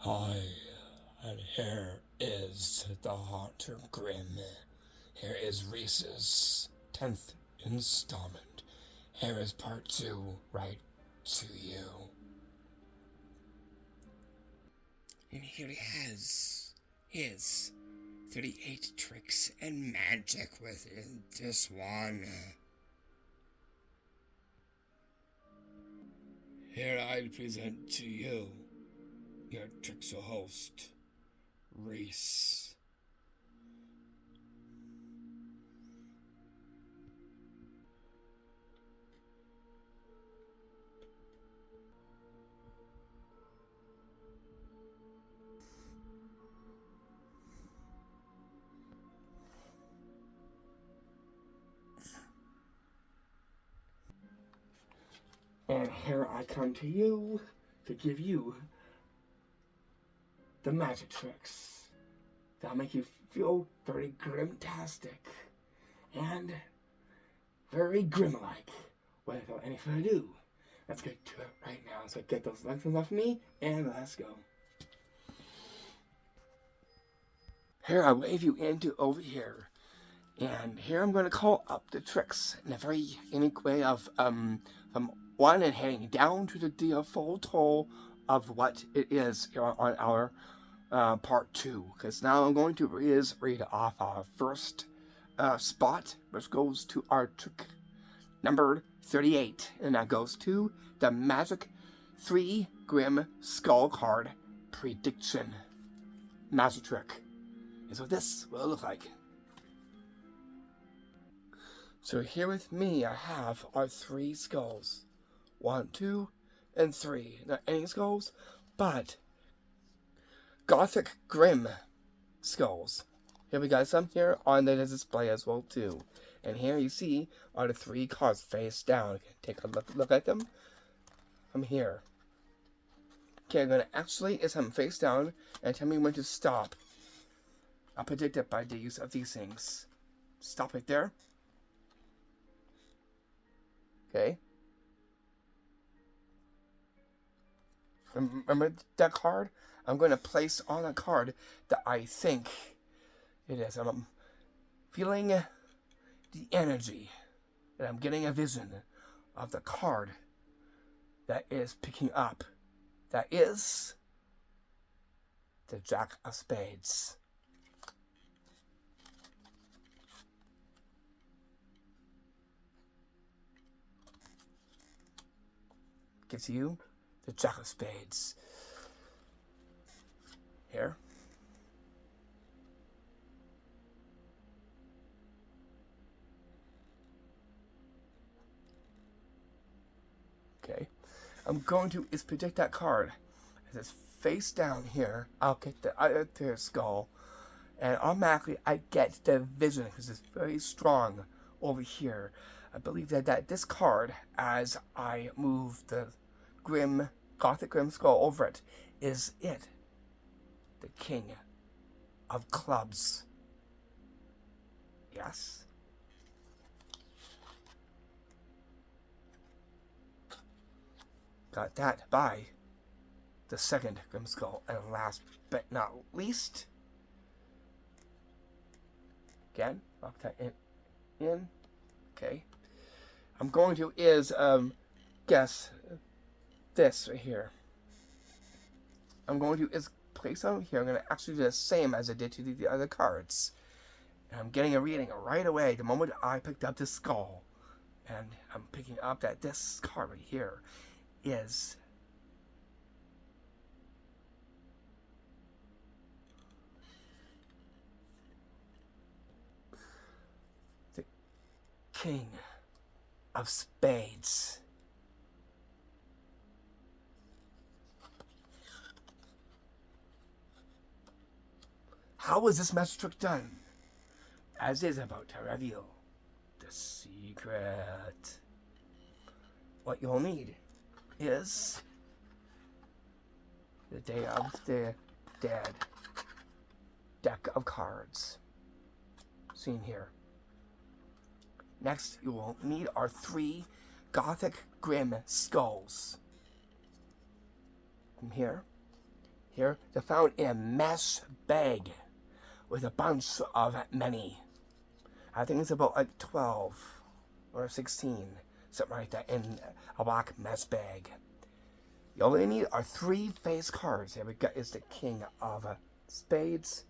Hi, and here is the HaunterGrimm. Here is Reese's 10th installment. Here is part 2, right to you. And here he has his 38 tricks and magic within this one. Here I present to you your Trixel host, Reese. And here I come to you to give you the magic tricks that'll make you feel very grimtastic and very grim-like. Without any further ado, let's get to it right now. So get those lessons off me and let's go. Here I wave you into over here. And here I'm going to call up the tricks in a very unique way of from 1 and heading down to the default toll of what it is here on our part 2. Because now I'm going to read off our first spot, which goes to our trick number 38. And that goes to the Magic 3 Grimm Skull Card Prediction Magic Trick. And so this will look like. So here with me, I have our 3 skulls. 1, 2, and 3. Not any skulls, but GothicHallows skulls. Here we got some here on the display as well too. And here you see are the 3 cards face down. Take a look at them from here. Okay, I'm gonna actually is them face down and tell me when to stop. I'll predict it by the use of these things. Stop it there. Okay. Remember that card? I'm going to place on a card that I think it is. I'm feeling the energy, and I'm getting a vision of the card that is picking up. That is the Jack of Spades. Gives you the Jack of Spades. Here. Okay. I'm going to predict that card. As it's face down here, I'll get the other skull. And automatically I get the vision because it's very strong over here. I believe that this card, as I move the GothicHallows skull over it, is it. The King of Clubs. Yes. Got that by the second Grimm skull. And last but not least, again, lock that in. Okay. I'm going to guess this right here. I'm going to place them here. I'm going to actually do the same as I did to the other cards. And I'm getting a reading right away the moment I picked up this skull. And I'm picking up that this card right here is the King of Spades. How was this magic trick done? As is about to reveal the secret. What you'll need is the Day of the Dead deck of cards. Seen here. Next, you will need our 3 GothicHallows skulls. From here, Here, they're found in a mesh bag with a bunch of many. I think it's about like 12 or 16, something like that, in a black mesh bag. You only need are 3 face cards. Here we got is the King of Spades,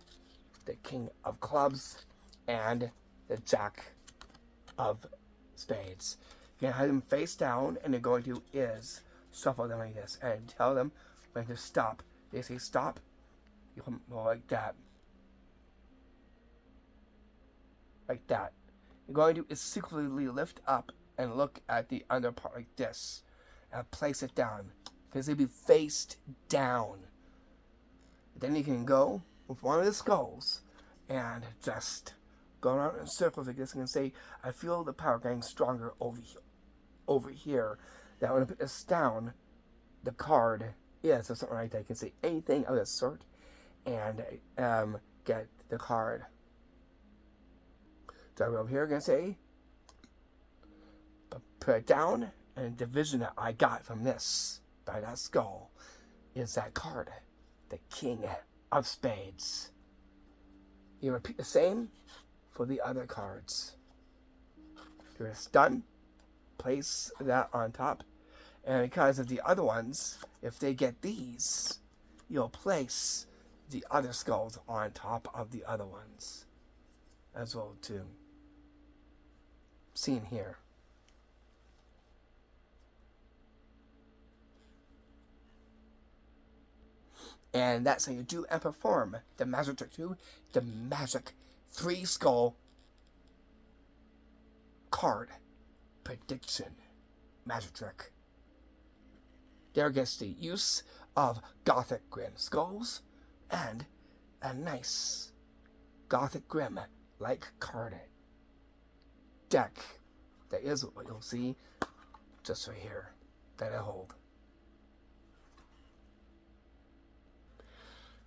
the King of Clubs, and the Jack of Spades. You can have them face down, and they're going to is shuffle them like this and tell them when to stop. They say stop, you come like that. Like that. You're going to is secretly lift up and look at the under part like this and place it down because they'll be faced down. Then you can go with one of the skulls and just go around in circles like this and say, I feel the power getting stronger over here. That when I put this down, the card is or something like that. You can say anything of this sort and get the card. So over here, I'm going to say, put it down, and the vision that I got from this, by that skull, is that card, the King of Spades. You repeat the same for the other cards. You're done, place that on top, and because of the other ones, if they get these, you'll place the other skulls on top of the other ones, as well too. Seen here. And that's how you do and perform the Magic Trick 2, the Magic 3 Skull card prediction magic trick. There gets the use of GothicHallows skulls and a nice GothicHallows-like card deck. That is what you'll see just right here that I hold.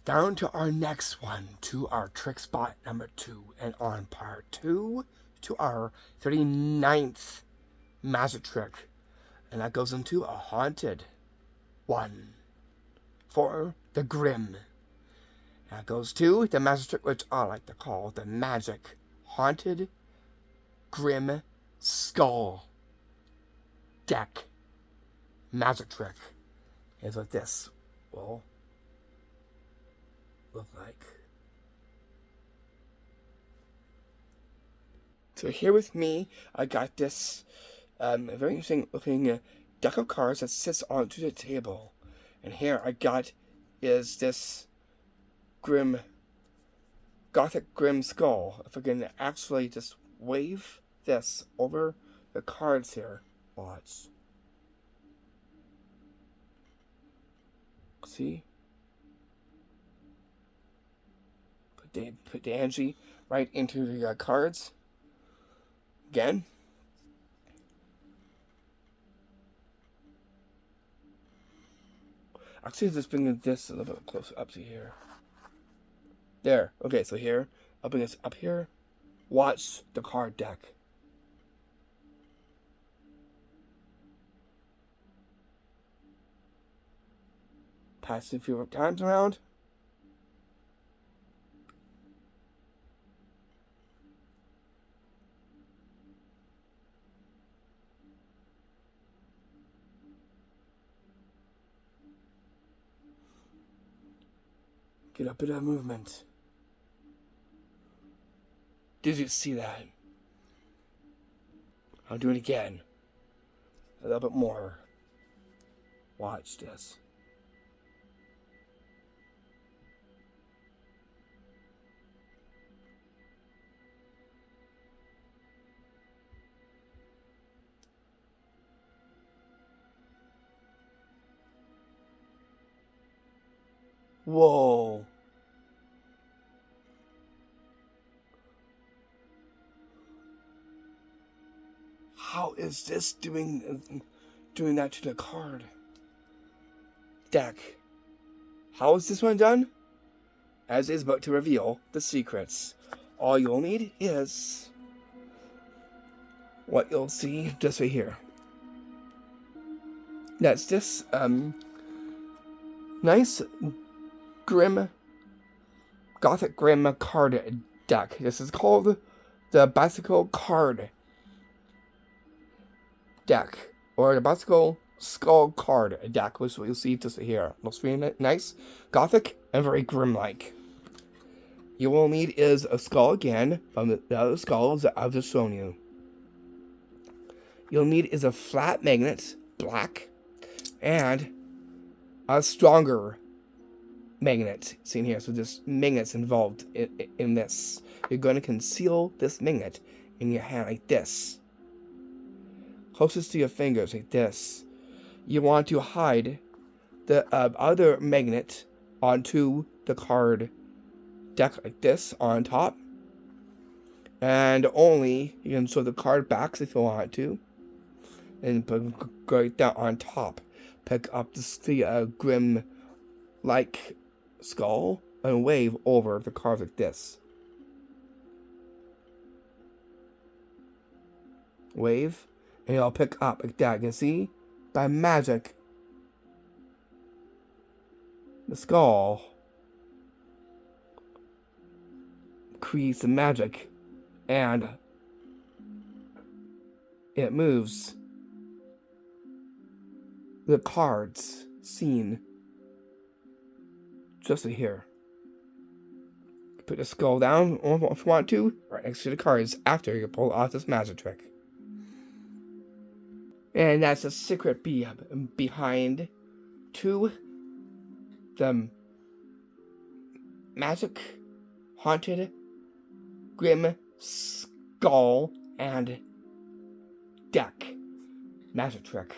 Down to our next one, to our trick spot number 2, and on part 2 to our 39th magic trick, and that goes into a haunted one for the Grimm. That goes to the magic trick which I like to call the Magic Haunted Grimm Skull Deck magic trick. Is what this will look like. So here with me, I got this very interesting looking deck of cards that sits onto the table. And here I got is this Gothic Grimm skull. If I can actually just wave this over the cards here. Watch. See? Put the energy right into the cards. Again. Actually, just bring this a little bit closer up to here. There. Okay, so here. I'll bring this up here. Watch the card deck. Pass it a few times around. Get a bit of movement. Did you see that? I'll do it again. A little bit more. Watch this. Whoa. How is this doing that to the card deck? How is this one done? As is about to reveal the secrets. All you'll need is what you'll see just right here. That's this nice Grimm, Gothic Grimm card deck. This is called the Bicycle Card Deck, or the Bicycle Skull Card Deck, which you'll see just here. Looks really nice, gothic, and very grim-like. You will need is a skull again, from the other skulls that I've just shown you. You'll need is a flat magnet, black, and a stronger magnet seen here. So there's magnets involved in this. You're going to conceal this magnet in your hand like this, closest to your fingers like this. You want to hide the other magnet onto the card deck like this on top, and only you can show the card backs if you want to, and go right down on top. Pick up the grim like skull and wave over the cards like this. Wave, and it'll pick up like that. You can see, by magic, the skull creates the magic, and it moves the cards seen just here. Put the skull down if you want to, right next to the cards after you pull off this magic trick. And that's the secret behind to the magic haunted Grimm skull and deck magic trick.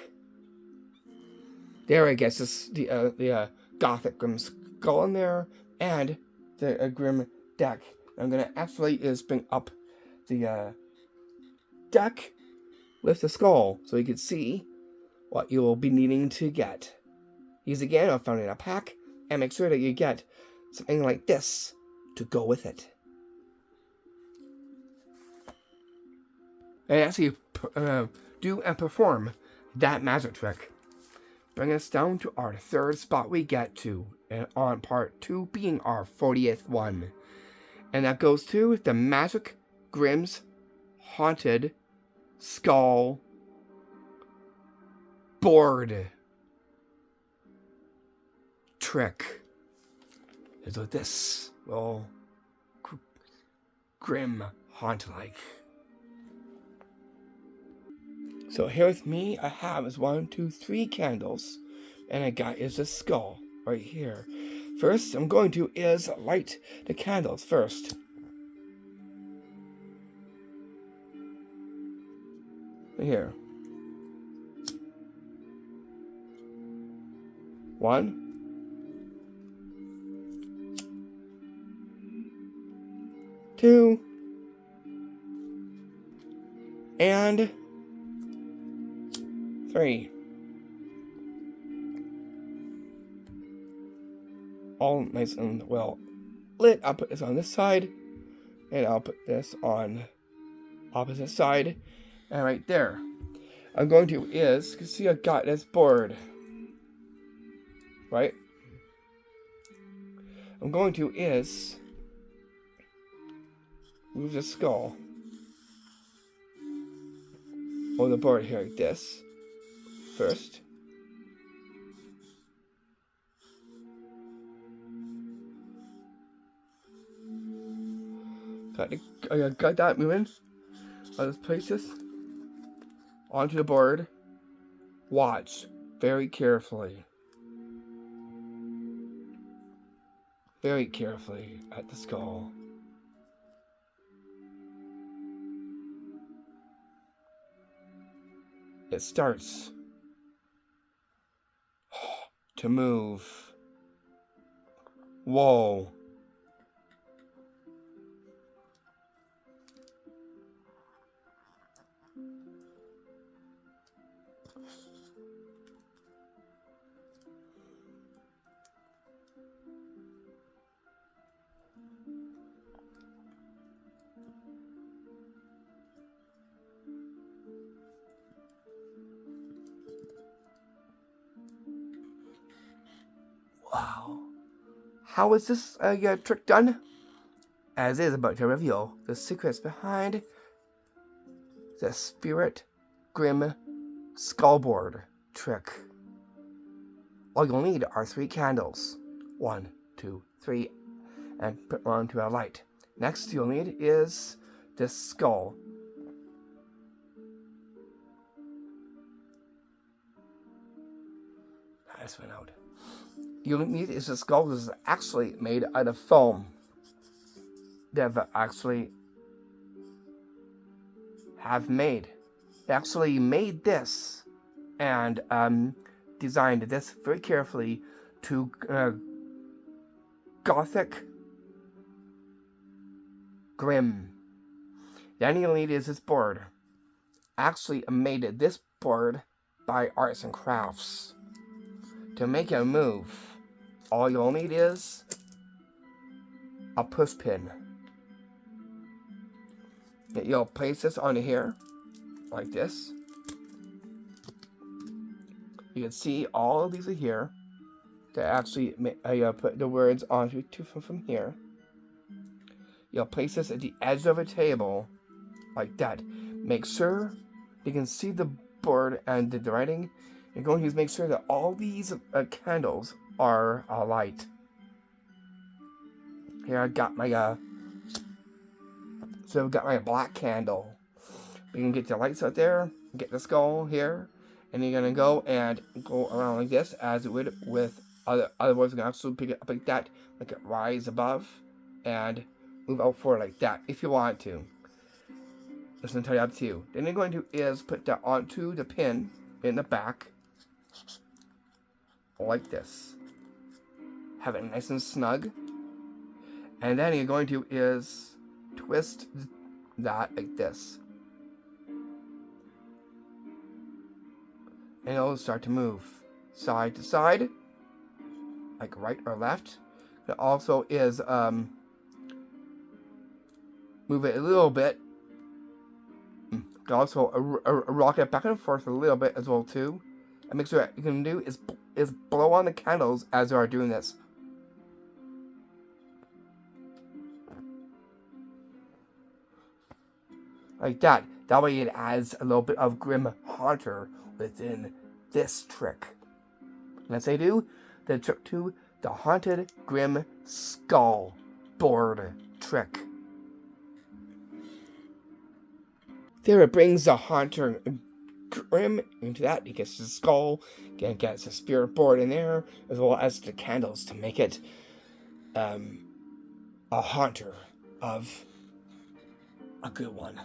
There I guess is the gothic Grimm skull in there and the Grimm deck. I'm gonna actually bring up the deck with the skull so you can see what you will be needing to get. These again are found in a pack, and make sure that you get something like this to go with it. And actually do and perform that magic trick. Bring us down to our third spot we get to, and on part 2 being our 40th one. And that goes to the Magic Grimm's Haunted Skull Board trick. So this will Grimm haunt like. So here with me, I have is 1, 2, 3 candles, and I got is a skull right here. First, I'm going to light the candles first. Right here. 1. 2. And 3. All nice and well lit. I'll put this on this side, and I'll put this on opposite side, and right there. I'm going to you can see I got this board, right? I'm going to move the skull on the board here like this first. Got that moving. I'll just place this onto the board. Watch very carefully. Very carefully at the skull. It starts to move. Whoa. Wow. how is this trick done? As is about to reveal the secrets behind the Spirit Grimm Skullboard trick. All you'll need are 3 candles. 1, 2, 3, and put one to a light. Next you'll need is this skull. This went out. You'll need is a skull that is actually made out of foam. They've actually made this and designed this very carefully to GothicHallows. Then you'll need is this board. Actually made this board by Arts and Crafts. To make it move, all you'll need is a push pin. You'll place this onto here, like this. You can see all of these are here. To actually put the words onto from here. You'll place this at the edge of a table, like that. Make sure you can see the board and the writing. You're going to make sure that all these candles are alight. Here I got my so I've got my black candle. You can get the lights out there, get the skull here, and you're gonna go around like this as it would with otherwise you can also pick it up like that, make it rise above and move out forward like that if you want to. It's entirely up to you. Then you're going to is put that onto the pin in the back like this. Have it nice and snug. And then you're going to is twist that like this. And it'll start to move side to side, like right or left. It also is move it a little bit. Also rock it back and forth a little bit as well too. And make sure what you can do is blow on the candles as you are doing this. Like that. That way it adds a little bit of Grimm Haunter within this trick. And as I do, the trick to the Haunted Grimm Skull Board trick. There it brings the HaunterGrimm into that. He gets the skull, gets the spirit board in there, as well as the candles to make it a haunter of a good one.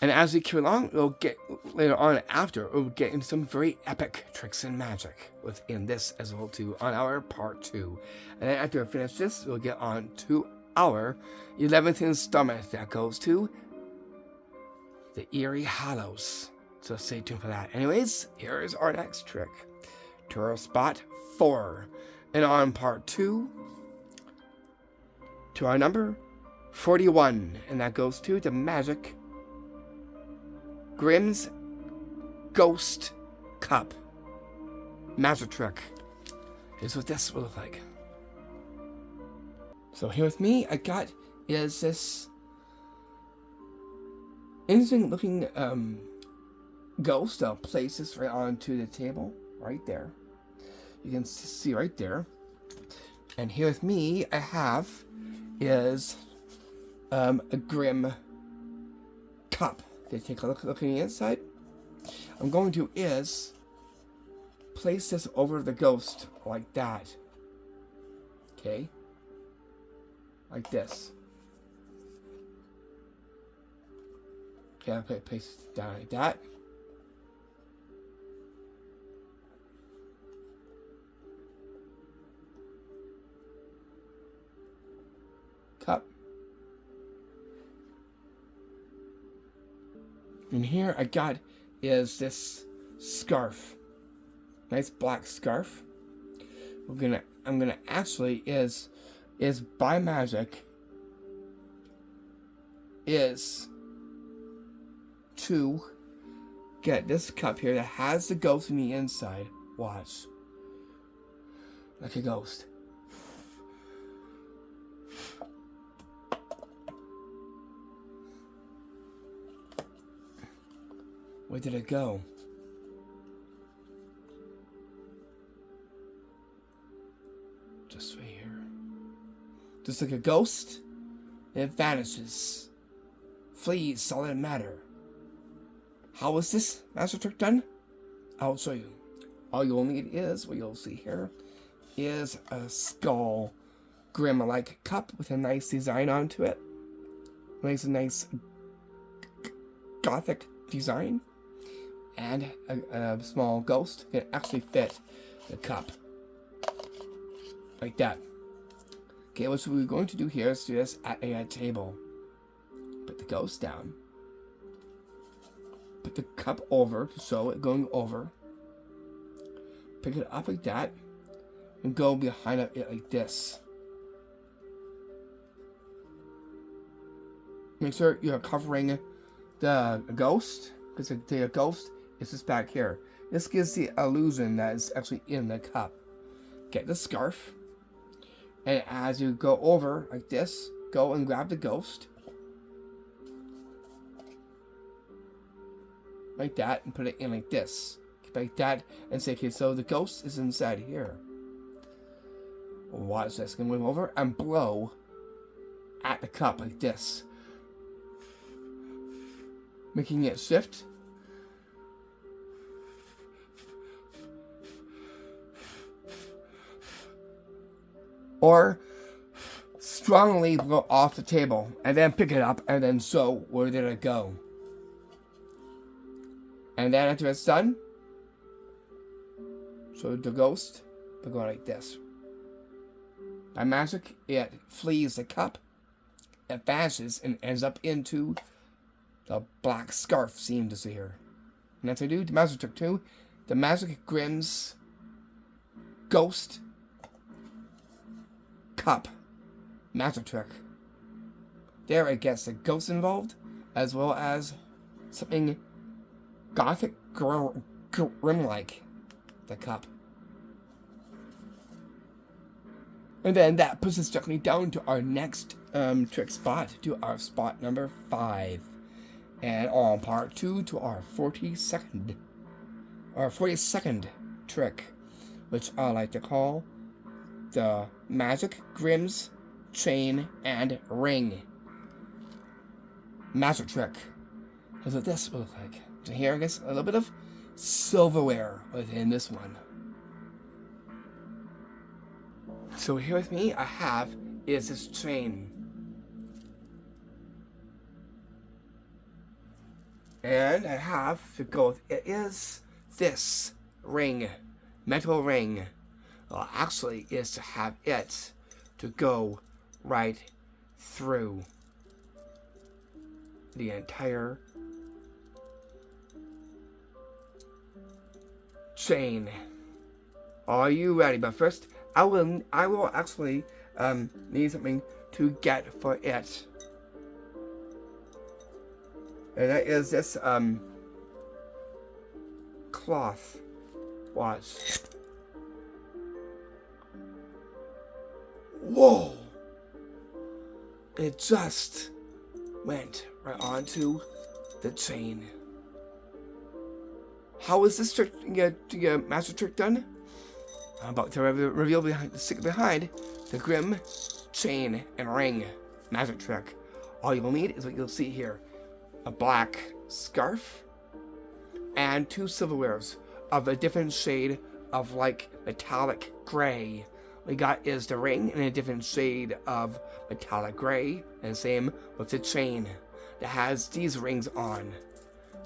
And as we keep along, we'll get later on after, we'll get into some very epic tricks and magic within this as well too on our part 2. And then after we finish this, we'll get on to our 11th installment that goes to the Eerie Hallows. So stay tuned for that. Anyways, here's our next trick. To our spot 4. And on part 2, to our number 41. And that goes to the MagicTricksVid10Pt2 Ghost Cup magic trick. Here's what this will look like. So here with me, I got is this interesting looking ghost. I'll place this right onto the table, right there. You can see right there. And here with me, I have is a Grimm cup. Take a look at the inside. I'm going to is place this over the ghost like that. Okay. Like this. Okay, I'll place it down like that. Cup. And here I got is this scarf. Nice black scarf. I'm gonna actually is by magic is to get this cup here that has the ghost in the inside. Watch. like a ghost. Where did it go? Just right here. Just like a ghost, it vanishes. Flees solid matter. How is this magic trick done? I'll show you. All you'll need is, what you'll see here, is a skull Grimm-like cup with a nice design onto it. Makes a nice gothic design. And a small ghost can actually fit the cup. Like that. Okay, what we're going to do here is do this at a table. Put the ghost down. Put the cup over to show it going over. Pick it up like that. And go behind it like this. Make sure you're covering the ghost. Because the ghost is just back here. This gives the illusion that it's actually in the cup. Get the scarf. And as you go over like this, go and grab the ghost. Like that, and put it in like this. Like that, and say, okay, so the ghost is inside here. Watch this. Gonna move over and blow at the cup like this. Making it shift. Or strongly blow off the table and then pick it up and then show where did it go. And then after it's done, show the ghost, but go like this. By magic, it flees the cup, it vanishes and ends up into the black scarf seen to see here. And that's what I do, the magic trick 2, the Magic Grimm's ghost cup magic trick. There it gets the ghost involved, as well as something gothic grim-like, the cup. And then that puts us directly down to our next trick spot, to our spot number 5. And on part 2 to our 42nd trick, which I like to call the Magic Grimm's chain and ring magic trick. That's what this will look like. So here, I guess, a little bit of silverware within this one. So here with me, I have is this chain. And I have to go with, it is this ring, metal ring. Well, actually, is to have it to go right through the entire chain. Are you ready? But first, I will actually need something to get for it. And that is this cloth. Watch. Whoa! It just went right onto the chain. How is this trick, magic trick done? I'm about to reveal the secret behind the Grimm chain and ring magic trick. All you'll need is what you'll see here. A black scarf and 2 silverwares of a different shade of like metallic gray. What we got is the ring in a different shade of metallic gray, and same with the chain that has these rings on.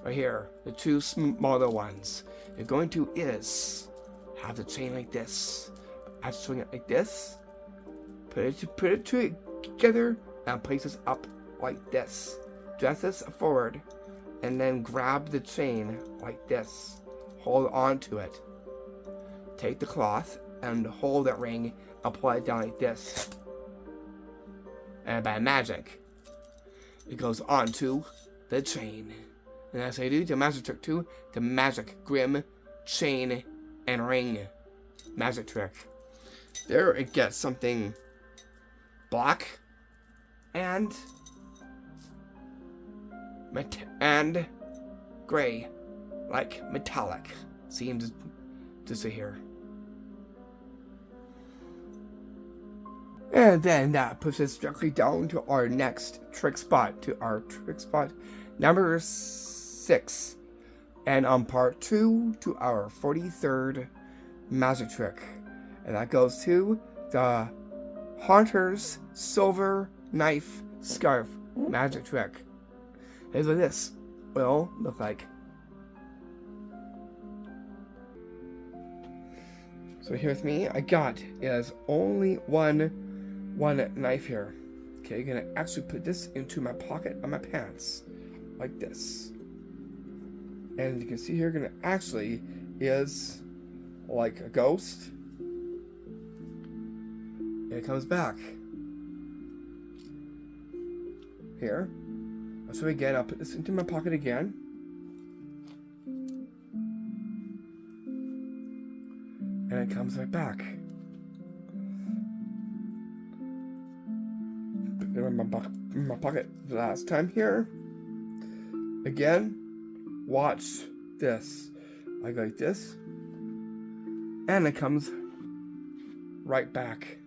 Right here, the 2 smaller ones. You're going to have the chain like this. After swing it like this, put it together and place this up like this. Dress this forward, and then grab the chain like this. Hold on to it. Take the cloth and hold that ring, apply it down like this. And by magic, it goes onto the chain. And as I do the magic trick 2, the Magic Grimm chain and ring magic trick. there it gets something black and gray, like metallic, seems to see here. And then that puts us directly down to our next trick spot, number 6. And on part 2 to our 43rd magic trick. And that goes to the Haunter's Silver Knife Scarf magic trick. Here's what this will look like. So here with me, I got is only one knife here. Okay, I'm gonna actually put this into my pocket of my pants, like this. And you can see here, gonna actually is like a ghost. And it comes back. Here. So again, I'll put this into my pocket again. And it comes right back. Put it in my pocket the last time here. Again, watch this. I go like this. And it comes right back.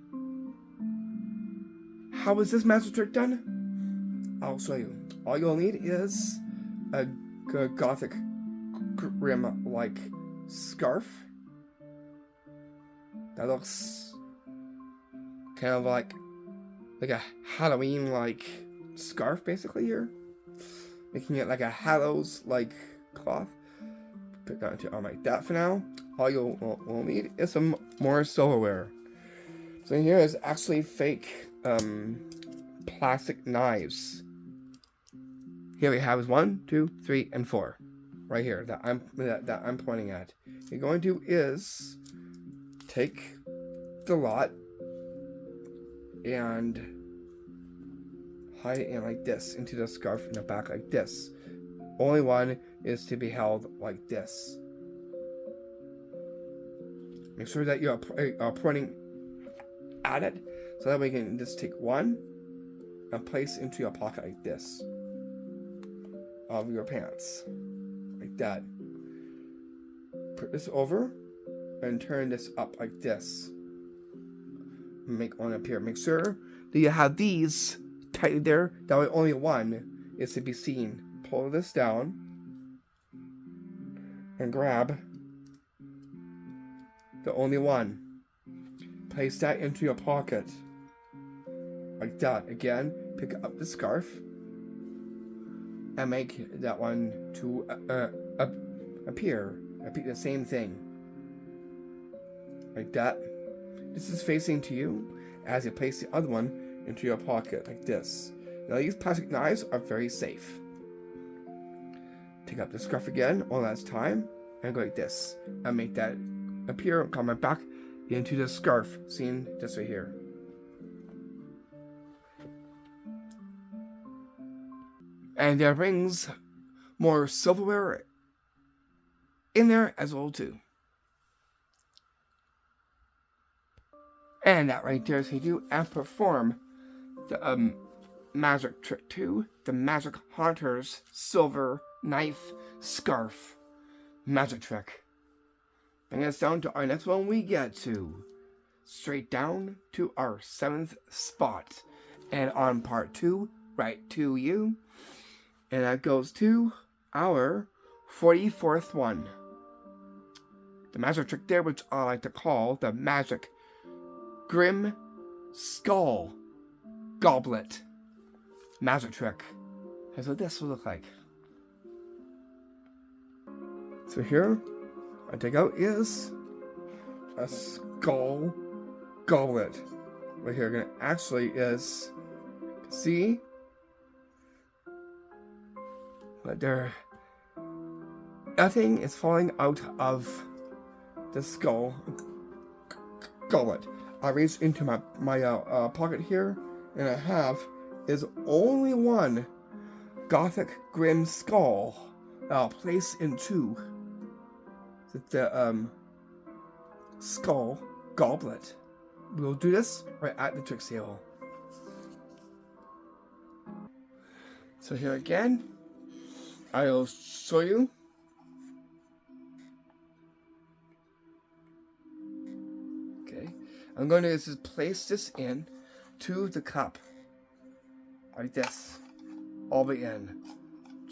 How is this magic trick done? I'll show you. All you'll need is a GothicHallows like scarf. That looks kind of like a Halloween like scarf basically here. Making it like a Hallows like cloth. Put that into like that for now. All you'll need is some more silverware. So here is actually fake plastic knives. Here we have is 1, 2, 3, and 4, right here that I'm pointing at. What you're going to do is take the lot and hide it in like this into the scarf in the back like this. Only one is to be held like this. Make sure that you are pointing at it, so that we can just take one and place into your pocket like this of your pants, like that. Put this over and turn this up like this. Make one appear. Make sure that you have these tightly there. That way only one is to be seen. Pull this down and grab the only one. Place that into your pocket like that. Again, pick up the scarf and make that one to appear. Repeat the same thing like that. This is facing to you as you place the other one into your pocket like this. Now these plastic knives are very safe. Take up the scarf again one last time and go like this and make that appear and come back into the scarf seen just right here. And there brings more silverware in there as well too. And that right there is how you do and perform the magic trick 2, the Magic Haunter's Silver Knife Scarf magic trick. Bring us down to our next one we get to. Straight down to our 7th spot. And on part 2, right to you. And that goes to our 44th one. The magic trick there, which I like to call the Magic Grimm Skull Goblet magic trick. Here's what this will look like. So here, I take out is a skull goblet. Right here, gonna actually is see that there nothing is falling out of the skull goblet. I reach into my pocket here, and I have is only one GothicHallows skull that I'll place into the skull goblet. we'll do this right at the tricks table. So here again, I'll show you. Okay, I'm going to just place this in to the cup, like this, all the way in,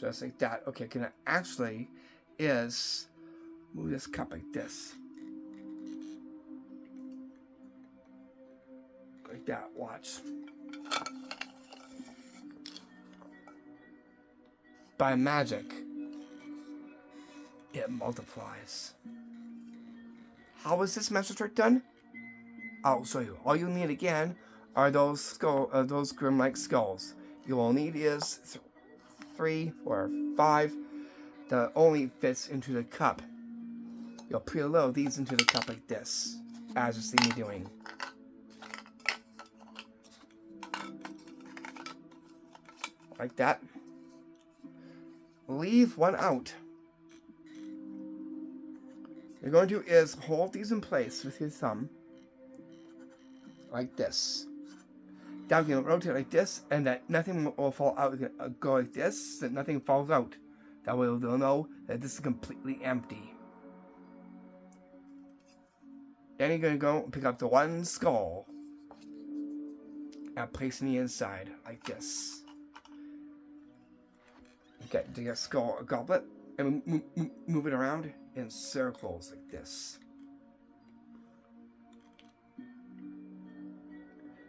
just like that. Okay, can I actually is move this cup like this, like that. Watch. By magic, it multiplies. How is this magic trick done? I'll show you. All you need again are those Grimm-like skulls. You will need is 3 or 5 that only fits into the cup. You'll preload these into the cup like this, as you see me doing. Like that. Leave one out. What you're going to do is hold these in place with your thumb, like this. Now you can rotate like this, and that nothing will fall out. You can go like this, so that nothing falls out. That way they'll know that this is completely empty. Then you're going to go and pick up the one skull and place it in the inside, like this. Get to your skull a goblet and move it around in circles like this.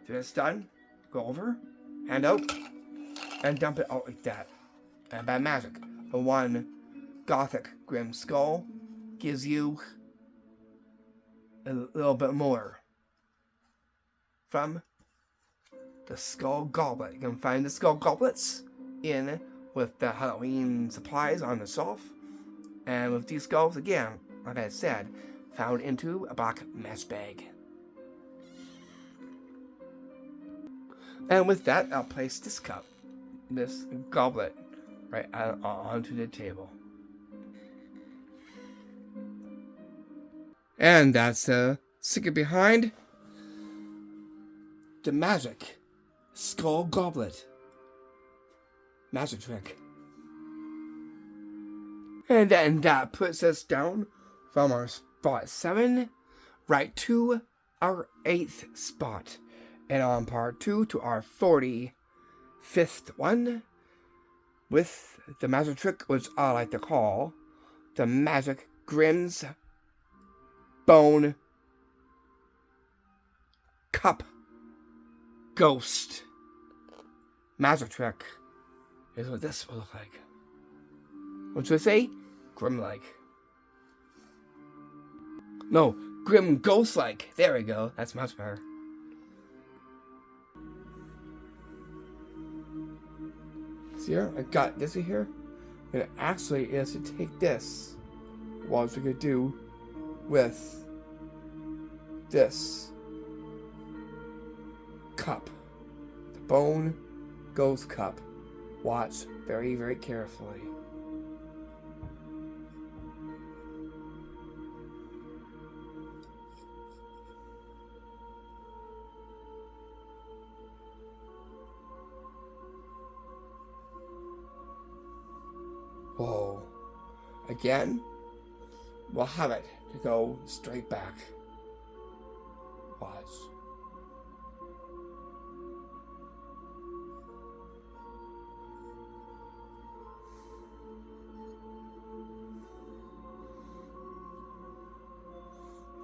After it's done, go over, hand out, and dump it out like that. And by magic, the one Gothic Grimm skull gives you a little bit more from the skull goblet. You can find the skull goblets in with the Halloween supplies on the shelf, and with these skulls, again, like I said, found into a black mesh bag. And with that, I'll place this cup, this goblet, right onto the table. And that's the secret behind the magic skull goblet magic trick. And then that puts us down from our spot 7 right to our 8th spot. And on part 2 to our 45th one with the magic trick, which I like to call the Magic Grimm's Bone Cup Ghost magic trick. Here's what this will look like. What should I say? Grimm-like. No, Grimm Ghost-like. There we go. That's much better. See here? I got this here. And it actually is to take this. What we could do with this cup. The Bone Ghost Cup. Watch very, very carefully. Whoa. Again, we'll have it to go straight back. Watch.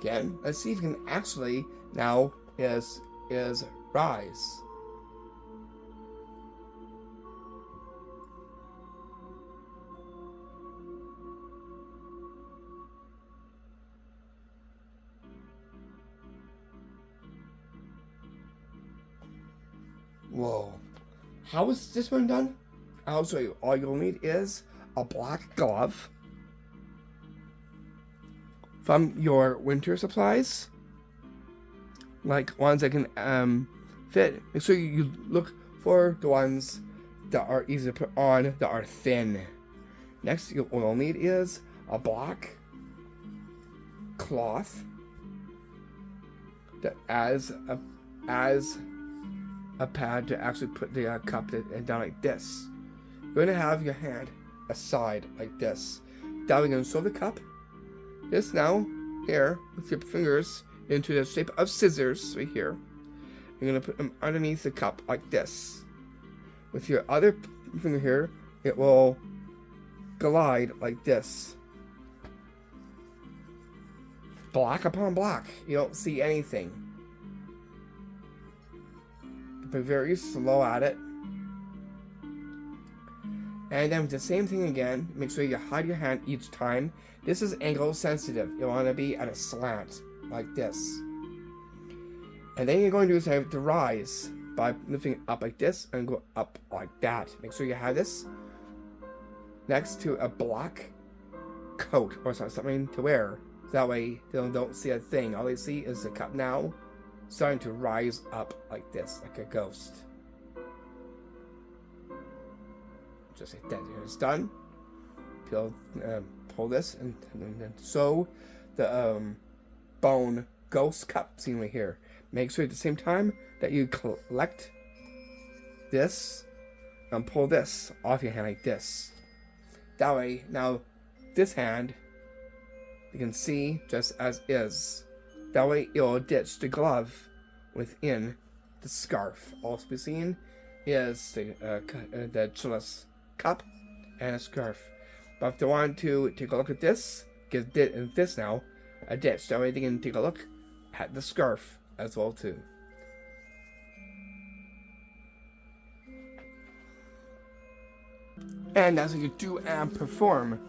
Again, let's see if we can actually now is rise. Whoa. How is this one done? I'll show you. All you'll need is a black glove from your winter supplies, like ones that can fit. Make sure you look for the ones that are easy to put on, that are thin. Next, what you'll need is a black cloth as a pad to actually put the cup down like this. You're going to have your hand aside like this. Now we're going to sew the cup. This now, here, with your fingers into the shape of scissors right here. You're going to put them underneath the cup like this. With your other finger here, it will glide like this. Black upon black. You don't see anything. Be very slow at it. And then with the same thing again, make sure you hide your hand each time. This is angle sensitive. You want to be at a slant, like this. And then you're going to do is have to rise by lifting up like this and go up like that. Make sure you have this next to a black coat or something to wear. That way they don't see a thing. All they see is the cup now starting to rise up like this, like a ghost. Just like that. It's done. Pull this and then sew the bone ghost cup scene right here. Make sure at the same time that you collect this and pull this off your hand like this. That way, now this hand you can see just as is. That way it will ditch the glove within the scarf. All to be seen is the chalice cup and a scarf. But if they want to take a look at this, give this now a ditch. That way they can take a look at the scarf as well too. And as you do and perform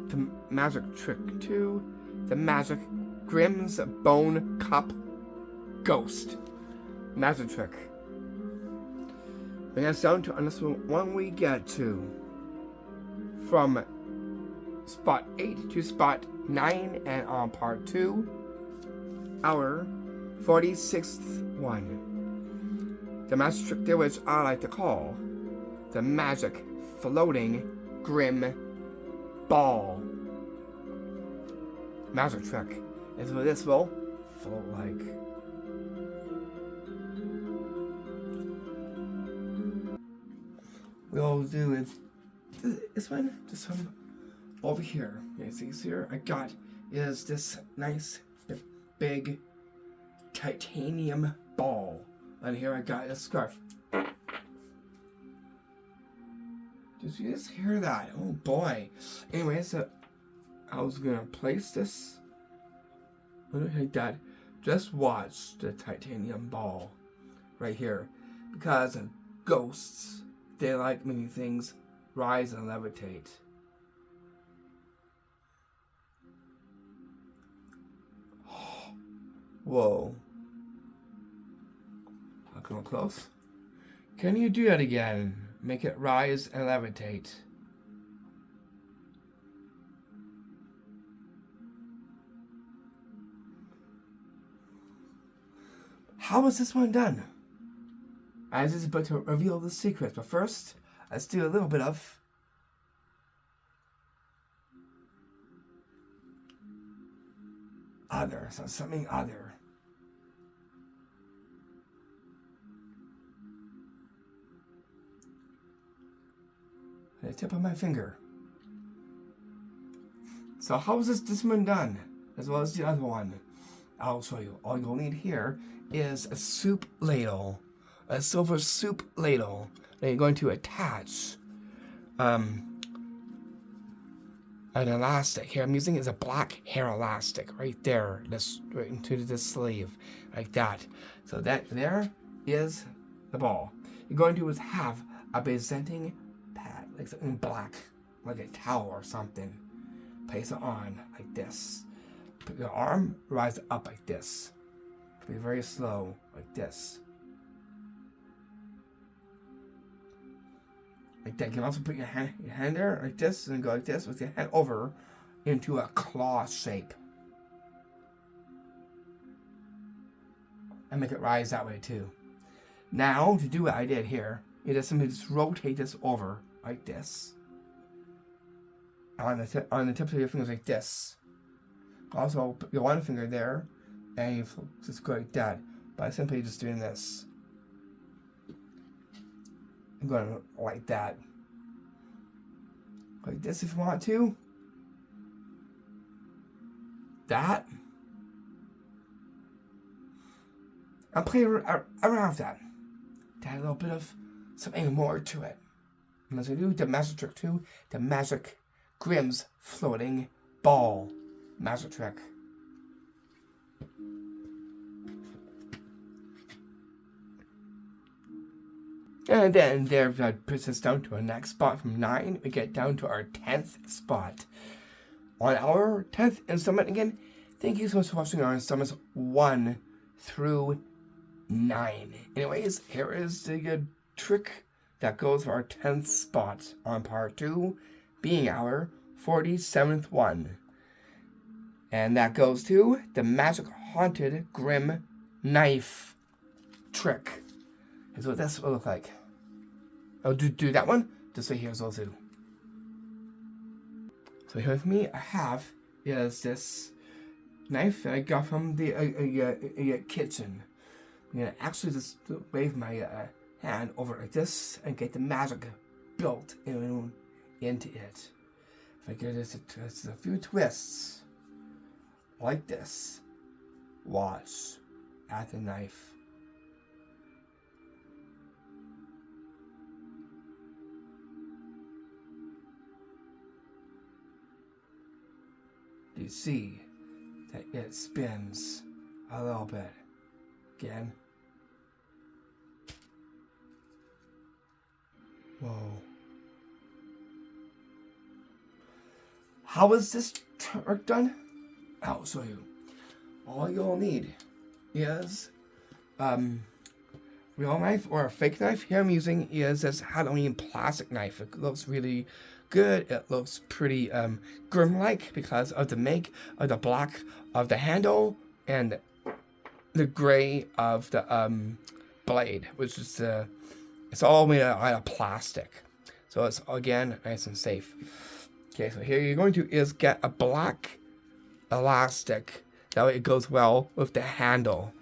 the magic trick 2, the Magic Grimm's Bone Cup Ghost magic trick. Bring us down to this one we get to from spot 8 to spot 9 and on part 2, our 46th one. The magic trick there, which I like to call the magic floating Grimm ball. Magic trick is what this will float like. We'll do is this one over here. You see here I got is this nice big titanium ball, and here I got a scarf. Did you just hear that? Oh boy. Anyway, so I was gonna place this like that. Just watch the titanium ball right here, because ghosts, they like many things rise and levitate. Whoa. I'll come close. Can you do that again? Make it rise and levitate. How was this one done? I was just about to reveal the secret, but first, let's do a little bit of other, so something other. The tip of my finger. So how is this one done? As well as the other one. I'll show you. All you'll need here is a soup ladle. A silver soup ladle that you're going to attach an elastic. Here I'm using is a black hair elastic right there. This right into the sleeve. Like that. So that there is the ball. You're going to is have a presenting pad, like something black, like a towel or something. Place it on like this. Put your arm, rise up like this. Be very slow, like this. Like that. You can also put your hand there like this, and go like this with your hand over into a claw shape. And make it rise that way too. Now, to do what I did here, you just simply just rotate this over like this. On the tips of your fingers like this. Also, put your one finger there and you just go like that by simply just doing this. I'm going like that. Like this if you want to. That. I'll play around with that. To add a little bit of something more to it. And as we do the magic trick 2, the MagicGrimm's floating ball magic trick. And then there that puts us down to our next spot. From 9, we get down to our 10th spot. On our 10th installment again, thank you so much for watching our installments 1 through 9. Anyways, here is the good trick that goes for our 10th spot on part 2, being our 47th one. And that goes to the Magic Haunted Grimm knife trick. Is what this will look like. I'll do that one, just right here as well too. So here with me I have is this knife that I got from the kitchen. I'm going to actually just wave my hand over like this and get the magic built into it. If I give this a few twists, like this, watch at the knife. You see that it spins a little bit. Again. Whoa. How is this trick done? I'll show you. All you'll need is real knife or a fake knife. Here I'm using is this Halloween plastic knife. It looks really good. It looks pretty Grimm-like because of the make of the black of the handle and the gray of the blade, which is it's all made out of plastic, so it's again nice and safe. Okay, so here you're going to is get a black elastic. That way it goes well with the handle.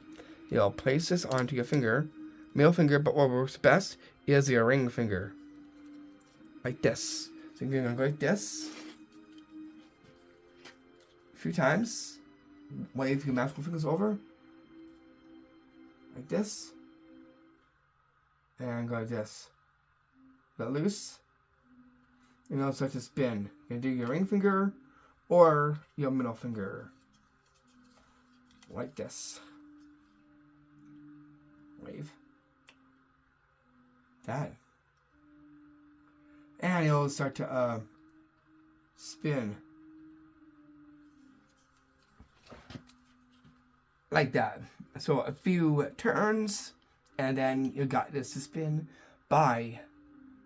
You'll place this onto your finger, middle finger, but what works best is your ring finger, like this. So you're gonna go like this a few times. Wave your magical fingers over. Like this. And go like this. Let loose. And it'll start to spin. You can do your ring finger or your middle finger. Like this. Wave. That. And it'll start to spin. Like that. So a few turns, and then you got this to spin by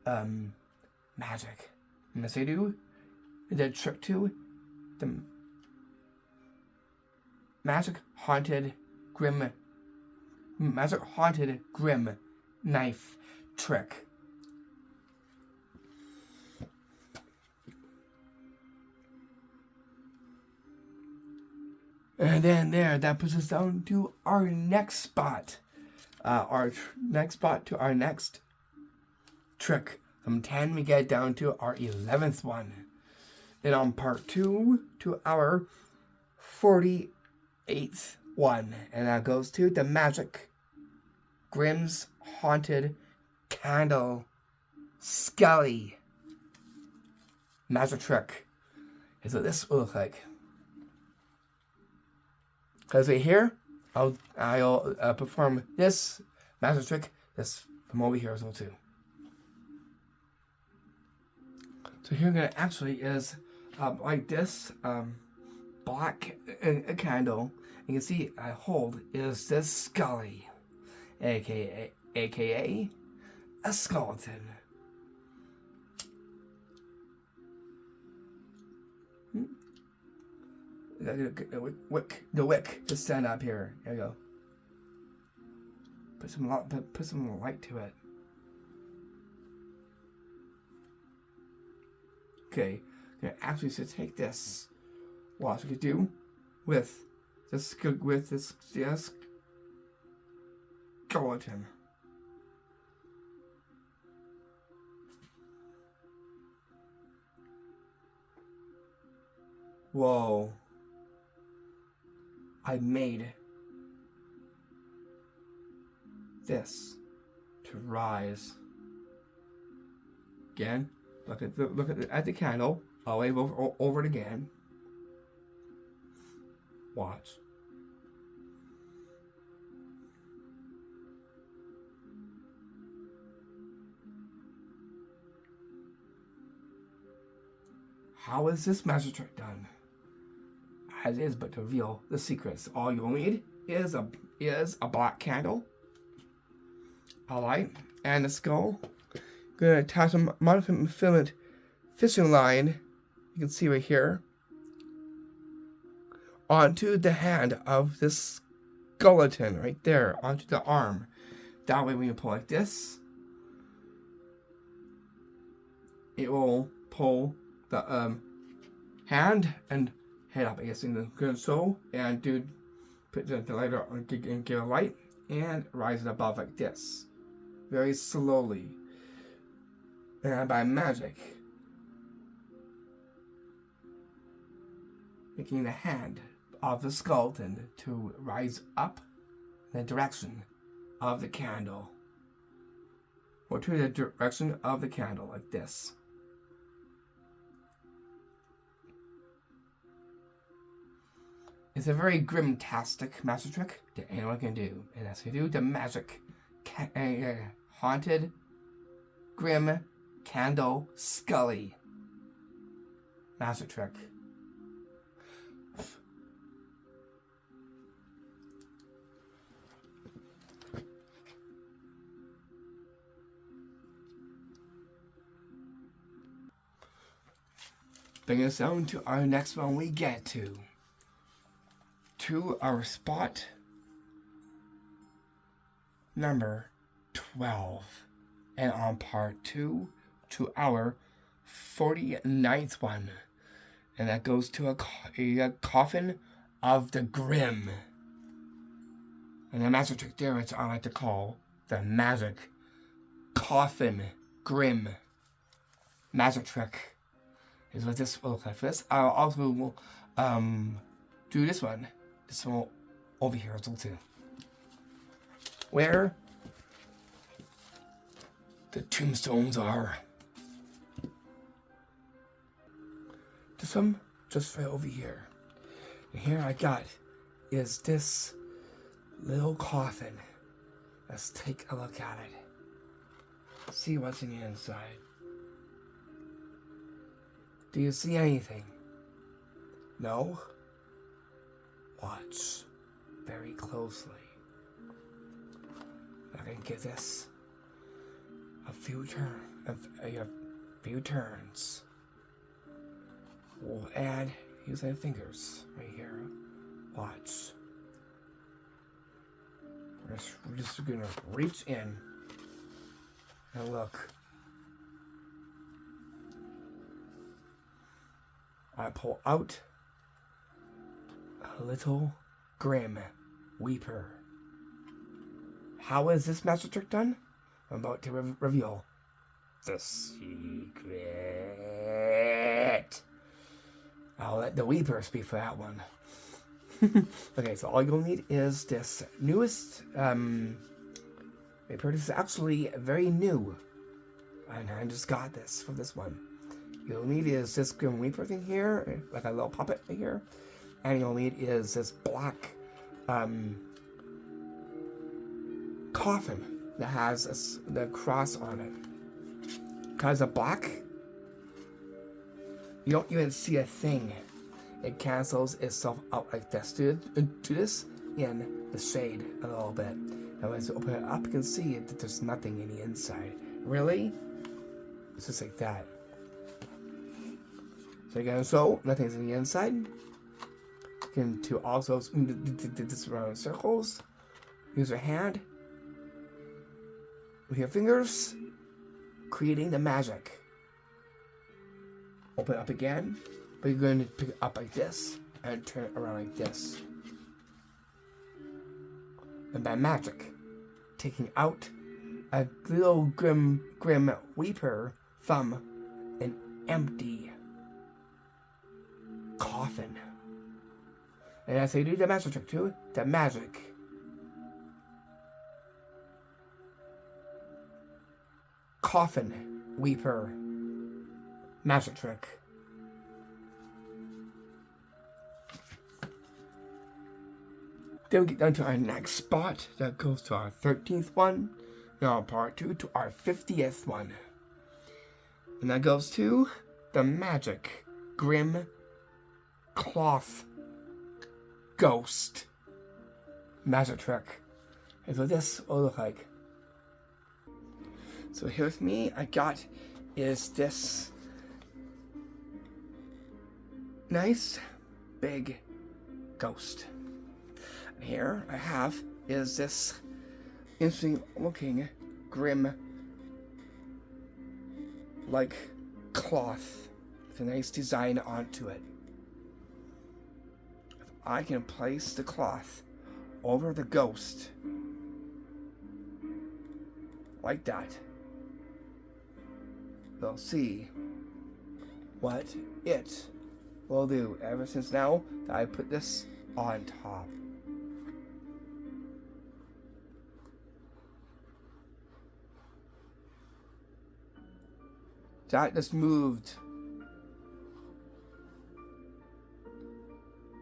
magic. And as I do, the trick 2, the Magic Haunted Grimm knife trick. And then that puts us down to our next spot. Our next spot to our next trick. From 10, we get down to our 11th one. And on part 2, to our 48th one. And that goes to the MagicGrimm's Haunted Candle Skelly magic trick. Is what this will look like. Because right here, I'll perform this magic trick this from over here as well too. So here I'm gonna actually is like this black candle. You can see I hold is this Scully, aka a skeleton. The wick to stand up here. There you go. Put some light to it. Okay, I'm gonna actually take this. What we could do with with this skeleton. Whoa. I made this to rise. Again, look at the candle. I'll wave over it again. Watch. How is this magic trick done? As is but to reveal the secrets. All you'll need is a black candle, a light, and a skull. Gonna attach a monofilament fishing line, you can see right here, onto the hand of this skeleton right there, onto the arm. That way when you pull like this, it will pull the hand and head up, I guess, in the good so, and put the lighter on and give a light and rise it above like this, very slowly, and by magic, making the hand of the skeleton to rise up in the direction of the candle, or to the direction of the candle like this. It's a very grimtastic magic trick that anyone can do, and that's to do the magic haunted grim candle scully magic trick. Bring us down to our next one we get to our spot number 12, and on part 2 to our 49th one, and that goes to a coffin of the Grimm, and the magic trick there, which I like to call the magic coffin Grimm magic trick, is what this will look like for this. I also will do this one over here as well too, where the tombstones are. This one just right over here, and here I got is this little coffin. Let's take a look at it, see what's in the inside. Do you see anything? No? Watch very closely. I can give this a few turns. We'll add, use my fingers right here. Watch. We're just gonna reach in and look. I pull out a little Grimm Weeper. How is this magic trick done? I'm about to reveal the secret. I'll let the Weeper speak for that one. Okay, so all you'll need is this newest Weeper. This is actually very new, and I just got this for this one. You'll need is this Grimm Weeper thing here, like a little puppet right here. And you'll need is this black coffin that has the cross on it. Because of black, you don't even see a thing. It cancels itself out like this. Do this in the shade a little bit. Now as you open it up, you can see that there's nothing in the inside. Really? It's just like that. So again, so nothing's in the inside. You can to also do this around circles. Use your hand with your fingers, creating the magic. Open it up again, but you're going to pick it up like this and turn it around like this. and by magic, taking out a little grim weeper from an empty coffin. And as I do the magic trick too, the magic coffin weeper magic trick. Then we get down to our next spot. That goes to our 13th one. Now part 2 to our 50th one. And that goes to the magic Grimm cloth ghost magic trick. And so this will look like. So here with me, I got is this nice big ghost. And here I have is this interesting looking Grimm like cloth with a nice design onto it. If I can place the cloth over the ghost like that, we'll see what it will do ever since now that I put this on top. That just moved.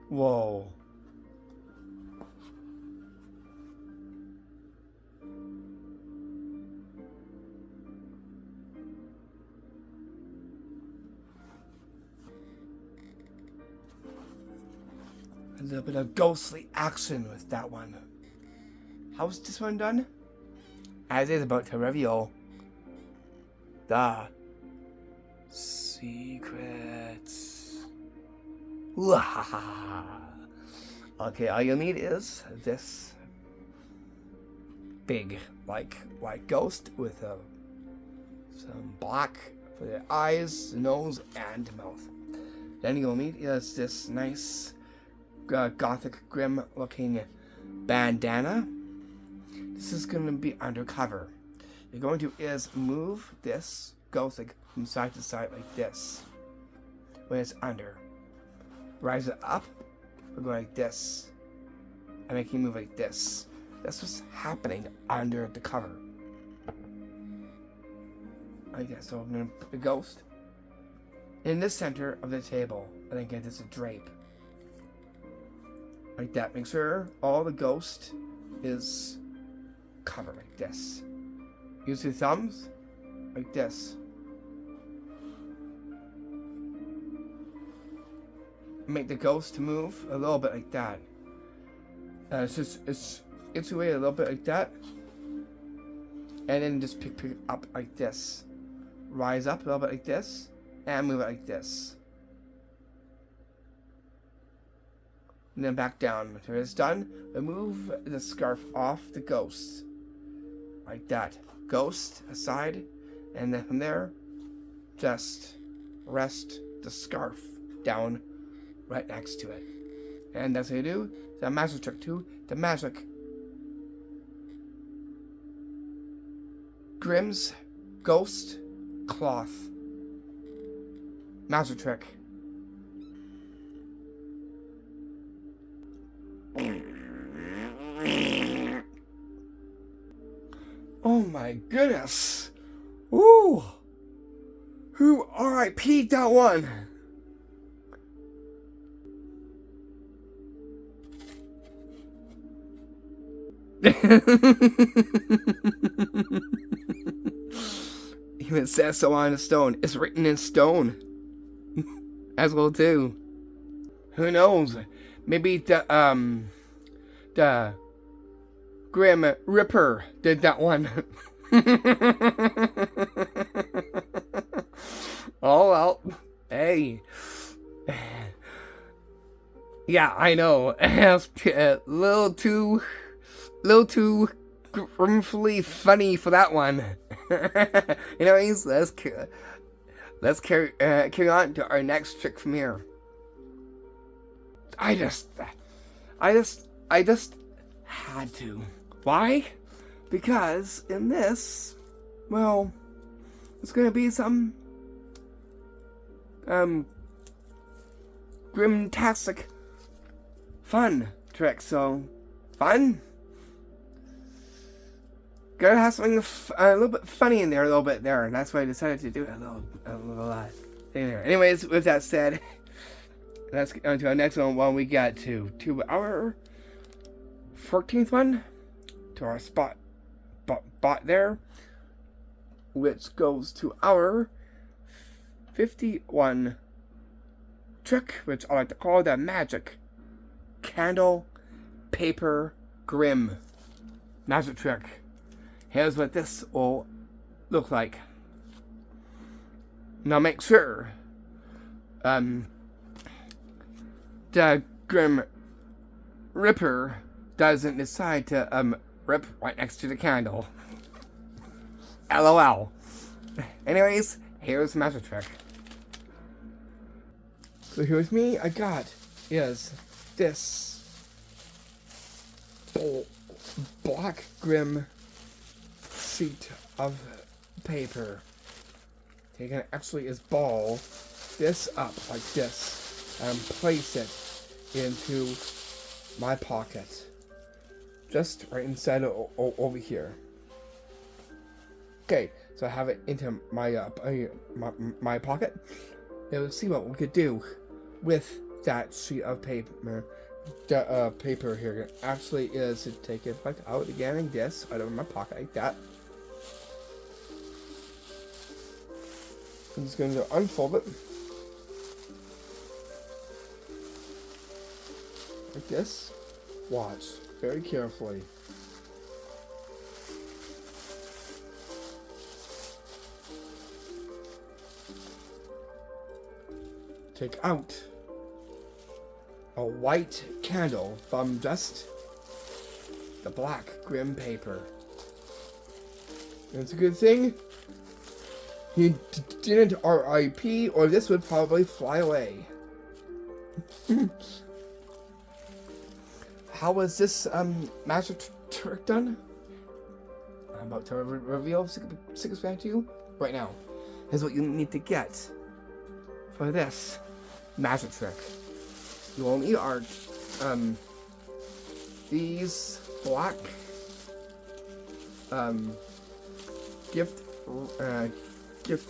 Whoa. A little bit of ghostly action with that one. How's this one done? As is about to reveal the secrets. Okay, all you need is this big, like white ghost with some black for the eyes, the nose, and mouth. Then you'll need is this nice Gothic Grimm looking bandana. This is going to be undercover. You're going to is move this Gothic from side to side like this when it's under. Rise it up, we're going like this, and make you move like this. That's what's happening under the cover. Like that. So I'm going to put the ghost in the center of the table, and then get this a drape. Like that. Make sure all the ghost is covered like this. Use your thumbs like this. Make the ghost move a little bit like that. It's away a little bit like that, and then just pick it up like this. Rise up a little bit like this, and move it like this. And then back down. After it's done, remove the scarf off the ghost. Like that. Ghost aside, and then from there, just rest the scarf down right next to it. And that's how you do the magic trick too. The magic Grimm's ghost cloth magic trick. Oh my goodness. Ooh. Who RIP'd that one? Even says so on a stone. It's written in stone. As well too. Who knows? Maybe the Grim Ripper did that one. Oh well. Hey. Yeah, I know. It's a little too grimfully funny for that one. Anyways, let's carry on to our next trick from here. I just have had to. Why? Because in this, well, it's gonna be some GrimmTastic fun tricks. So fun. Gotta have something a little bit funny in there, a little bit there, and that's why I decided to do it a little thing there. Anyways, with that said, let's get on to our next one. When we get to our 14th one, to our spot there, which goes to our 51 trick, which I like to call the magic candle paper Grimm magic trick. Here's what this will look like. Now make sure the Grimm Ripper doesn't decide to rip right next to the candle. LOL. Anyways, here's the magic trick. So here's me. I got is this black Grimm sheet of paper. You can actually ball this up like this and place it into my pocket, just right inside over here. Okay, so I have it into my my pocket. Now let's see what we could do with that sheet of paper. The paper here actually is to take it like out again like this, out of my pocket like that. I'm just going to unfold it like this. Watch very carefully. Take out a white candle from just the black Grimm paper. And it's a good thing he didn't RIP, or this would probably fly away. How was this magic trick done? I'm about to reveal secrets back to you right now. Here's what you need to get for this magic trick. You will need are these black gift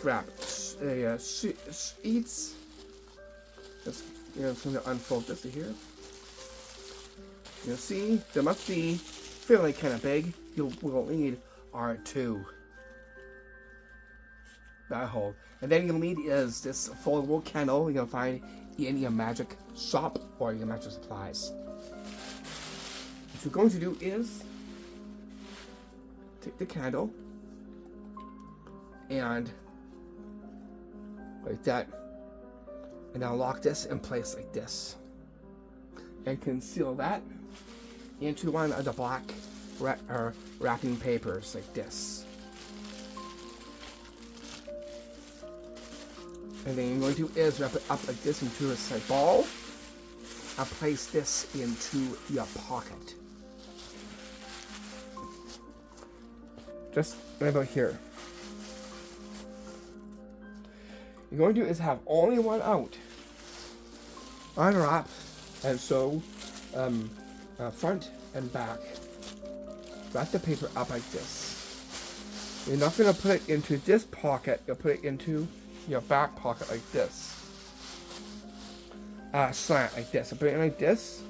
wrap sheets. Just I'm going to unfold this here. You'll see they must be fairly kind of big. You will need are two that hold, and then you'll need is this foldable candle you'll find in your magic shop or your magic supplies. What you're going to do is take the candle and like that, and now lock this in place like this, and conceal that into one of the black wrapping papers like this. And then you're going to do is wrap it up like this into a ball and place this into your pocket. Just right about here. You're going to do is have only one out. Unwrap and sew front and back. Wrap the paper up like this. You're not going to put it into this pocket, you'll put it into your back pocket like this. Slant like this. So put it in like this.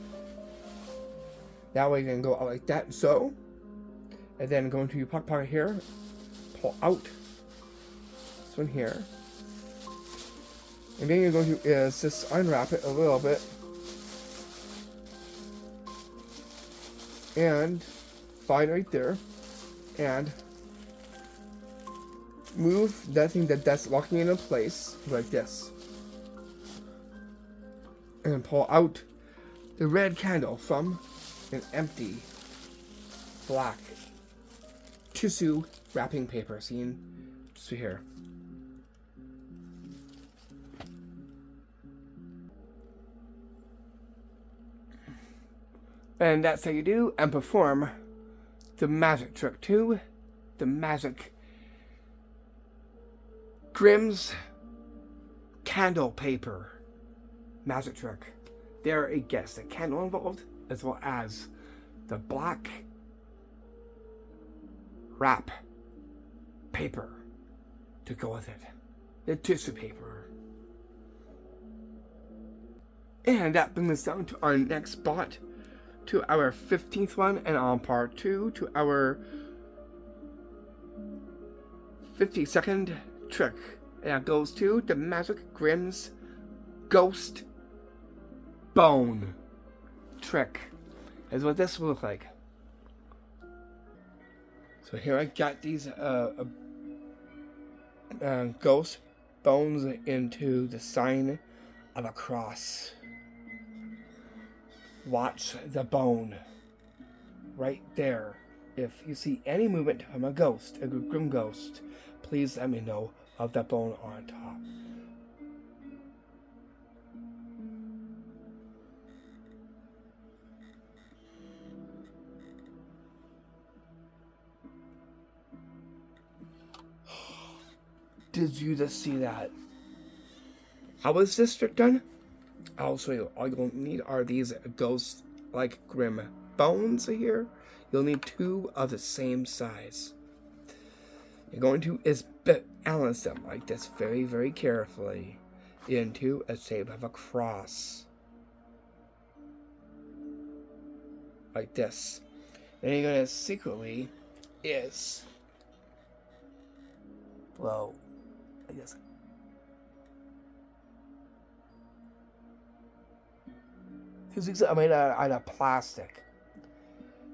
That way you can go out like that, so. And then go into your pocket here. Pull out this one here. And then you're going to is just unwrap it a little bit. And find right there. And move that thing that's locking it in place like this. And pull out the red candle from an empty black tissue wrapping paper. See, just here. And that's how you do and perform the magic trick 2, the magic Grimm's candle paper magic trick. There it gets the candle involved as well as the black wrap paper to go with it, the tissue paper. And that brings us down to our next spot, to our 15th one, and on part 2 to our 52nd trick. And that goes to the Magic Grimm's Ghost Bone trick. Is what this will look like. So here I got these ghost bones into the sign of a cross. Watch the bone right there. If you see any movement from a ghost, a Grimm ghost, please let me know of that bone on top. Did you just see that? How was this trick done? I'll show you. All you'll need are these ghost-like Grimm bones here. You'll need 2 of the same size. You're going to balance them like this very, very carefully into a shape of a cross. Like this. Then you're going to secretly blow like this. These are made out of plastic.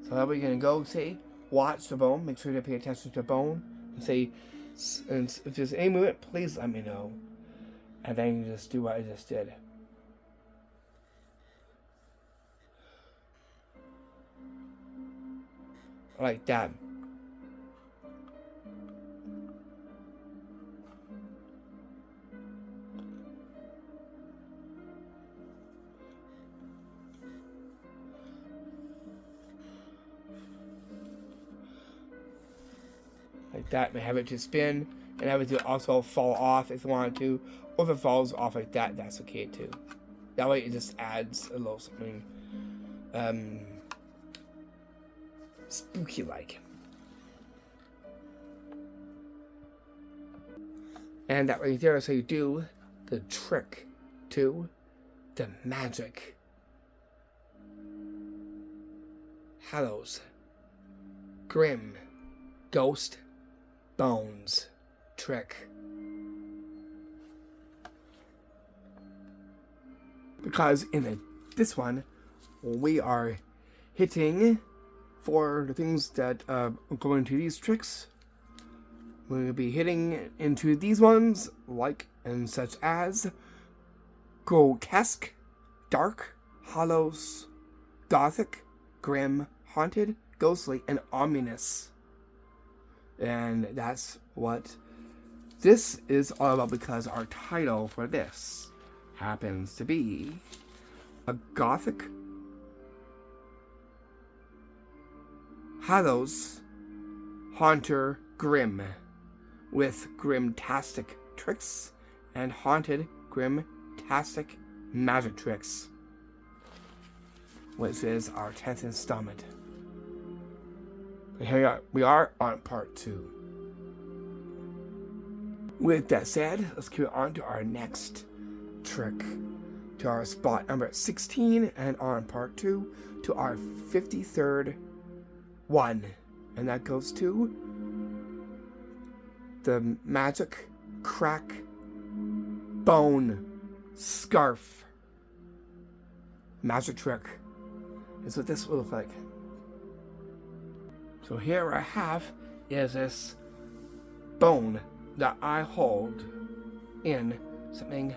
So now we're going to go, say, watch the bone. Make sure to pay attention to the bone. And say, and if there's any movement, please let me know. And then you just do what I just did. Like that. Like that, and have it to spin, and have it to also fall off if you wanted to, or if it falls off like that, that's okay too. That way it just adds a little something spooky-like. And that right there is how you do the trick to the Magic Hallows Grimm Ghost Bones trick. Because in this one, we are hitting for the things that go into these tricks. We're going to be hitting into these ones, like and such as grotesque, dark, hallows, gothic, grim, haunted, ghostly, and ominous. And that's what this is all about, because our title for this happens to be a Gothic Hallows HaunterGrimm with GrimmtasticTricks and Haunted Grimmtastic Magic Tricks, which is our 10th installment. Here we are on part 2. With that said, let's keep on to our next trick, to our spot number 16, and on part 2 to our 53rd one, and that goes to the Magic Crack Bone Scarf magic trick. Is what this will look like. So here I have is this bone that I hold in something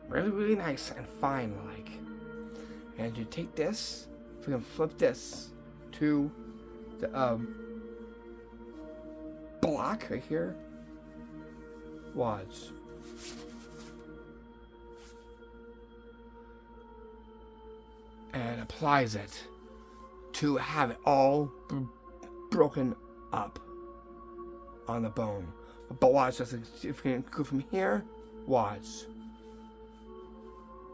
really, really nice and fine like. And you take this, if we can flip this to the block right here. Watch. and applies it to have it all broken up on the bone. But watch, if you can go from here, watch.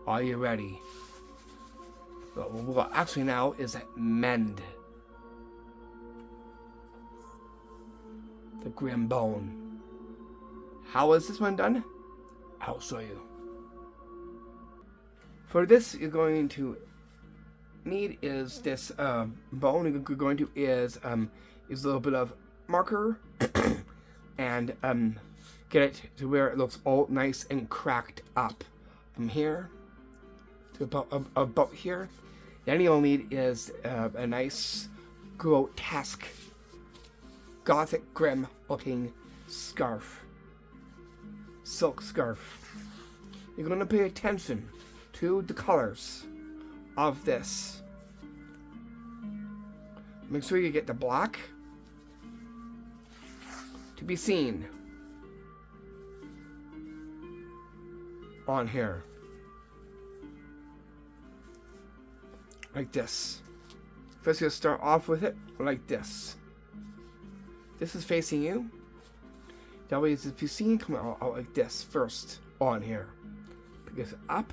Are you ready? What we'll actually now is mend the Grimm bone. How is this one done? I'll show you. For this, you're going to need is this bone. You're going to is a little bit of marker and get it to where it looks all nice and cracked up from here to about here. Then you'll need is a nice grotesque Gothic Grimm looking scarf, silk scarf. You're going to pay attention to the colors of this. Make sure you get the black to be seen on here, like this. First, you'll start off with it like this. This is facing you. That way, if you see it come out like this first on here, pick it up,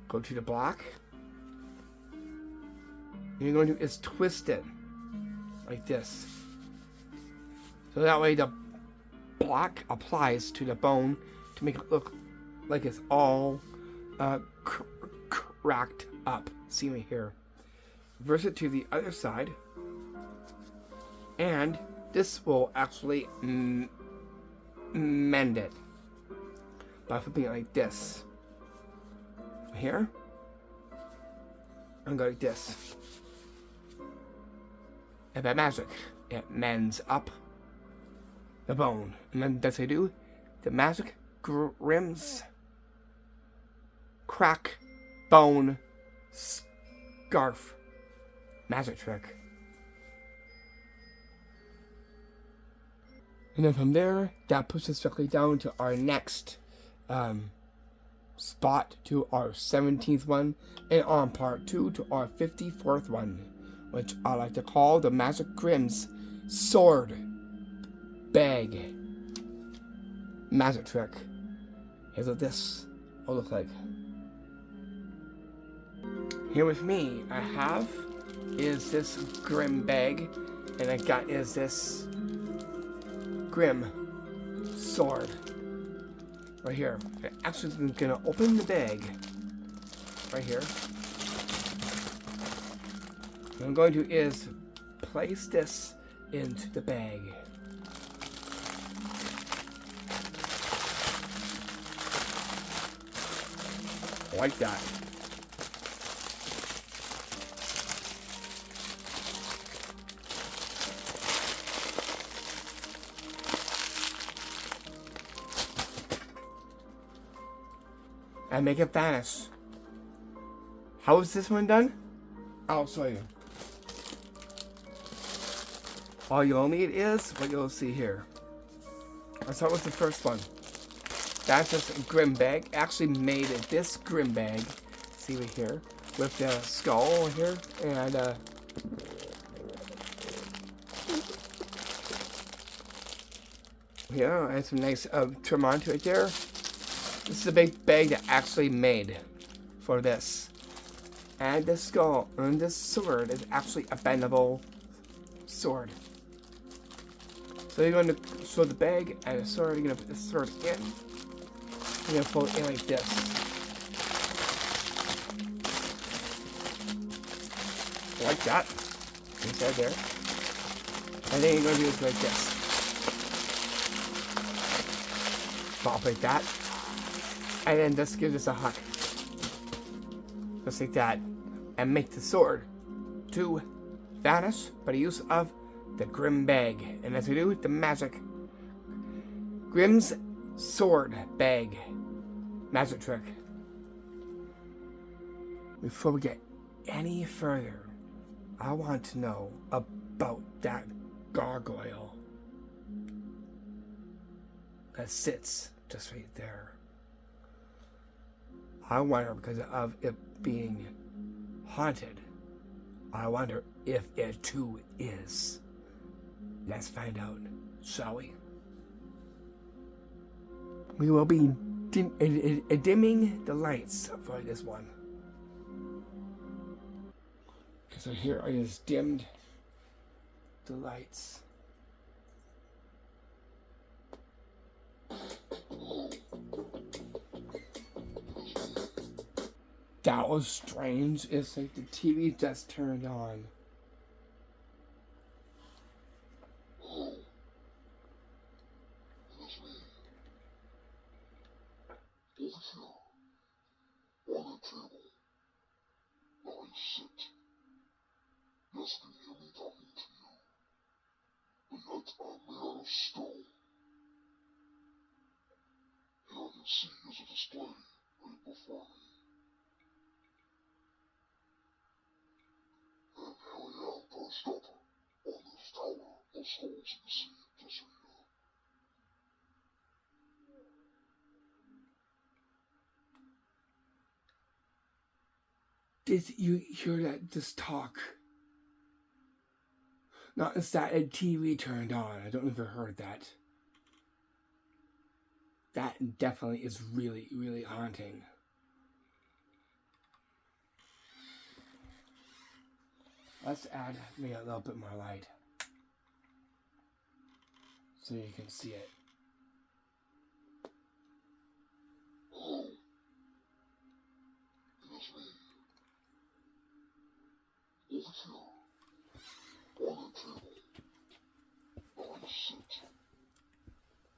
go to the black. And you're going to is twist it like this. So that way the black applies to the bone to make it look like it's all cracked up. See me here. Reverse it to the other side. And this will actually mend it by flipping it like this. Here. And go like this. And by magic, it mends up the bone. And then that's what I do. The magic Grimm's crack bone scarf magic trick. And then from there, that puts us directly down to our next spot, to our 17th one, and on part 2 to our 54th one, which I like to call the Magic Grimm's sword bag magic trick. Here's what this will look like. Here with me, I have is this Grimm bag, and I got is this Grimm sword right here. I'm actually gonna open the bag right here. What I'm going to is place this into the bag. Like that. And make it vanish. How is this one done? I'll show you. All you'll need is what you'll see here. I'll start with the first one. That's this Grimm bag. Actually made this Grimm bag. See right here. With the skull here. And yeah, and some nice trim onto it there. This is a big bag that actually made for this. And this skull and this sword is actually a bendable sword. So you're going to show the bag and the sword. You're going to put the sword in. You're going to fold it in like this. Like that. Inside there. And then you're going to do it like this. Pop like that. And then just give this a hug. Just like that. And make the sword to vanish by the use of the Grimm bag. And as we do with the magic Grimm's sword bag magic trick. Before we get any further, I want to know about that gargoyle that sits just right there. I wonder, because of it being haunted. I wonder if it too is. Let's find out, shall we? We will be dimming the lights for this one. So here I just dimmed the lights. That was strange. It's like the TV just turned on. Yes, can you hear me talking to you? But yet I'm made out of stone. Here I can see is a display right before me. And here I am perched up on this tower of skulls you see just right here. Did you hear that just talk? No, it's that a TV turned on. I don't know if you heard that. That definitely is really, really haunting. Let's add maybe a little bit more light so you can see it. Hello. It is me. Over here. On the table. Now I sit.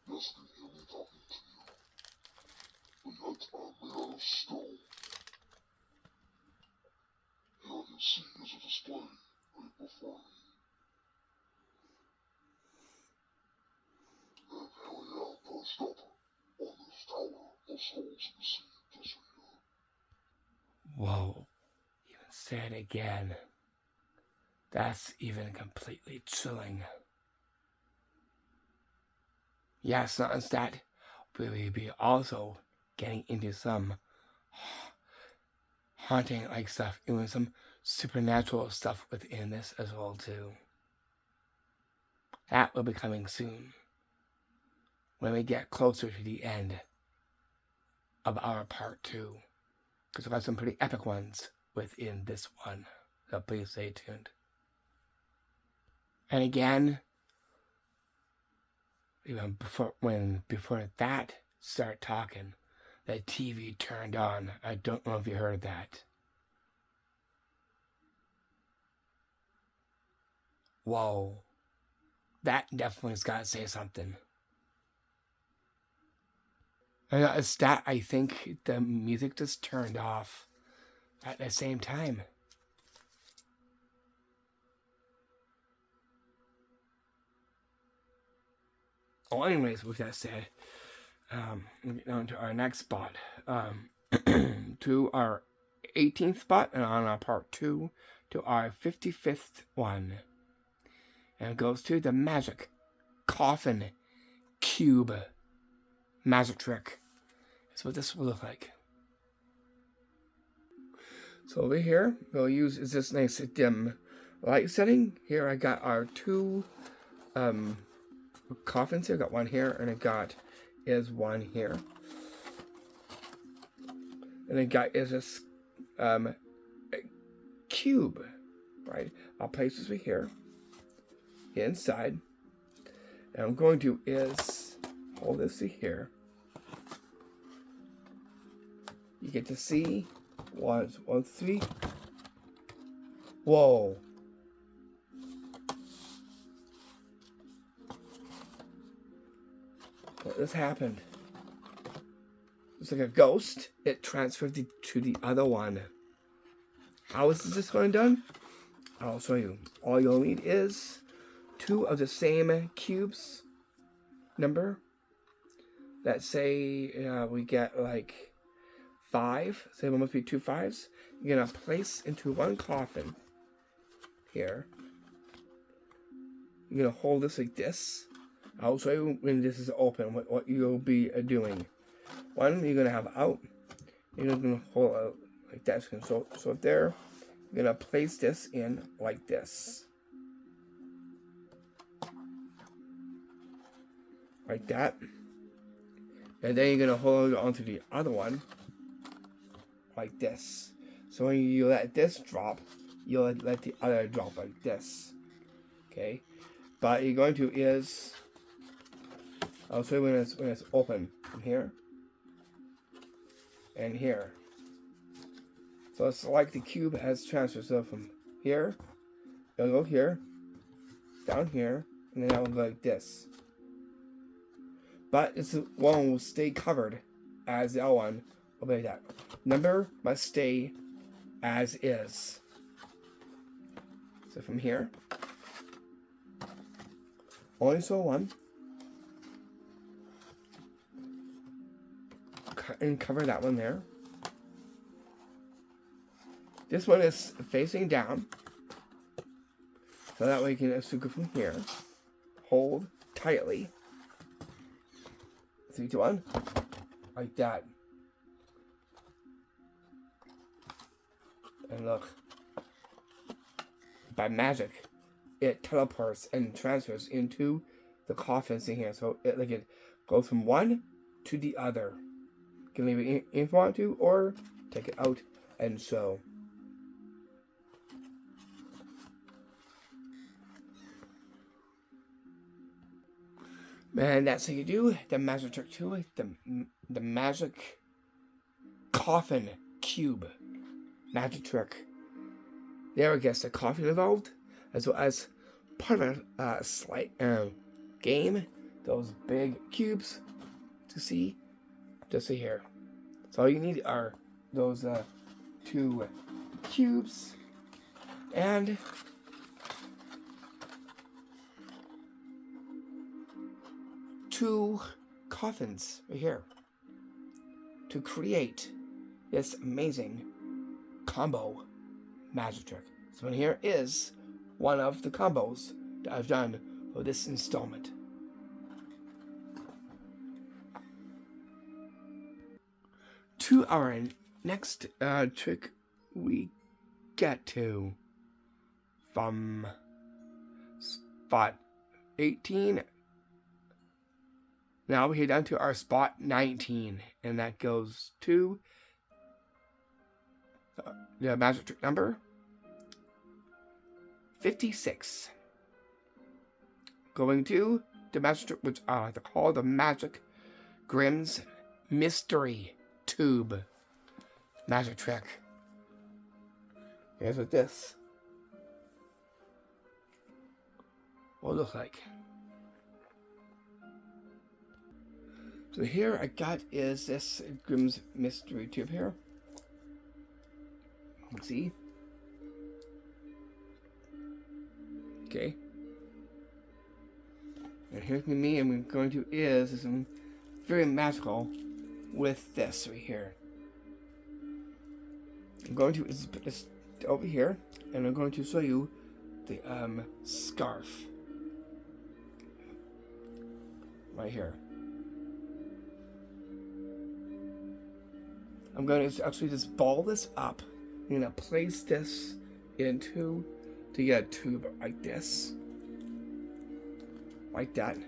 Yes, can you hear me talking to you? But yet I'm made out of stone. Here I can see is a display right before me. And here I am perched up on this tower of skulls you see just right here. Whoa. Even say it again. That's even completely chilling. Yes, not as that. We will be also getting into some haunting like stuff, even some supernatural stuff within this as well too. That will be coming soon when we get closer to the end of our part 2, because we've got some pretty epic ones within this one, so please stay tuned. And again, even before that start talking, the TV turned on. I don't know if you heard that. Whoa. That definitely's got to say something. And it's that I think the music just turned off at the same time. Well, anyways, with that said, we're getting on to our next spot. To our 18th spot, and on our part 2 to our 55th one. And it goes to the Magic Coffin Cube magic trick. That's what this will look like. So over here, we'll use is this nice dim light setting. Here I got our 2 coffins here. I got one here, and I got is one here. And I got is this cube, right? I'll place this right here inside, and I'm going to is hold this here. You get to see 1, 2, 3. Whoa. What just happened? It's like a ghost. It transferred to the other one. How is this one done? I'll show you. All you'll need is 2 of the same cubes number. Let's say we get like 5. So there must be 2 5s. You're gonna place into one coffin here. You're gonna hold this like this. I'll show you when this is open what you'll be doing. One you're gonna have out. You're gonna hold out like that. So there, You're gonna place this in like this. Like that. And then you're gonna hold it onto the other one. Like this. So when you let this drop, you'll let the other drop like this. Okay? But you're going to is, I'll show you when it's open from here and here. So it's like the cube has transfer. So from here, it'll go here, down here, and then it will go like this. But this one will stay covered as the other one will be like that. Number must stay as is. So from here, only so one, and cover that one there. This one is facing down, so that way you can just go from here. Hold tightly. 3, 2, 1, like that. And look, by magic, it teleports and transfers into the coffins in here. So it goes from one to the other. You can leave it in if you want to, or take it out and show. And that's how you do the magic trick 2, the magic coffin cube magic trick. There gets the coffin involved, as well as part of a slight game. Those big cubes to see, just see here. So all you need are those 2 cubes and two coffins right here to create this amazing combo magic trick. So in here is one of the combos that I've done for this installment. To our next trick we get to from spot 18. Now we head down to our spot 19, and that goes to the magic trick number 56. Going to the magic trick, which I like to call the MagicGrimm's Mystery Tube magic trick. Here's what this will look like. So here I got is this Grimm's Mystery Tube here. Let's see. Okay. And here's me, and we're going to is something very magical with this right here. I'm going to put this over here, and I'm going to show you the scarf right here. I'm going to actually just ball this up. I'm going to place this into to get a tube like this. Like that.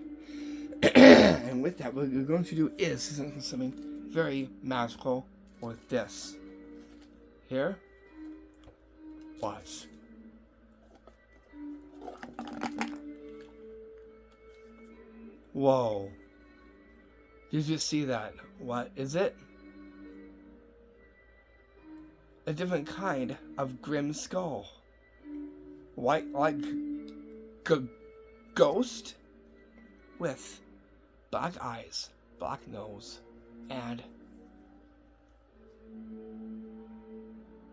And with that, what we're going to do is something very magical with this. Here. Watch. Whoa. Did you see that? What is it? A different kind of Grimm skull. White, like ghost with black eyes, black nose, and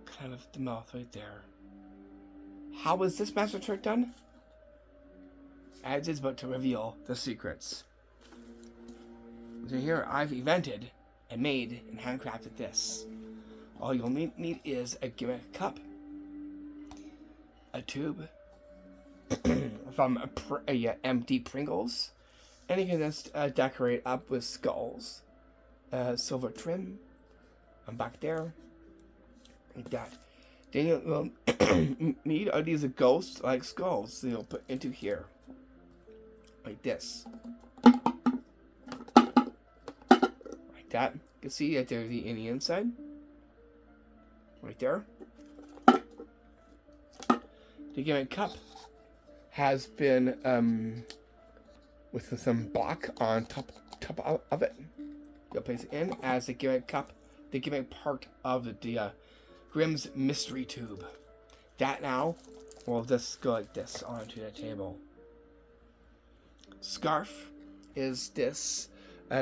kind of the mouth right there. How was this magic trick done? As is but to reveal the secrets. So here I've invented and made and handcrafted this. All you'll need is a gimmick cup, a tube from empty Pringles, and you can just decorate up with skulls, silver trim, and back there, like that. Then you'll need these ghosts like skulls. So you'll put into here. Like this. Like that. You can see that there's the in the inside. Right there. The gimmick cup has been with some block on top of it. You'll place it in as the gimmick cup, the gimmick part of the Grimm's mystery tube. That now will just go like this onto the table. Scarf is this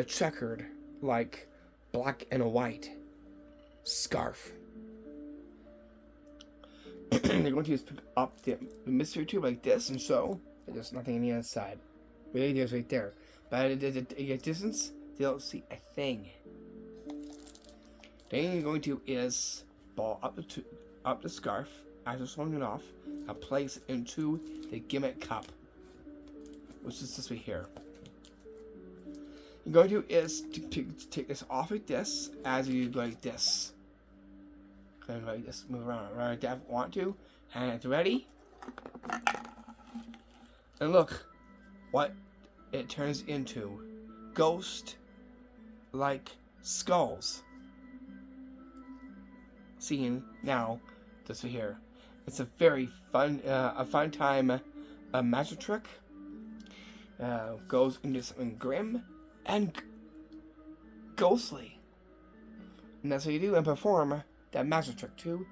checkered, like black and white scarf. They're going to just put up the mystery tube like this, and so there's nothing on the other side. Really, there's right there. But at a distance, they don't see a thing. Then you're going to is ball up the scarf as you're swinging it off, and place it into the gimmick cup, which is this right here. You're going to is to take this off like this as you go like this. Kind of like this, move around if you want to, and it's ready. And look what it turns into. Ghost-like skulls. Seeing now, this right here. It's a very fun time magic trick. Goes into something grim and ghostly. And that's what you do and perform that magic trick too.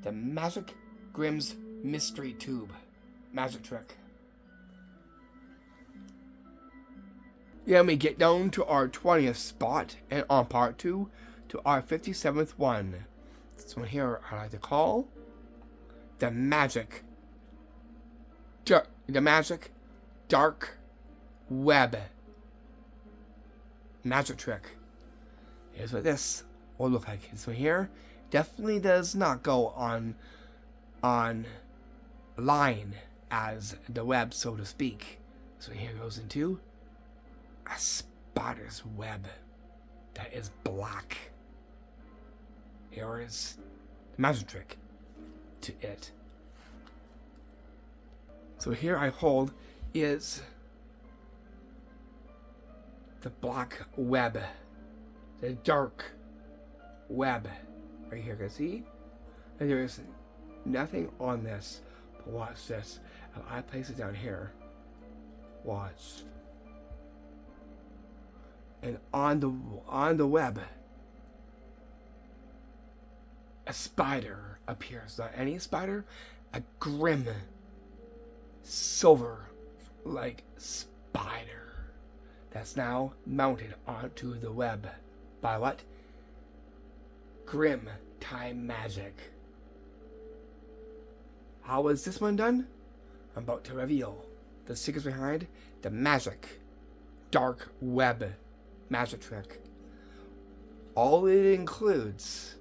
The Magic Grimm's mystery tube magic trick. Yeah, we get down to our 20th spot, and on part 2 to our 57th one. This one here I like to call the Magic Dark Web magic trick. Here's what this will look like. This one here definitely does not go on line as the web, so to speak. This one here goes into a spider's web that is black. Here is the magic trick to it. So here I hold is the black web, the dark web. Right here, can you see? And there is nothing on this. But watch this. If I place it down here, watch. And on the web, a spider appears. Not any spider, a grim, silver-like spider that's now mounted onto the web by what? GrimmTime magic. How was this one done? I'm about to reveal the secrets behind the magic dark web magic trick. All it includes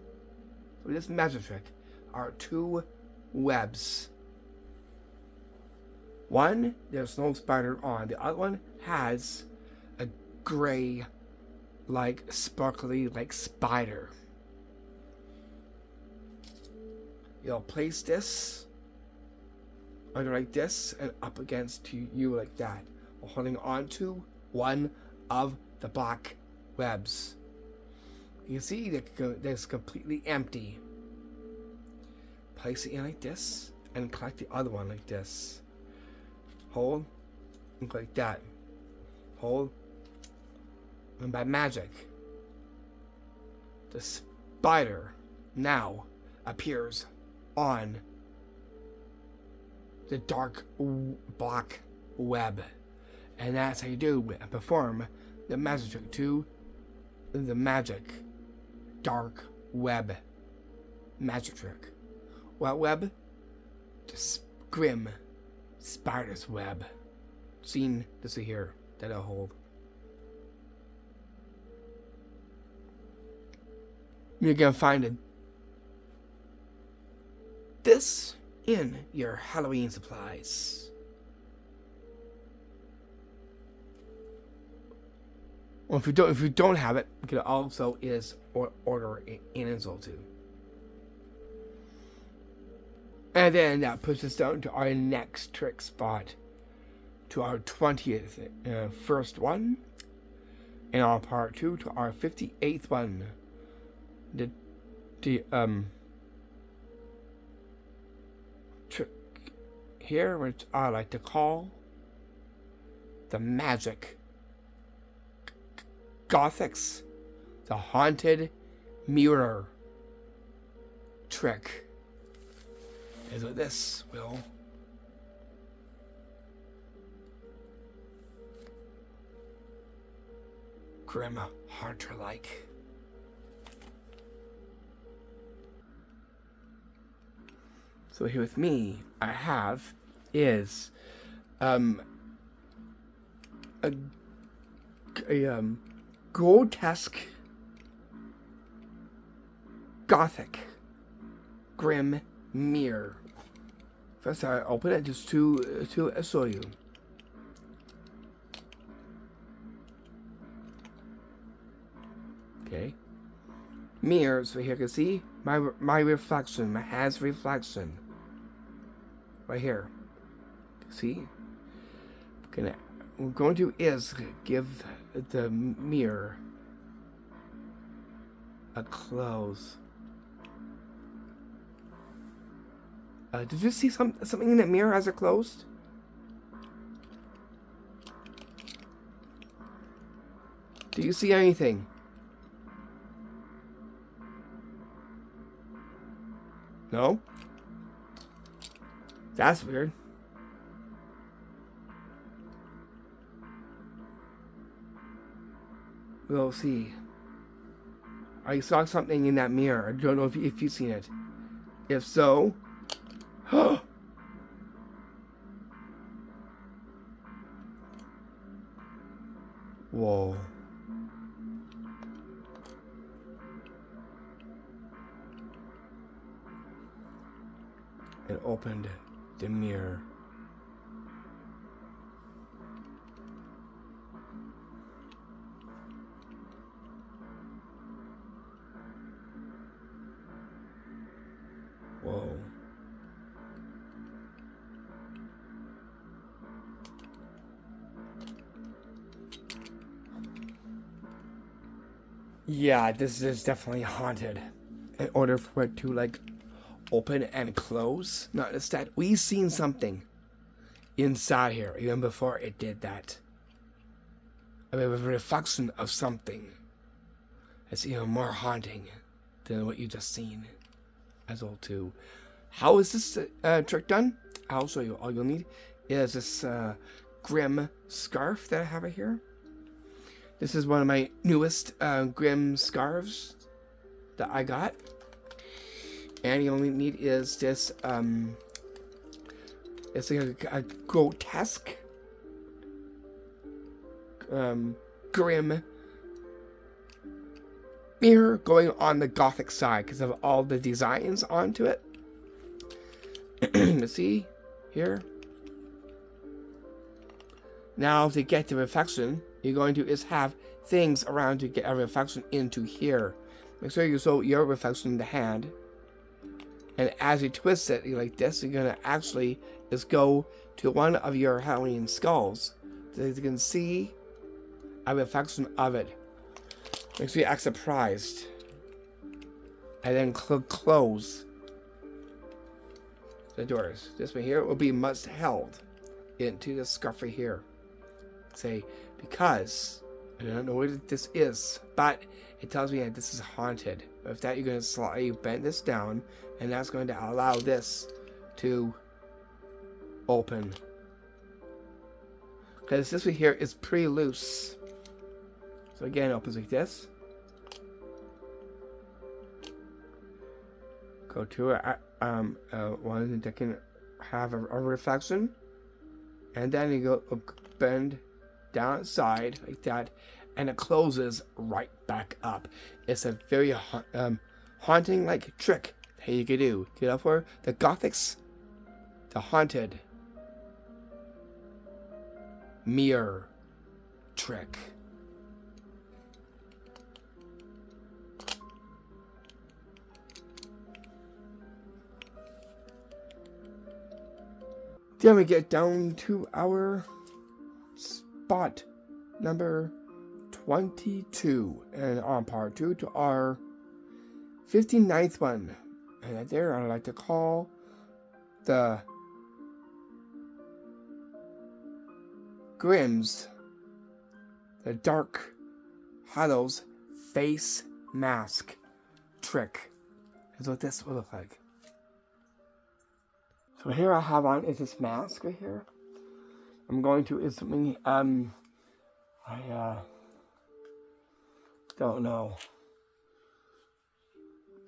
with this magic trick are 2 webs. One, there's no spider on. The other one has a gray, like sparkly, like spider. You'll place this under like this and up against you like that, while holding on to one of the black webs. You can see that it's completely empty. Place it in like this and collect the other one like this. Hold and like that. Hold, and by magic, the spider now appears on the dark black web, and that's how you do and perform the magic trick to the magic dark web magic trick. What web? The grim spider's web. Seen this here that I hold. You're gonna find this in your Halloween supplies. Well, if you don't have it, you can also order in as well too. And then that puts us down to our next trick spot, to our 20th first one, and our part 2 to our 58th one. The trick here, which I like to call the magic Gothics, the haunted mirror trick. Is what this will Grimm Haunter like. So here with me, I have is a grotesque Gothic Grimm mirror. First, I open it just to show you. Okay. Mirror, so here you can see my reflection, my hand's reflection. Right here. See? What we're going to is give the mirror a close. Did you see something in that mirror as it closed? Do you see anything? No? That's weird. We'll see. I saw something in that mirror. I don't know if you've seen it. If so... Whoa. It opened the mirror. Whoa. Yeah, this is definitely haunted. In order for it to, like, open and close, notice that we've seen something inside here, even before it did that. I mean, a reflection of something. It's even more haunting than what you just seen. As well, too. How is this trick done? I'll show you. All you'll need is this Grimm scarf that I have right here. This is one of my newest Grimm scarves that I got. And you only need is this, it's like a grotesque Grimm mirror going on the Gothic side because of all the designs onto it. You see here. Now to get the reflection, you're going to is have things around to get a reflection into here. Make sure you show your reflection in the hand. And as you twist it like this, you're going to actually just go to one of your Halloween skulls. So you can see a reflection of it. Make sure you act surprised. And then close the doors. This one here will be must held into the scarf right here. Say, because I don't know what this is, but it tells me that this is haunted. With that, you're going to slightly bend this down, and that's going to allow this to open. Because this one here is pretty loose. So again, it opens like this. Go to one that can have a reflection, and then you go bend down side like that, and it closes right back up. It's a very haunting like trick that you can do. Get up for the Gothics, the haunted mirror trick. Then we get down to our spot number 22, and on part 2 to our 59th one. And there I like to call the Grimm's, the GothicHallows face mask trick. Is what this will look like. So here I have on is this mask right here. I'm going to is something I don't know.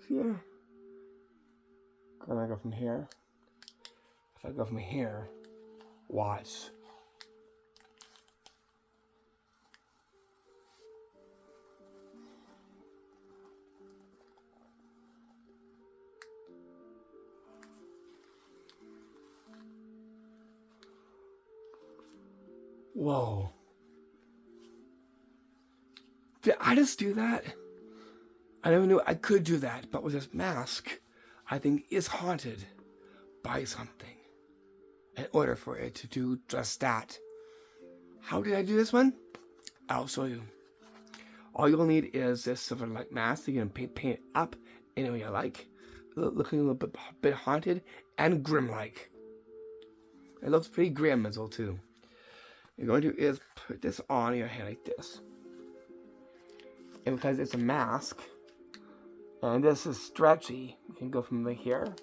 Here. Gonna go from here. If I go from here, watch. Whoa. Did I just do that? I never knew I could do that, but with this mask, I think is haunted by something in order for it to do just that. How did I do this one? I'll show you. All you'll need is this silver light mask. You can paint it up any way you like. Looking a little bit haunted and grim-like. It looks pretty grim as well too. You're going to is put this on your head like this. And because it's a mask, and this is stretchy, you can go from here,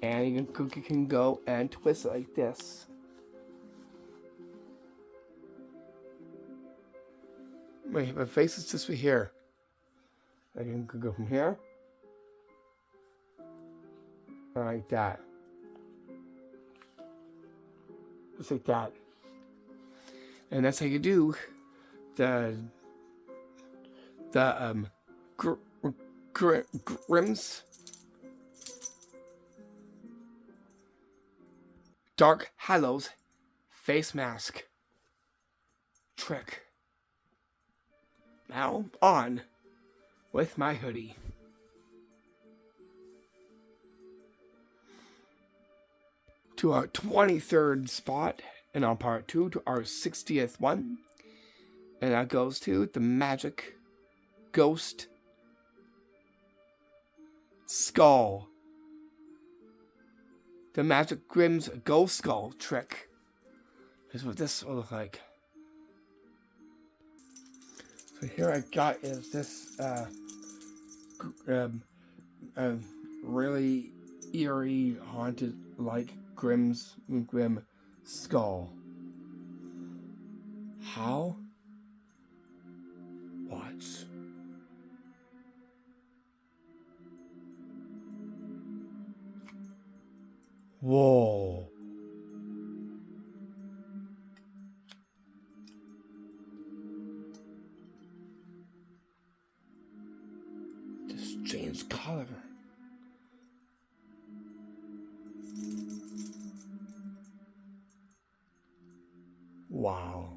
and you can go and twist it like this. Wait, my face is just right here. I can go from here, like that, just like that, and that's how you do the Grimm's GothicHallows face mask trick. Now on with my hoodie. To our 23rd spot, and on part 2 to our 60th one, and that goes to the Magic Ghost Skull. The Magic Grimm's Ghost Skull trick is what this will look like. So here I got is this really eerie, haunted like Grimm skull. How? Watch. Whoa. Just changed color. Wow.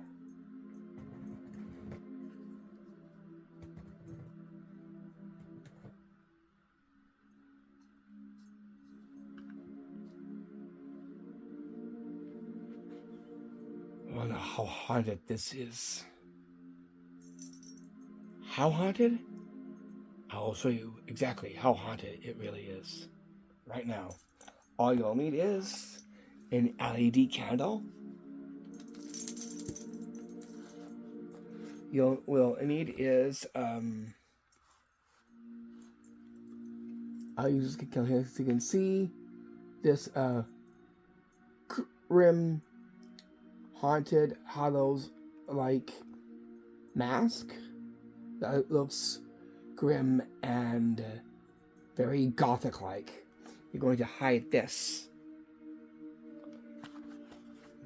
I wonder how haunted this is. How haunted? I'll show you exactly how haunted it really is. Right now. All you'll need is an LED candle. You'll need is I'll use this here so you can see this Grimm Haunted Hallows like mask that looks grim and very gothic like. You're going to hide this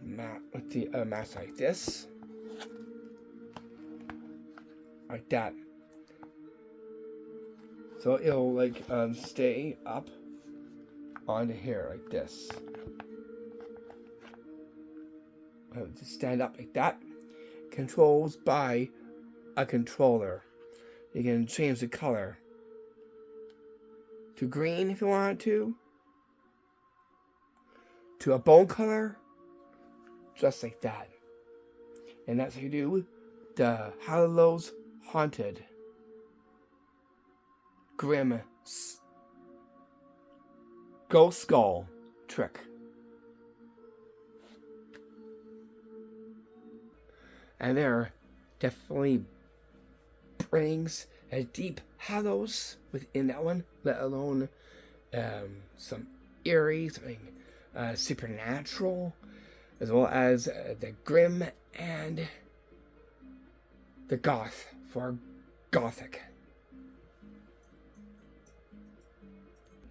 with the mask like this, like that. So it'll like stay up onto here like this. Just stand up like that. Controls by a controller. You can change the color to green if you want to to a bone color, just like that. And that's how you do the Hallows Haunted Grimm Ghost Skull trick. And there definitely brings a deep Hallows within that one, let alone some eerie, something supernatural, as well as the Grimm and the Goth for Gothic.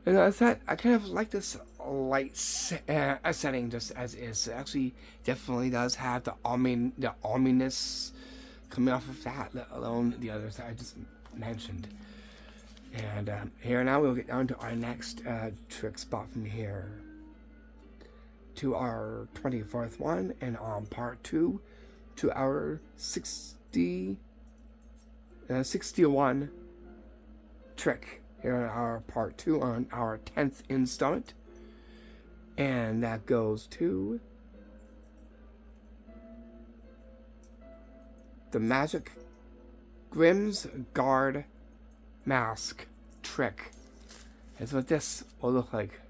And as that, I kind of like this light setting just as is. It actually definitely does have the ominous coming off of that, let alone the others that I just mentioned. And here now we'll get down to our next trick spot from here to our 24th one, and on part 2 to our 61 trick. Here in our part 2 on our 10th installment, and that goes to the MagicTricksVid10Pt2 guard mask trick. That's what this will look like.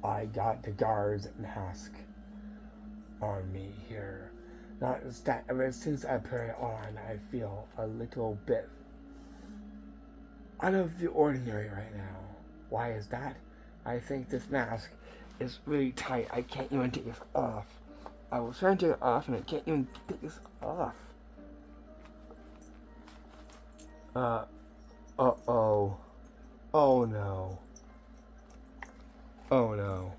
I got the guard's mask on me here. Not that ever since I put it on, I feel a little bit out of the ordinary right now. Why is that? I think this mask is really tight. I can't even take this off. I was trying to take it off and I can't even take this off. Uh-oh. Oh no. Oh no.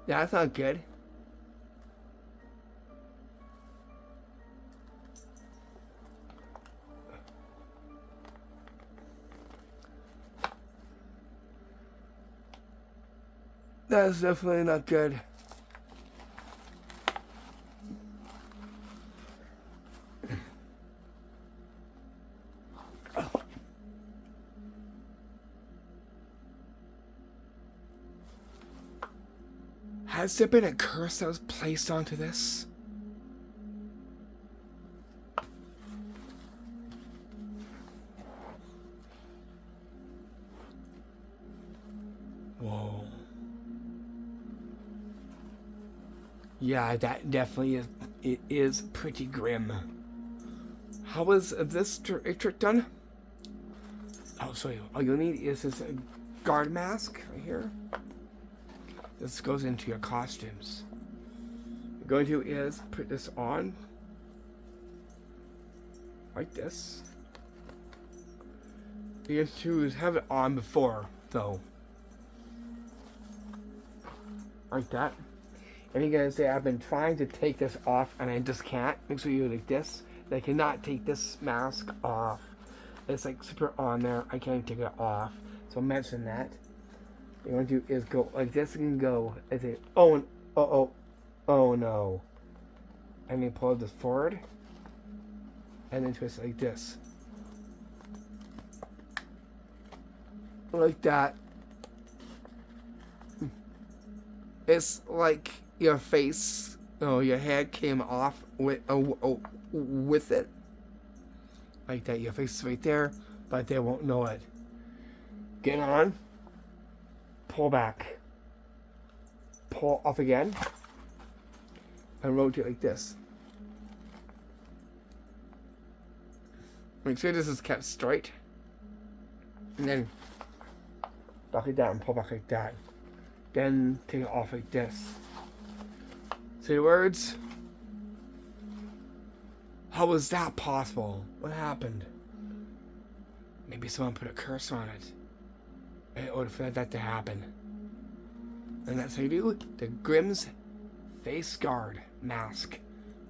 Yeah, that's not good. That's definitely not good. Has there been a curse that was placed onto this? Whoa. Yeah, that definitely is. It is pretty grim. How was this trick done? I'll show you. All you'll need is this guard mask right here. This goes into your costumes. What you're going to do is put this on like this. You have to have it on before, though. Like that. And you're gonna say, I've been trying to take this off and I just can't. Make sure you do like this. I cannot take this mask off. It's like super on there. I can't take it off. So mention that. What you want to do is go like this and go. I say, oh no. And then pull this forward. And then twist it like this. Like that. It's like your face, your head came off with it. Like that, your face is right there, but they won't know it. Get on. Pull back. Pull off again. And rotate like this. Make sure this is kept straight. And then lock it down, pull back like that. Then take it off like this. Say the words. How was that possible? What happened? Maybe someone put a curse on it in order for that to happen. And that's how you do the Grimm's face guard mask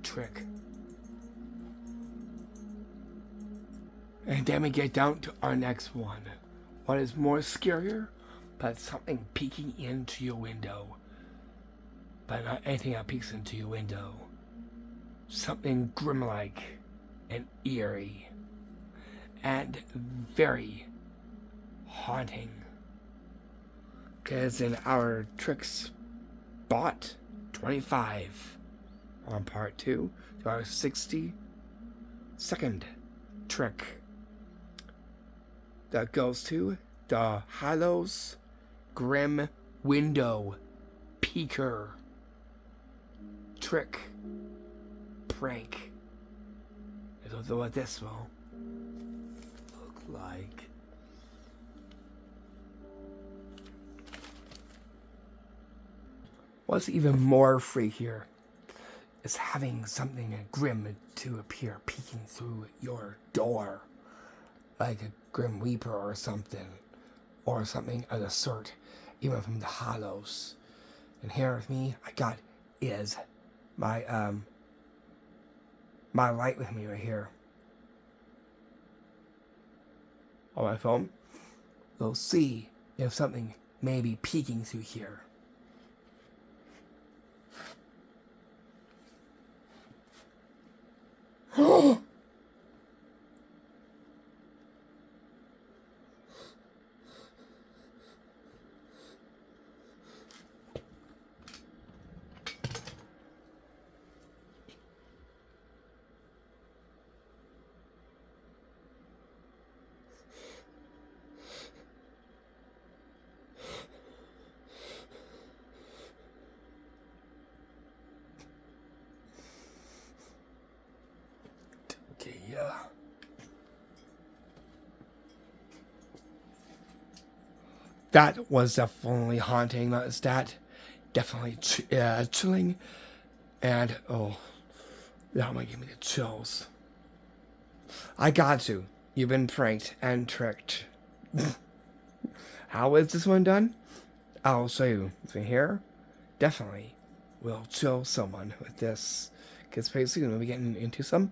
trick. And then we get down to our next one. What is more scarier, but something peeking into your window. but not anything that peeks into your window. Something grim-like and eerie and very haunting. Because in our tricks bot 25 on part 2 to our 62nd trick that goes to the Hallows Grimm Window Peeker trick prank. I don't know what this will look like. What's even more freakier is having something grim to appear peeking through your door, like a Grim Reaper or something of the sort, even from the Hallows. And here with me, I got is my my light with me right here on my phone. We'll see if something may be peeking through here. Okay, yeah. That was definitely haunting. That definitely chilling. And, oh, that might give me the chills. I got to. You've been pranked and tricked. How is this one done? I'll show you. From here, definitely will chill someone with this. Because basically, we'll be getting into some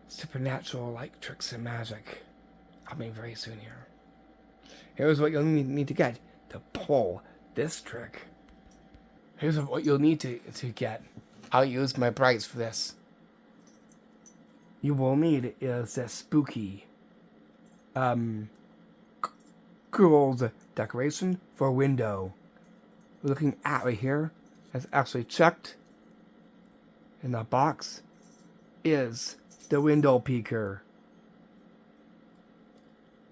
supernatural like tricks and magic coming very soon here. Here's what you'll need to get to pull this trick. Here's what you'll need to get. I'll use my brights for this. You will need is this spooky gold decoration for a window. We're looking at right here, as actually checked in the box, is the window peeker.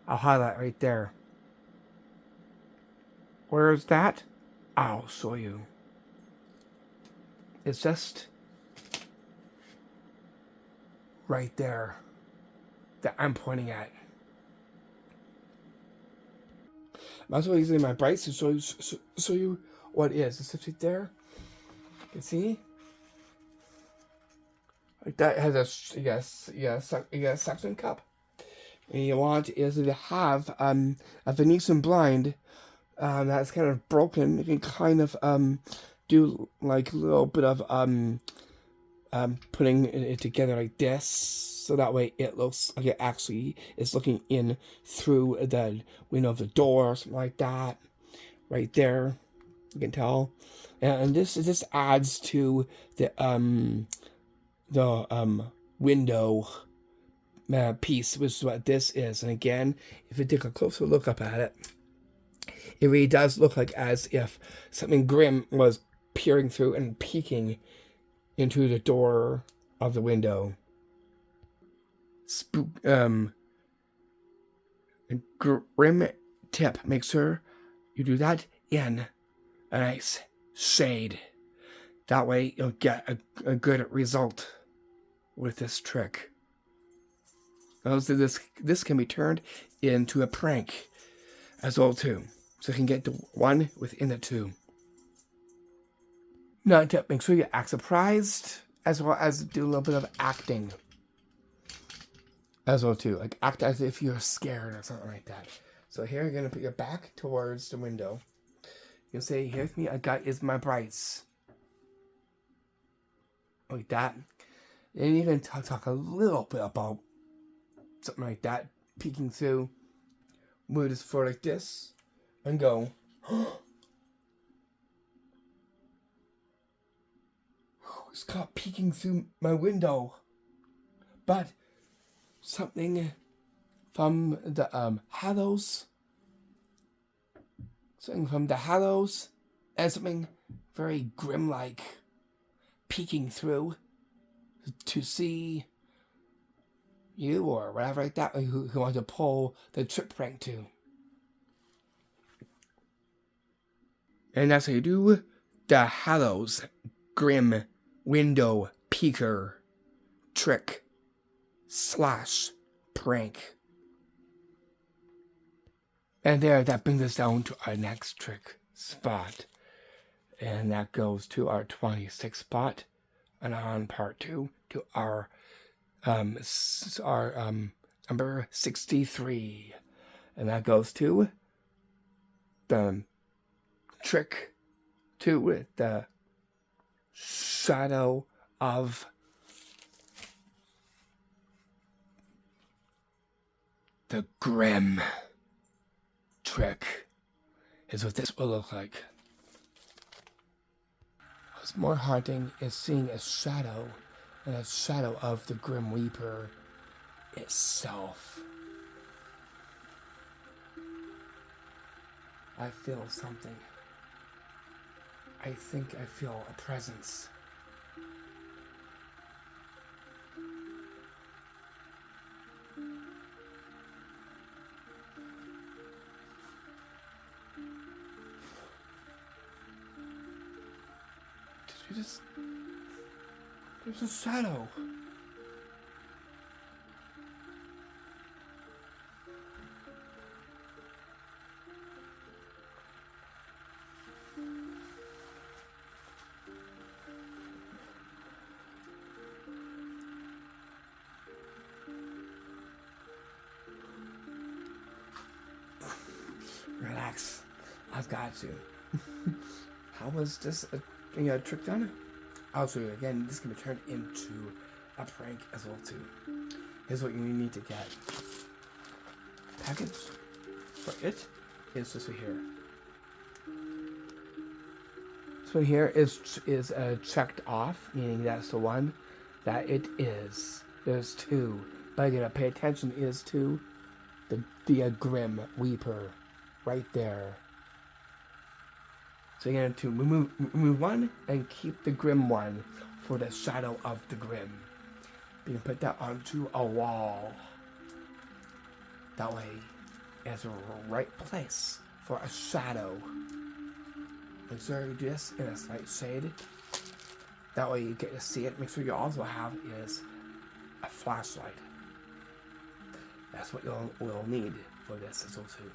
I'll highlight right there. Where is that? I'll show you. It's just right there that I'm pointing at. Might as well using my brights to show you what it is. It's right there. You can see. Like that has a suction cup. And you want is to have a Venetian blind that's kind of broken. You can kind of do like a little bit of putting it together like this, so that way it looks like it actually is looking in through the window of the door or something like that. Right there, you can tell, and this adds to the window piece, which is what this is. And again, if you take a closer look up at it, it really does look like as if something grim was peering through and peeking into the door of the window. Grim tip: make sure you do that in a nice shade. That way you'll get a good result with this trick. Also, this can be turned into a prank as well too, so you can get the one within the two. Now, tip: make sure you act surprised as well as do a little bit of acting as well too, like act as if you're scared or something like that. So here you're gonna put your back towards the window. You'll say, "Here with me, I got is my brights." Like that. Then you can talk a little bit about something like that, peeking through. Move this forward like this, and go. it's caught peeking through my window. But something from the Hallows. Something from the Hallows. And something very grim-like peeking through to see you or whatever like that who want to pull the trick prank to. And that's how you do the Hallows Grimm Window Peeker Trick / prank. And there, that brings us down to our next trick spot. And that goes to our 26th spot. And on part 2 to our number 63. And that goes to the trick to the shadow of the Grimm trick. Is what this will look like. What's more haunting is seeing a shadow, and a shadow of the Grim Reaper itself. I feel something. I think I feel a presence. There's a shadow. Relax. I've got you. How was this a trick done? I'll show you again. This can be turned into a prank as well too. Here's what you need to get. Package for it is this one here. This one here is checked off, meaning that's the one that it is. There's 2, but you gotta pay attention is to the Grim Reaper right there. So you're going to remove one and keep the Grim one for the shadow of the Grim. You can put that onto a wall. That way, it's a right place for a shadow. Make sure you do this in a slight shade. That way you get to see it. Make sure you also have is a flashlight. That's what you'll need for this as well too.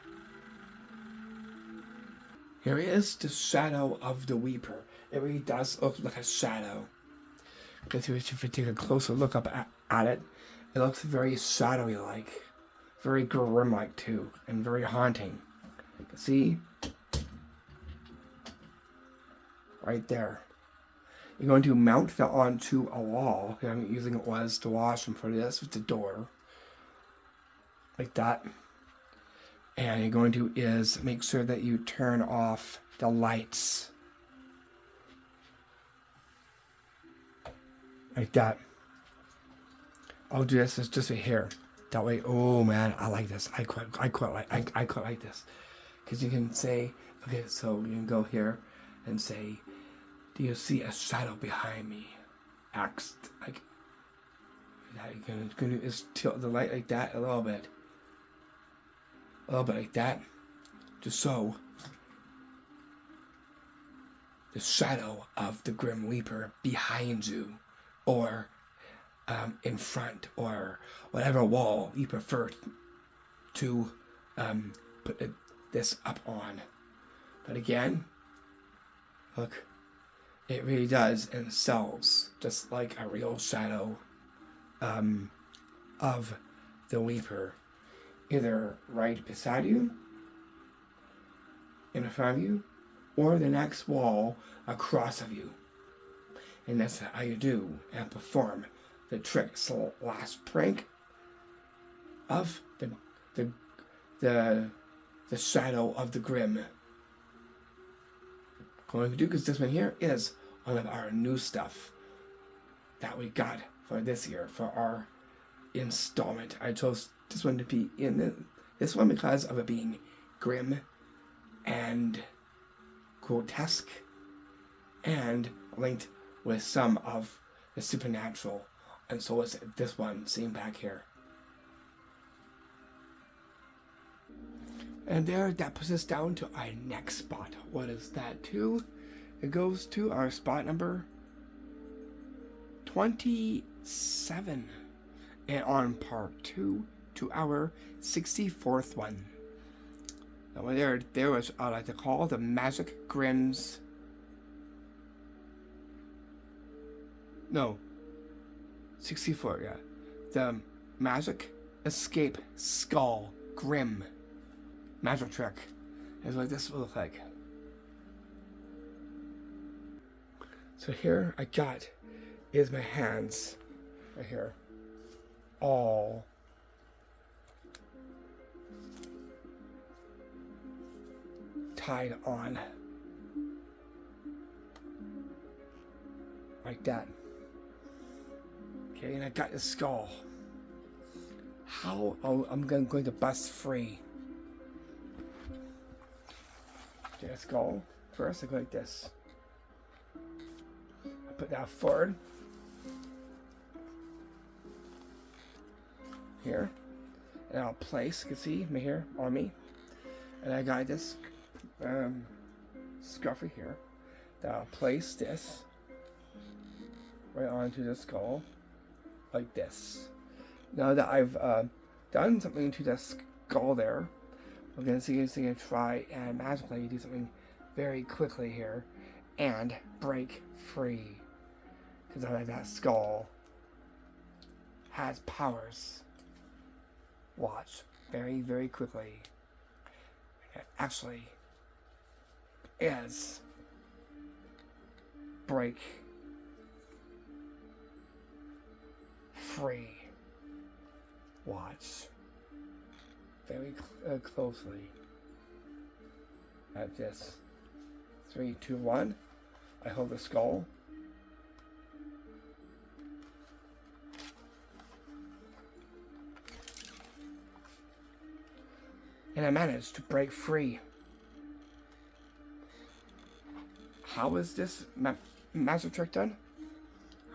Here is the shadow of the Weeper. It really does look like a shadow. Because if you take a closer look up at it, it looks very shadowy like. Very grim-like too. And very haunting. You can see? Right there. You're going to mount that onto a wall. I'm using it was to wash and for this with the door. Like that. And you're going to make sure that you turn off the lights. Like that. I'll do this just right here. That way, oh man, I like this. I quite like this. Because you can say, okay, so you can go here and say, do you see a shadow behind me? Ask, like, that you can just tilt the light like that a little bit. A little bit like that, just so the shadow of the Grim Reaper behind you, or in front, or whatever wall you prefer to put this up on. But again, look, it really does and sells just like a real shadow of the Reaper. Either right beside you, in front of you, or the next wall across of you. And that's how you do and perform the trick / prank of the shadow of the Grim. Going to do, because this one here is one of our new stuff. that we got for this year for our installment. I chose this one to be in this one because of it being grim and grotesque and linked with some of the supernatural, and so is this one seen back here. And there, that puts us down to our next spot. What is that to? It goes to our spot number 27, and on part 2 to our 64th one. Now there was I like to call the MagicGrimm's. No, 64. Yeah, the Magic Escape Skull Grimm magic trick is what this will look like. So here I got is my hands right here, all tied on like that. Okay, and I got the skull. How I'm going to bust free. Okay, the skull first. I go like this. I put that forward here, and I'll place. You can see me here on me, and I got this scruffy here. That I'll place this right onto the skull like this. Now that I've done something to the skull there, we're going to try and magically do something very quickly here and break free. Because that skull has powers. Watch very, very quickly. It actually is break free. Watch very closely at this. 3, 2, 1. I hold the skull. And I managed to break free. How is this magic trick done?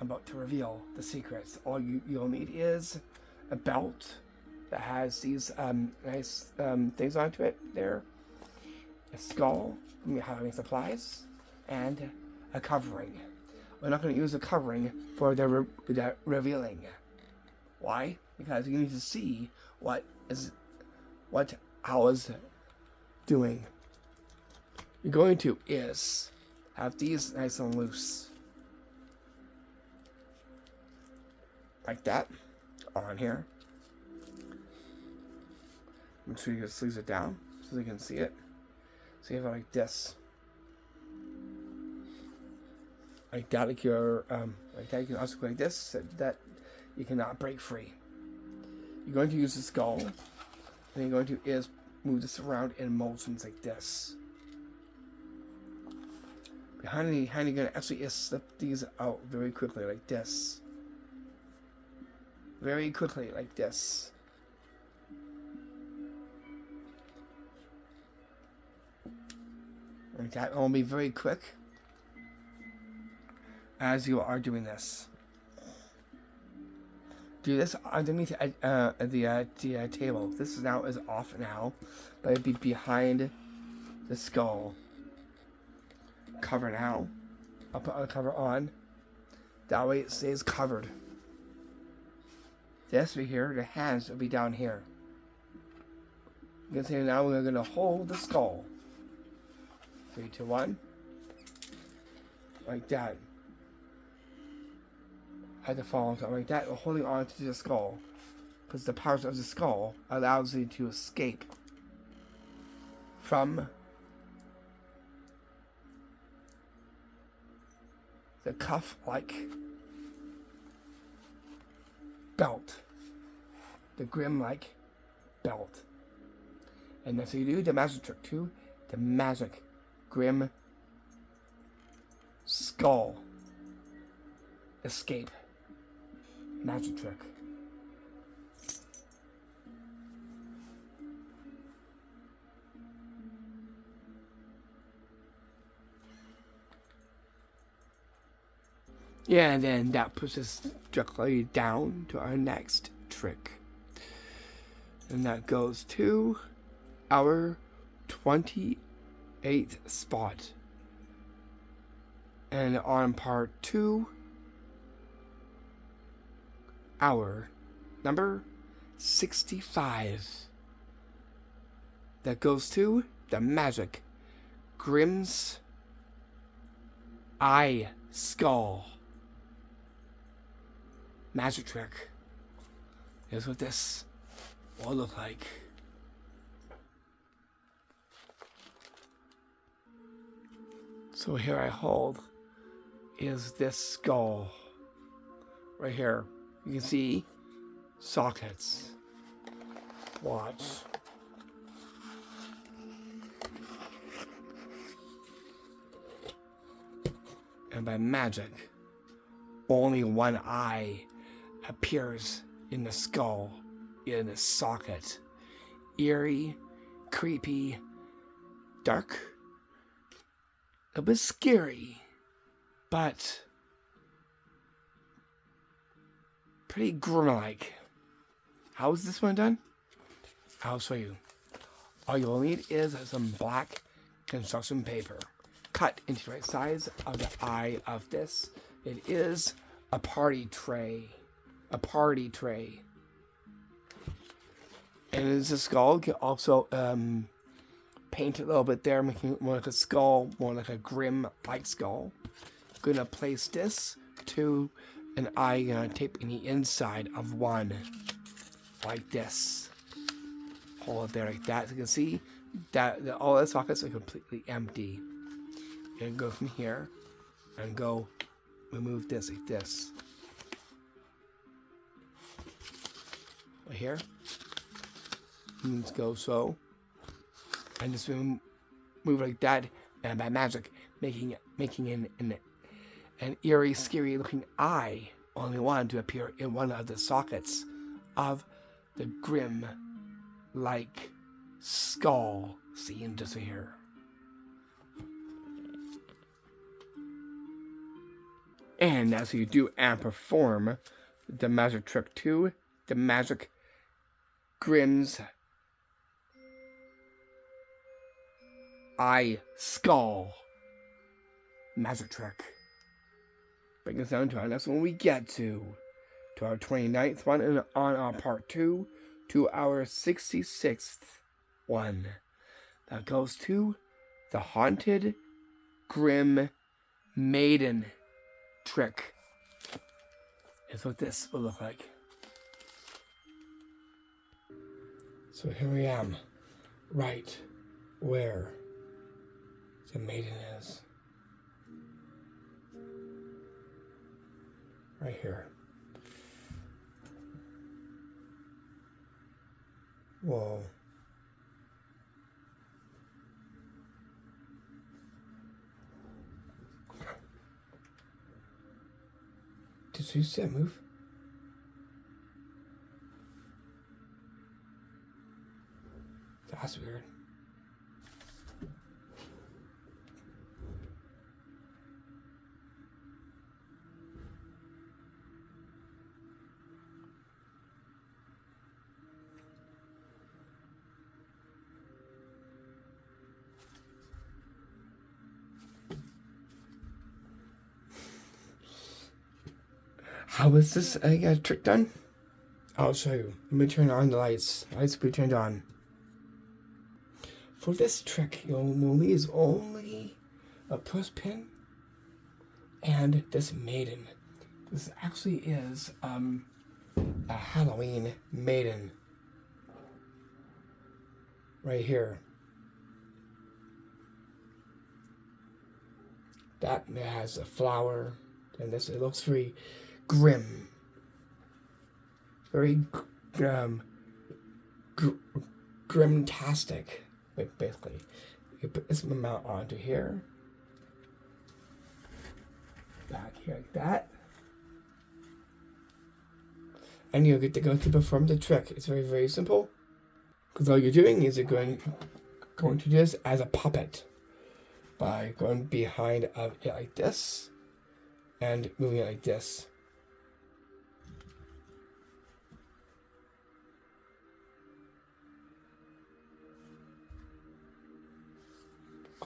I'm about to reveal the secrets. All you'll need is a belt that has these nice things onto it there, a skull, having supplies, and a covering. We're not going to use a covering for the revealing. Why? Because you need to see what I was doing. You're going to is have these nice and loose, like that, on here. Make sure you just sleeves it down so you can see it. So you have it like this, like that. Like your like that. You can also go like this, so that you cannot break free. You're going to use the skull, and you're going to is move this around in motions like this. Behind you're going to actually slip these out very quickly like this. Very quickly like this. Like that. It will be very quick as you are doing this. Do this underneath the table. This now is off now, but it'd be behind the skull. Cover now. I'll put a cover on. That way it stays covered. This right here, the hands will be down here. You can see now we're going to hold the skull. 3, 2, 1. Like that. Had to fall on something like that. We're holding on to the skull. Because the powers of the skull allows you to escape from the cuff-like belt. The Grimm-like belt. And that's how you do the magic trick too. The magic Grimm skull escape magic trick. Yeah, and then that puts us directly down to our next trick. And that goes to our 28th spot. And on part 2, our number 65. That goes to the Magic Grimm's Eye Skull. Magic trick. Here's what this will look like. So here I hold is this skull. Right here. You can see sockets. Watch. And by magic, only one eye appears in the skull, in the socket. Eerie, creepy, dark, a bit scary, but pretty Grimm-like. How is this one done? I'll show you. All you'll need is some black construction paper, cut into the right size of the eye of this. It is a party tray. A party tray. And it's a skull. You can also paint it a little bit there, making it more like a skull, more like a Grimm-like skull. I'm gonna place this to an eye, gonna tape in the inside of one, like this. Hold it there like that. So you can see that all the sockets are completely empty. You're gonna go from here and go remove this like this. Right here. And let's go so. And just move like that, and by magic, making an eerie, scary looking eye, only one to appear in one of the sockets of the Grimm-like skull seen just here. And as you do and perform the magic trick 2, the Magic Grimm's Eye Skull magic trick. Bring us down to our next one we get to our 29th one, and on our part 2 to our 66th one. That goes to the Haunted Grimm Maiden trick. Here's what this will look like. So here I am, right where the maiden is. Right here. Whoa. Did you see that move? That's weird. How is this trick done? I'll show you. Let me turn on the lights. Lights will be turned on. For this trick, you'll need only a push pin and this maiden. This actually is a Halloween maiden. Right here. That has a flower, and this, it looks very Grimm. Very Grimmtastic, basically. You can put this amount onto here. Back here like that. and you'll get to go to perform the trick. It's very, very simple. Because all you're doing is you're going to do this as a puppet by going behind of it like this and moving it like this.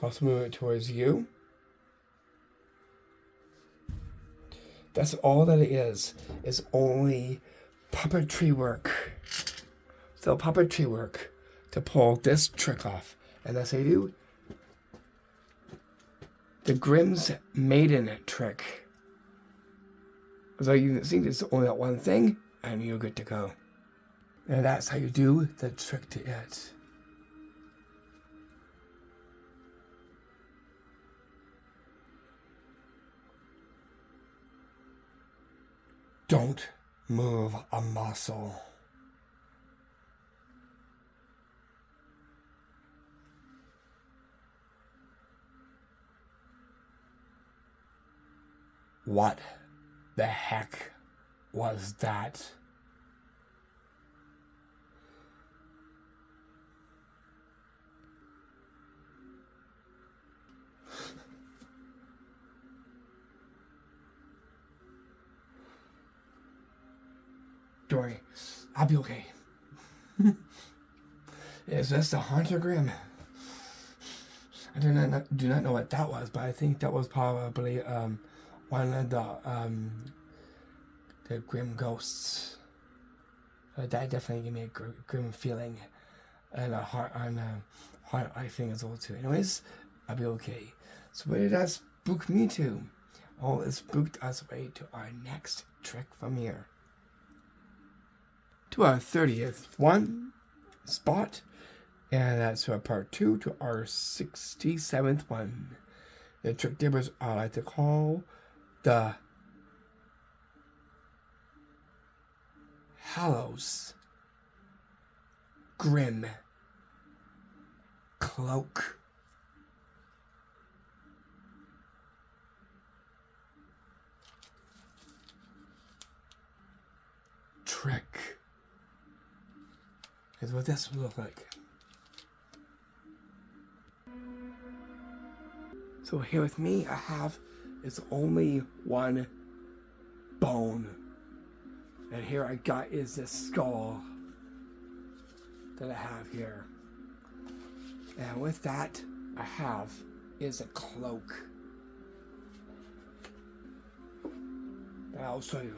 Also move it towards you. That's all that it is only puppetry work. So puppetry work to pull this trick off. And that's how you do the Grimm's Maiden trick. So you can see there's only that one thing, and you're good to go. And that's how you do the trick to it. Don't move a muscle. What the heck was that? Don't worry, I'll be okay. Is this the HaunterGrimm? I do not know what that was, but I think that was probably one of the grim ghosts. That definitely gave me a grim feeling, and a heart eye feeling as well too. Anyways, I'll be okay. So where did that spook me to? Oh, it spooked us way to our next trick from here. To our 30th one spot, and that's our part 2 to our 67th one. The trick dippers I like to call the Hallows Grimm Cloak. Trick is what this will look like. So here with me, I have is only one bone, and here I got is this skull that I have here, and with that I have is a cloak that I'll show you.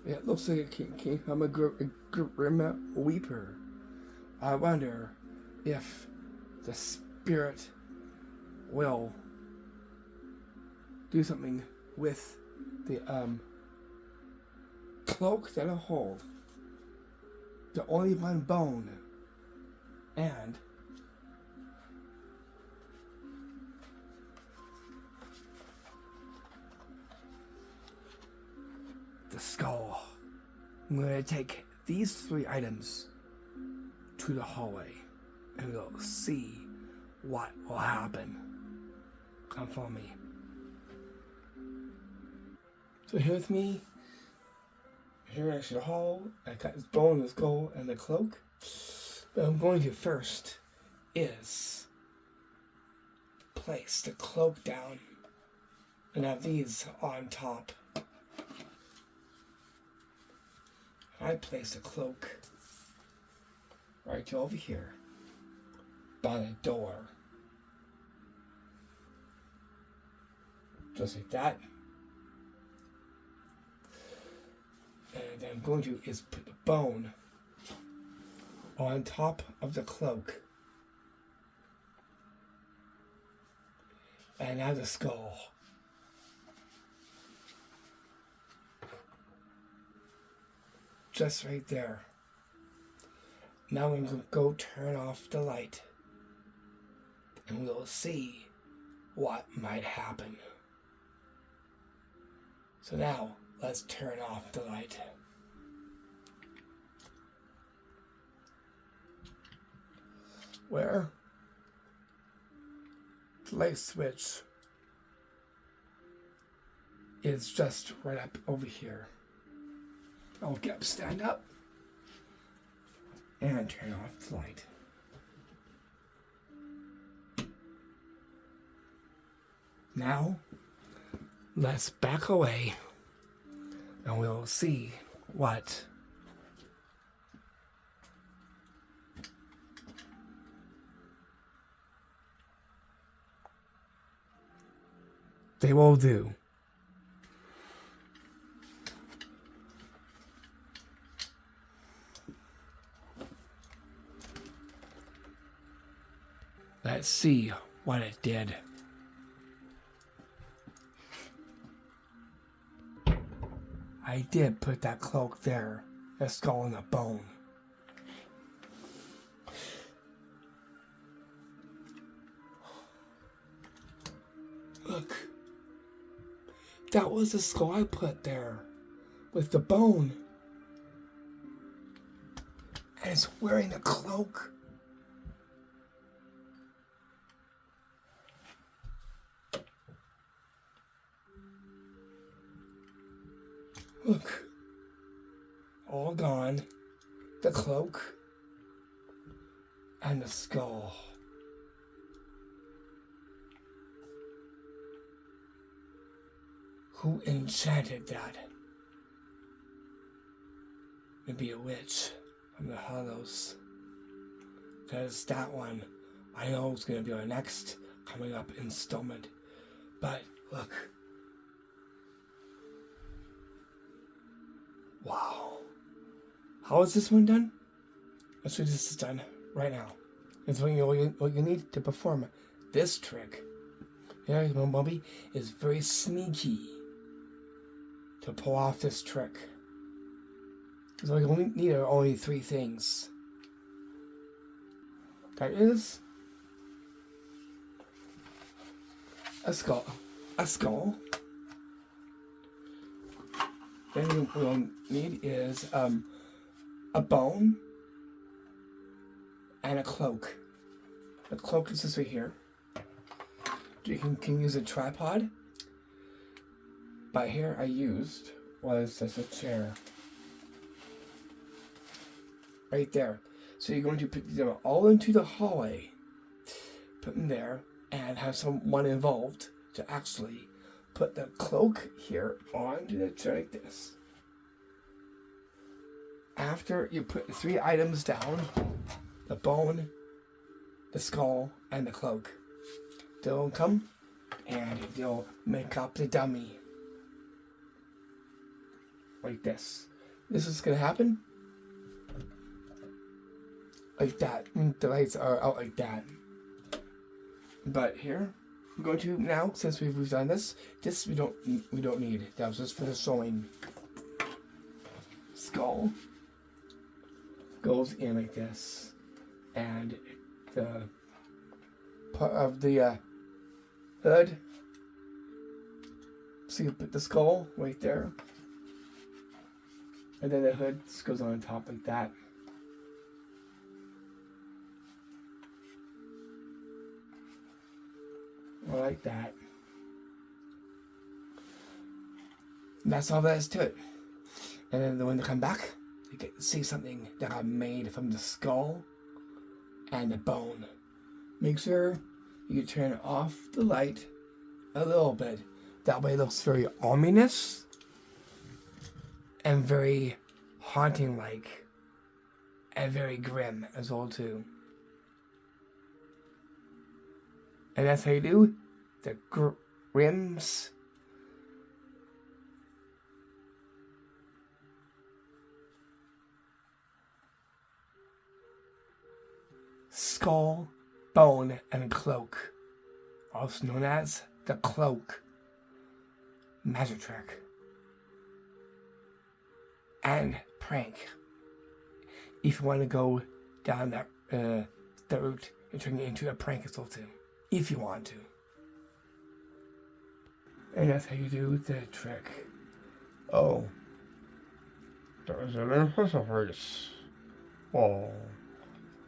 It looks like it came from a Grim Weeper. I wonder if the spirit will do something with the cloak that I hold. The only one bone, and the skull. I'm going to take these 3 items to the hallway, and we'll see what will happen. Come follow me. So here with me, here next to the hall, I got this bone, this skull, and the cloak. What I'm going to do first is place the cloak down and have these on top. I place the cloak right over here by the door. Just like that. And then I'm going to is put the bone on top of the cloak. And now the skull. Just right there. Now I'm going to go turn off the light, and we'll see what might happen. So now, let's turn off the light. Where? The light switch is just right up over here. I'll stand up, and turn off the light. Now, let's back away, and we'll see what they will do. Let's see what it did. I did put that cloak there, a skull and a bone. Look, that was the skull I put there, with the bone. And it's wearing a cloak. Look, all gone, the cloak and the skull. Who enchanted that? Maybe a witch from the Hallows. Because that one, I know is going to be our next coming up installment. But look. Wow. How is this one done? Let's see this is done right now. It's what you need to perform this trick. Yeah, Bumblebee is very sneaky to pull off this trick. So we only need only 3 things. That is a skull. Then we'll need is a bone and a cloak. The cloak is this right here. You can use a tripod, but here I used was just a chair. Right there. So you're going to put them all into the hallway, put them there, and have someone involved to actually put the cloak here onto the chair like this. After you put 3 items down, the bone, the skull, and the cloak, they'll come and they'll make up the dummy. Like this. This is going to happen like that. The lights are out like that. But here, I'm going to now, since we've done this we don't need. That was just for the showing. Skull goes in like this, and the part of the hood. So you put the skull right there, and then the hood goes on top like that. Or like that. And that's all there is to it. And then when they come back, you get to see something that I made from the skull and the bone. Make sure you turn off the light a little bit. That way it looks very ominous and very haunting-like and very grim as well too. And that's how you do the Grimm's skull, bone, and cloak, also known as the cloak magic trick and prank. If you want to go down that the route and turn it into a prank as well too, if you want to. And that's how you do the trick. Oh, there's an interface. Oh,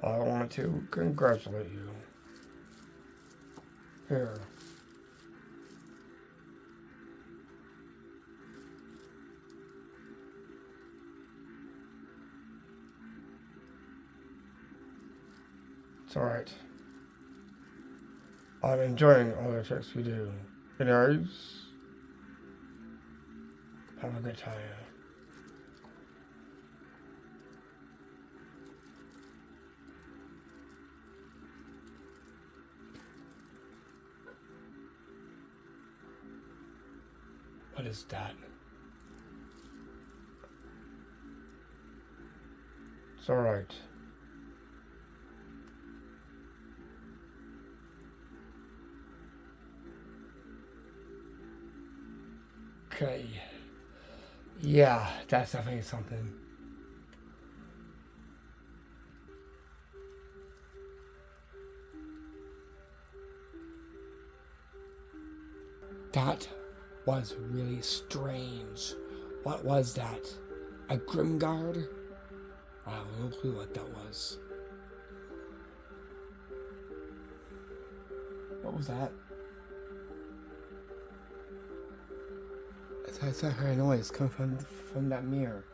I want to congratulate you. Here. alright. I'm enjoying all the tricks we do. Anyways, have a good time. What is that? It's alright. Okay. Yeah, that's definitely something. That was really strange. What was that? A Grimm guard? I have no clue what that was. What was that? I thought I heard a noise come from that mirror.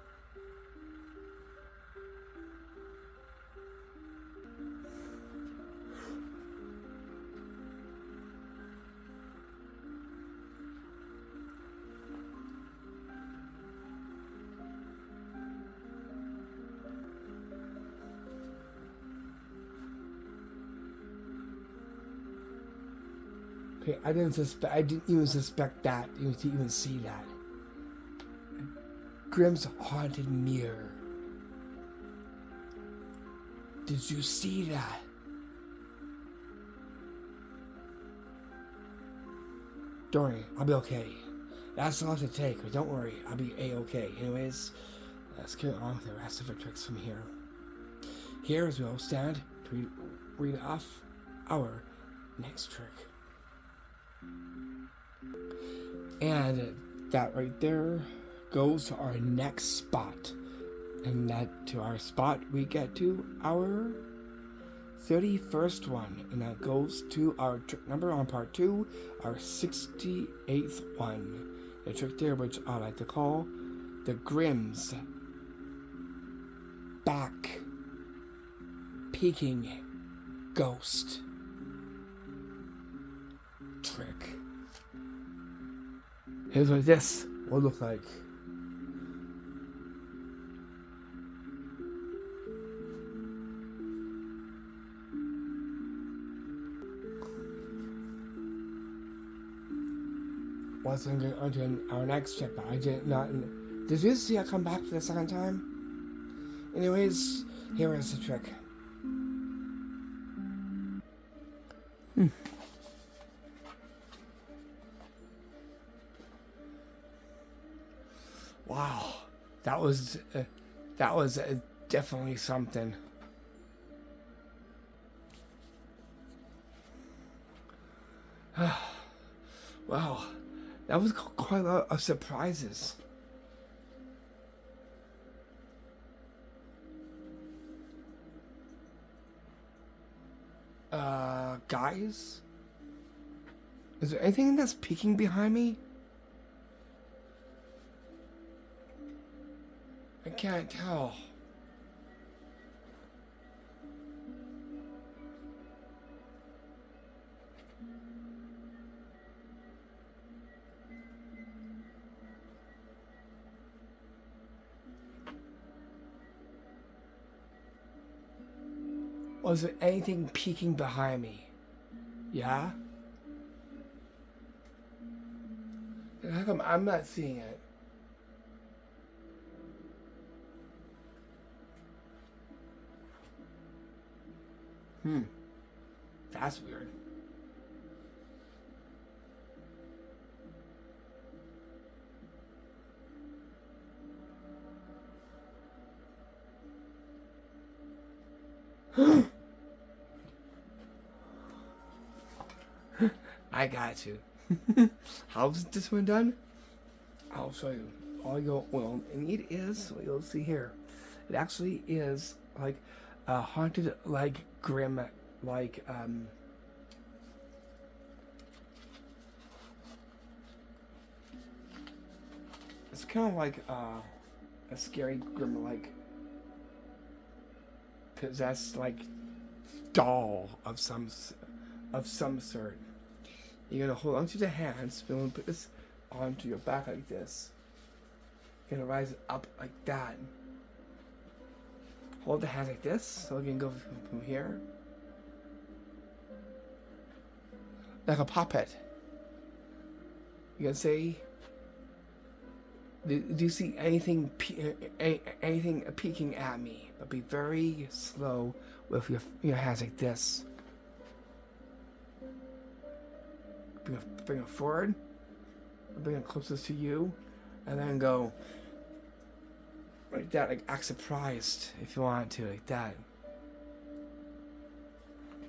Okay, I didn't even suspect that, to even see that. Grimm's haunted mirror. Did you see that? Don't worry, I'll be okay. That's all to take, but don't worry, I'll be a-okay. Anyways, let's get on with the rest of the tricks from here. Here is we'll stand to read off our next trick. And that right there goes to our next spot. And that to our spot we get to our 31st one. And that goes to our trick number on part 2, our 68th one. The trick there which I like to call the Grimm's back peeking ghost trick. Here's what this will look like. Once I'm going on to our next trick, but I did not. Did you see I come back for the second time? Anyways, here is the trick. Wow, that was definitely something. Wow, that was quite a lot of surprises. Guys? Is there anything that's peeking behind me? I can't tell. Was there anything peeking behind me? Yeah? And how come I'm not seeing it? That's weird. I got you. How's this one done? I'll show you. All you'll need is what you'll see here. It actually is like a haunted, like Grimm, like it's kind of like a scary Grimm, like possessed, like doll of some sort. You're gonna hold onto the hands. You're gonna put this onto your back like this. You're gonna rise it up like that. Hold the hands like this, so you can go from here, like a puppet. You can say, do you see anything peeking at me? But be very slow with your hands like this. Bring it forward, bring it closest to you, and then go like that, like act surprised if you want to, like that.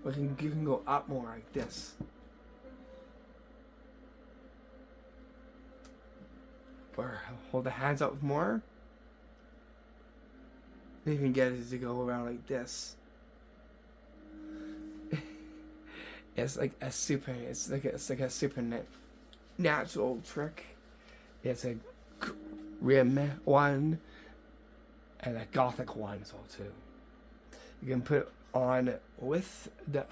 Or you can go up more like this. Or hold the hands up more. You can get it to go around like this. It's like a supernatural trick. It's a Grimm one and a Gothic one as well too. You can put it on with the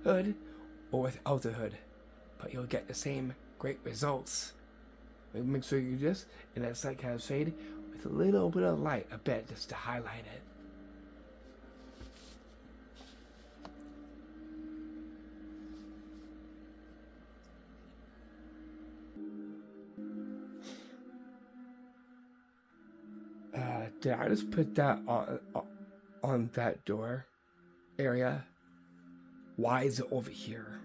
hood or without the hood, but you'll get the same great results. Make sure you do this in that slight kind of shade with a little bit of light, a bit, just to highlight it. Did I just put that on that door area? Why is it over here?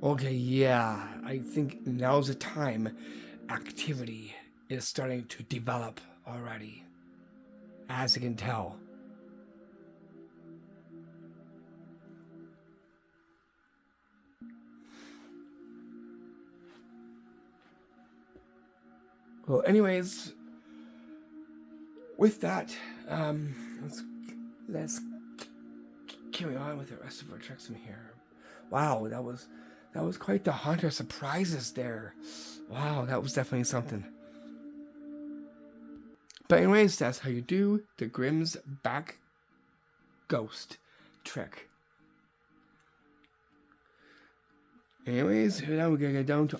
Okay, yeah, I think now's the time. Activity is starting to develop already, as you can tell. Well, anyways, with that, let's carry on with the rest of our tricks from here. Wow, that was quite the haunter surprises there. Wow, that was definitely something. But anyways, that's how you do the Grimm's back ghost trick. Anyways, now we're gonna get down to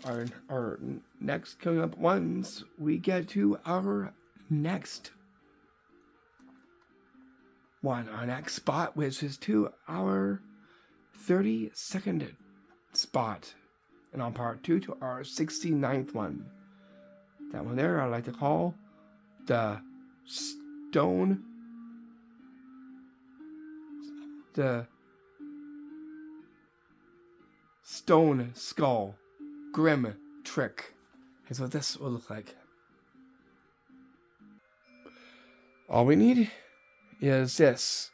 our next coming up ones. We get to our next one, our next spot, which is to our 32nd spot, and on part 2 to our 69th one. That one there I like to call the stone skull Grimm trick. Here's what this will look like. All we need is this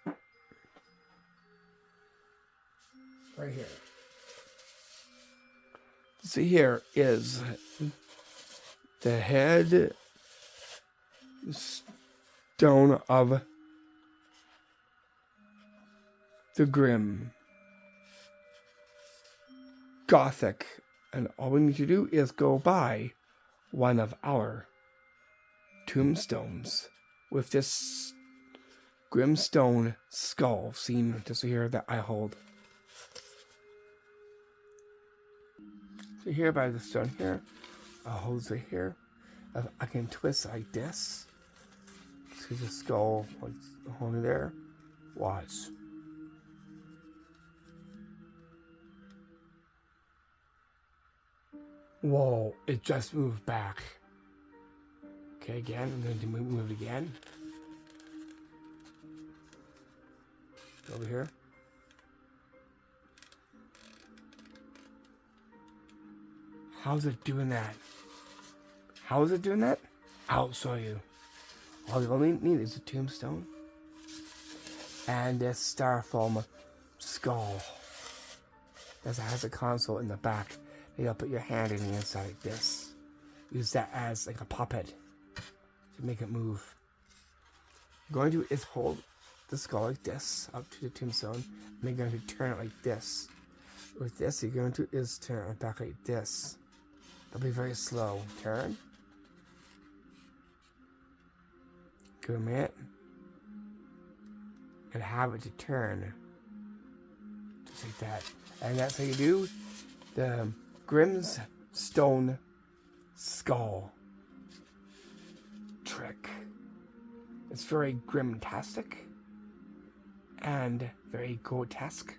right here. See, here is the head stone of the Grimm Gothic, and all we need to do is go buy one of our tombstones with this Grimmstone skull seen just here that I hold. So here by the stone here, I'll hold it here. I can twist like this. See the skull like holding there. Watch. Whoa, it just moved back. Okay, again, I'm going to move it again. Over here. How's it doing that? How is it doing that? I'll show you. All you only need is a tombstone and this styrofoam skull that has a console in the back. You'll put your hand in the inside like this. Use that as like a puppet to make it move. What you're going to do is hold the skull like this up to the tombstone, and then you're going to turn it like this. With this, you're going to is turn it back like this. It'll be very slow. Turn, Grimm it and have it to turn. Just like that. And that's how you do the Grimm's Stone Skull trick. It's very Grimmtastic and very grotesque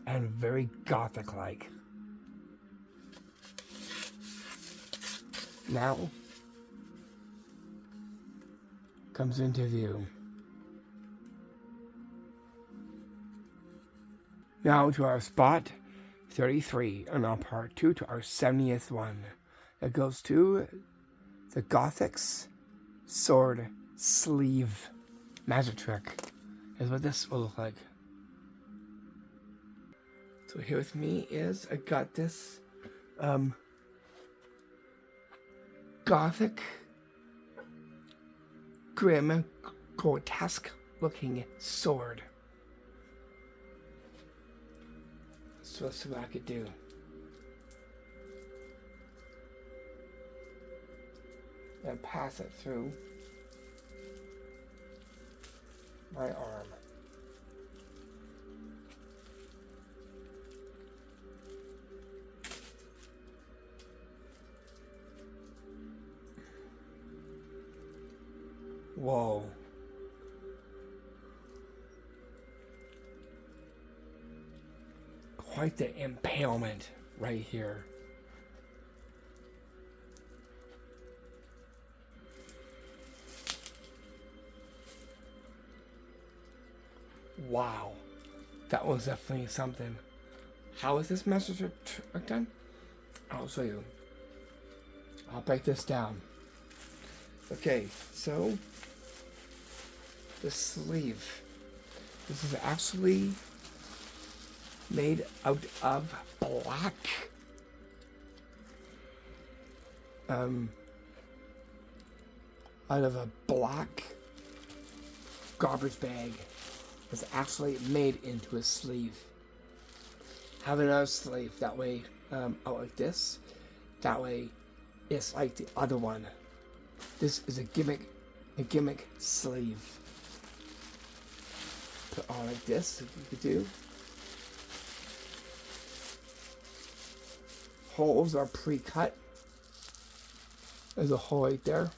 and very Gothic-like. Now comes into view. Now to our spot 33, and on part 2 to our 70th one. It goes to the Gothic's Sword Sleeve magic trick. Is what this will look like. So here with me is, I got this Gothic Grimm grotesque looking sword. So let's see what I could do. And pass it through my arm. Whoa. Quite the impalement right here. Wow. That was definitely something. How is this message done? I'll show you. I'll break this down. Okay, so the sleeve. This is actually made out of black out of a black garbage bag. It's actually made into a sleeve. Have another sleeve that way, out like this. That way it's like the other one. This is a gimmick sleeve. Put on like this, if you could do. Holes are pre-cut. There's a hole right there.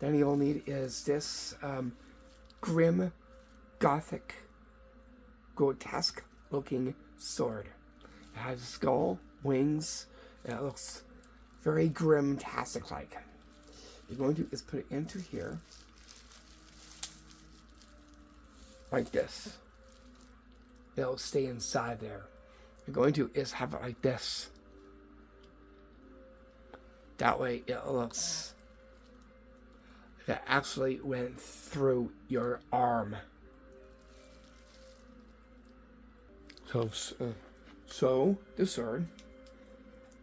Then you'll need is this Grimm Gothic grotesque looking sword. It has a skull, wings, and it looks very Grimmtastic like. What you're going to do is put it into here like this. It'll stay inside there. What you're going to is have it like this. That way it looks like it actually went through your arm. So the sword,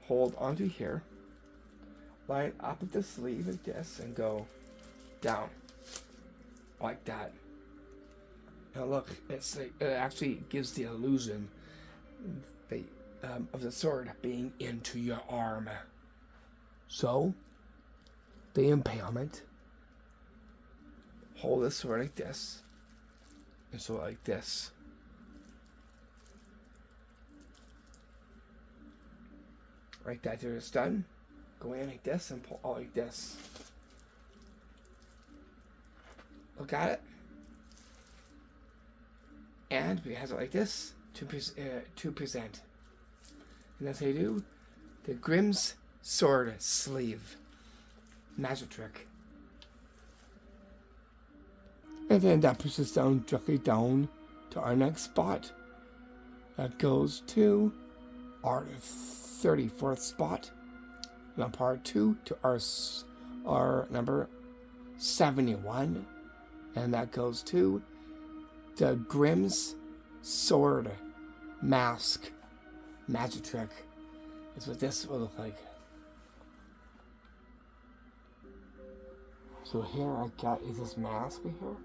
hold onto here, line up at the sleeve like this, and go down like that. Now look, it's like, it actually gives the illusion of the sword being into your arm. So the impalement, hold the sword like this, and so like this. Right, that there is done. Go in like this and pull out like this. Look at it. And we have it like this to present. And that's how you do the Grimm's Sword Sleeve magic trick. And then that puts us down directly down to our next spot. That goes to our 34th spot. And on part 2 to our number 71. And that goes to the Grimm's Sword Mask magic trick. That's what this will look like. So here I got is this mask right here.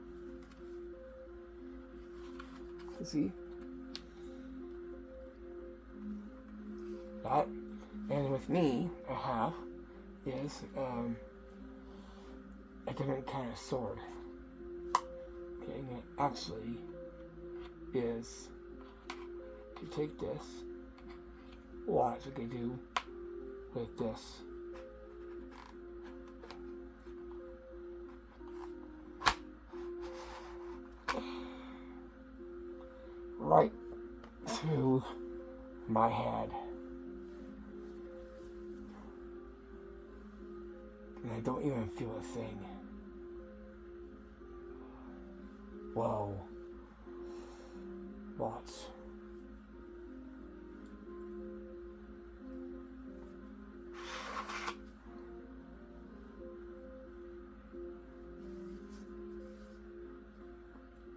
You see? That, and with me, I have is different kind of sword. Okay, and it actually is to take this. Watch what they do with this. Right through my head. And I don't even feel a thing. Whoa. Watch.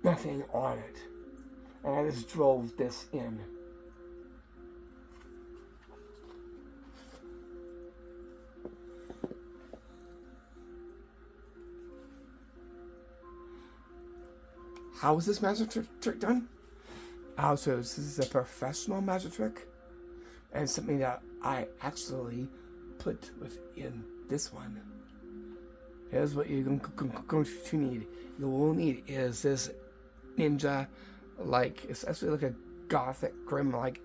Nothing on it. And I just drove this in. How is this magic trick done? Also, this is a professional magic trick, and something that I actually put within this one. Here's what you're going to need. You will need is this ninja, it's actually like a gothic grim like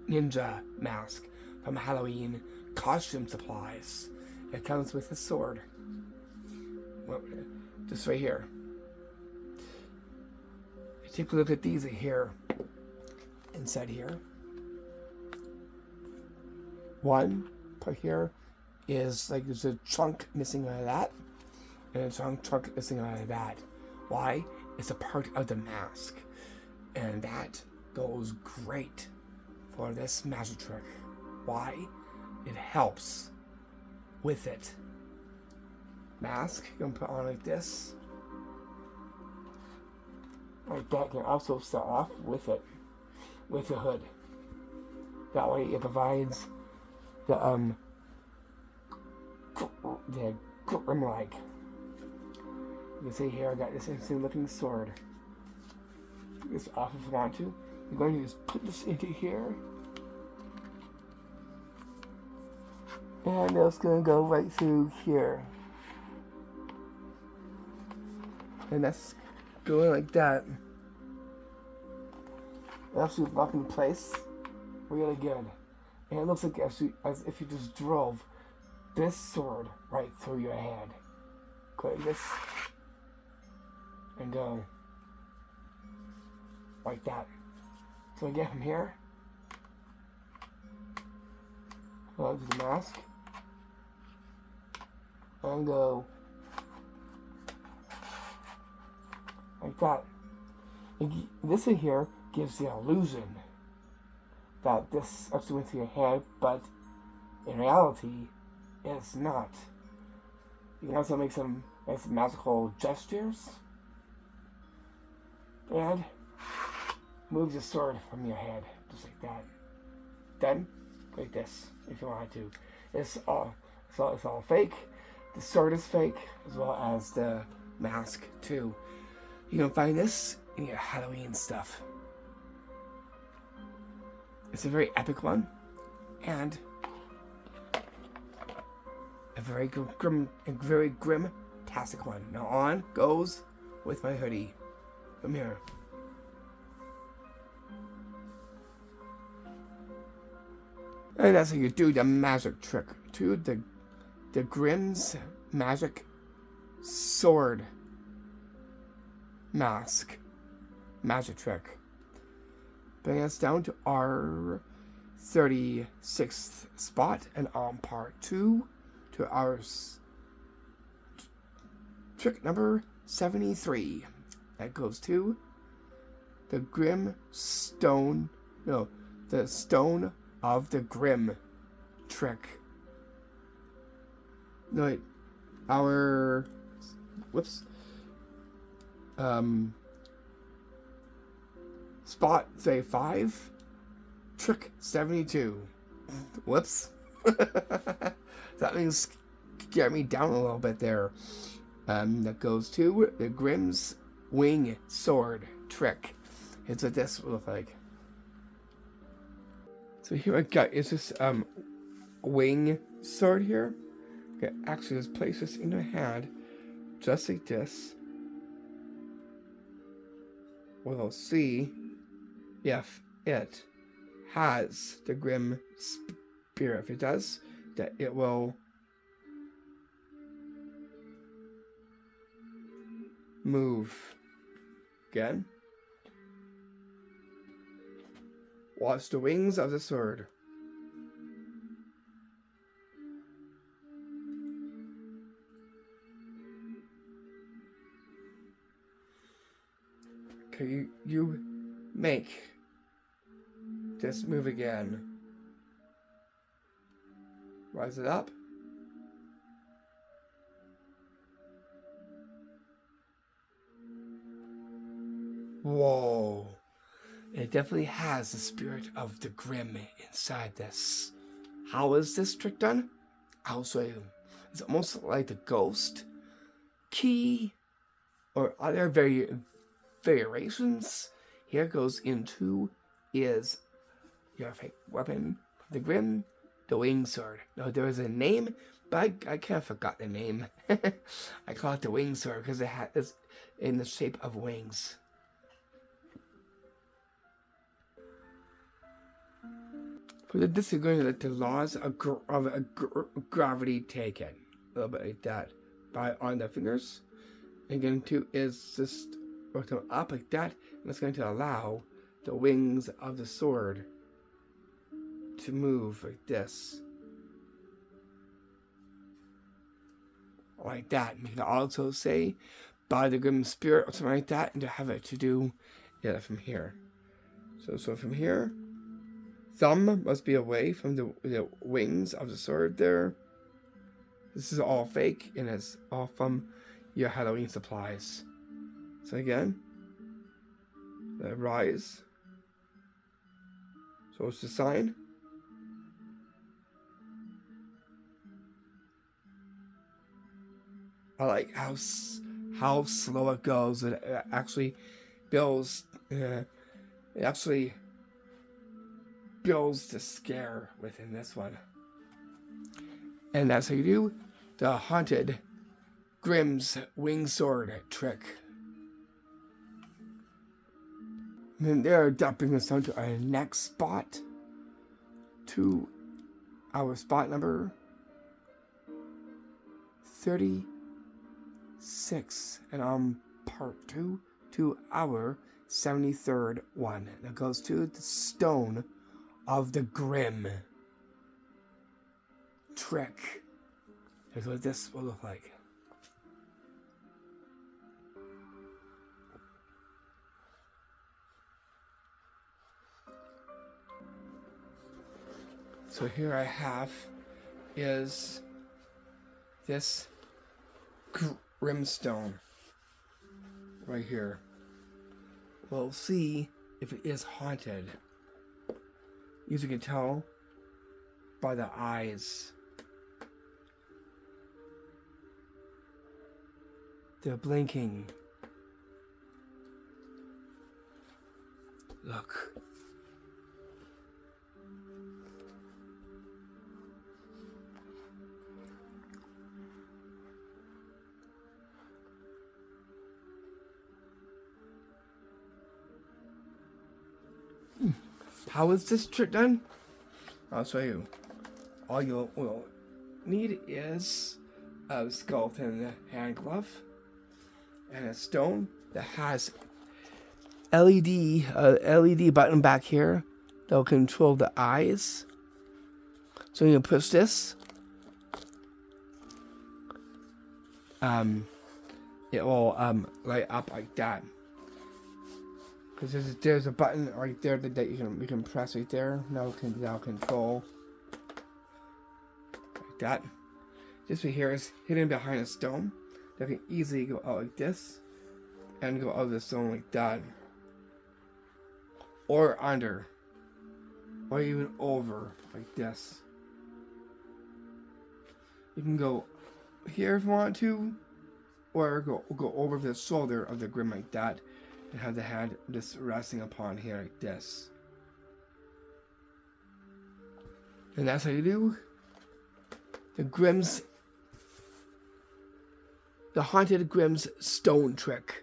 ninja mask from Halloween costume supplies. It comes with a sword. Just right here. Take a look at these here. Inside here. One part here is like there's a chunk missing out of that. And a chunk missing out of that. Why? It's a part of the mask. And that goes great for this magic trick. Why? It helps with it. Mask, you can put on like this. Like that, you can also start off with it, with the hood. That way it provides the grim like. You can see here I got this interesting looking sword. Take this off if you want to. You're going to just put this into here. And it's going to go right through here. And that's going like that. It actually locked in place really good. And it looks like actually as if you just drove this sword right through your head. Go like this. And go like that. So again from here. Go to the mask. And go like that. And this in here gives the illusion that this actually went through your head, but in reality, it's not. You can also make some nice magical gestures and move the sword from your head, just like that. Then, like this, if you wanted to. It's all fake. The sword is fake, as well as the mask too. You can find this in your Halloween stuff. It's a very epic one, and a very grim-tastic one. Now on goes with my hoodie. Come here. And that's how you do the magic trick to the Grimm's magic sword mask magic trick. Bring us down to our 36th spot, and on part 2 to our trick number 73. That goes to the Stone of the Grimm trick. No, wait. Spot, say 5, trick 72. Whoops. That means scared me down a little bit there. That goes to the Grimm's wing sword trick. It's what this will look like. So here I got is this wing sword here. Okay, actually just place this in my hand just like this. We'll see if it has the Grimm spirit. If it does, that it will move again. Watch the wings of the sword. Okay, you make this move again. Rise it up. Whoa. It definitely has the spirit of the Grimm inside this. How is this trick done? I'll show you. It's almost like the ghost key or other variations. Here goes into is your fake weapon, the Grimm, the wing sword. No, there is a name, but I kind of forgot the name. I call it the wing sword because it is in the shape of wings. For the disagreement that the laws of gravity take it. A little bit like that. By on the fingers. And going to is just rotate up like that. And it's going to allow the wings of the sword to move like this. Like that. You can also say by the Grimm spirit or something like that, and to have it to do it from here. So from here, thumb must be away from the wings of the sword there. This is all fake, and it's all from your Halloween supplies. So again, the rise. So it's the sign. I like how slow it goes. It actually builds. It actually builds the scare within this one. And that's how you do the Haunted Grimm's wing sword trick. And then they're dumping us down to our next spot. To our spot number 36. And on part 2 to our 73rd one. That goes to the stone of the Grimm trick. Here's what this will look like. So here I have is this Grimmstone right here. We'll see if it is haunted. As you can tell by the eyes. They're blinking. Look. How is this trick done? I'll show you. All you will need is a skeleton hand glove and a stone that has LED button back here that will control the eyes. So you can push this. It will light up like that. Because there's a button right there that you can press right there. Now control like that. This right here is hidden behind a stone. That can easily go out like this and go out of the stone like that, or under, or even over like this. You can go here if you want to, or go over the shoulder of the Grimm like that. And have the hand just resting upon here like this. And that's how you do the Grimm's the Haunted Grimm's stone trick.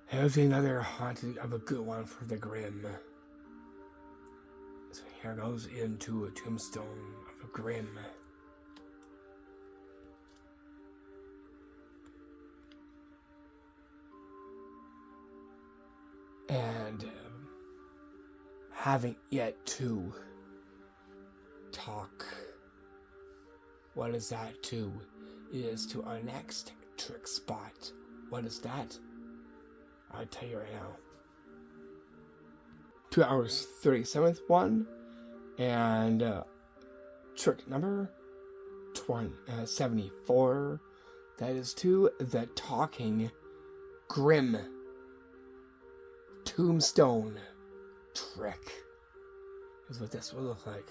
Here's another haunted of a good one for the Grimm. So here goes into a tombstone of a Grimm. And having yet to talk. What is that to? It is to our next trick spot. What is that? I'll tell you right now. 2 hours 37th one, and trick number 74. That is to the talking Grimm tombstone trick. Is what this will look like.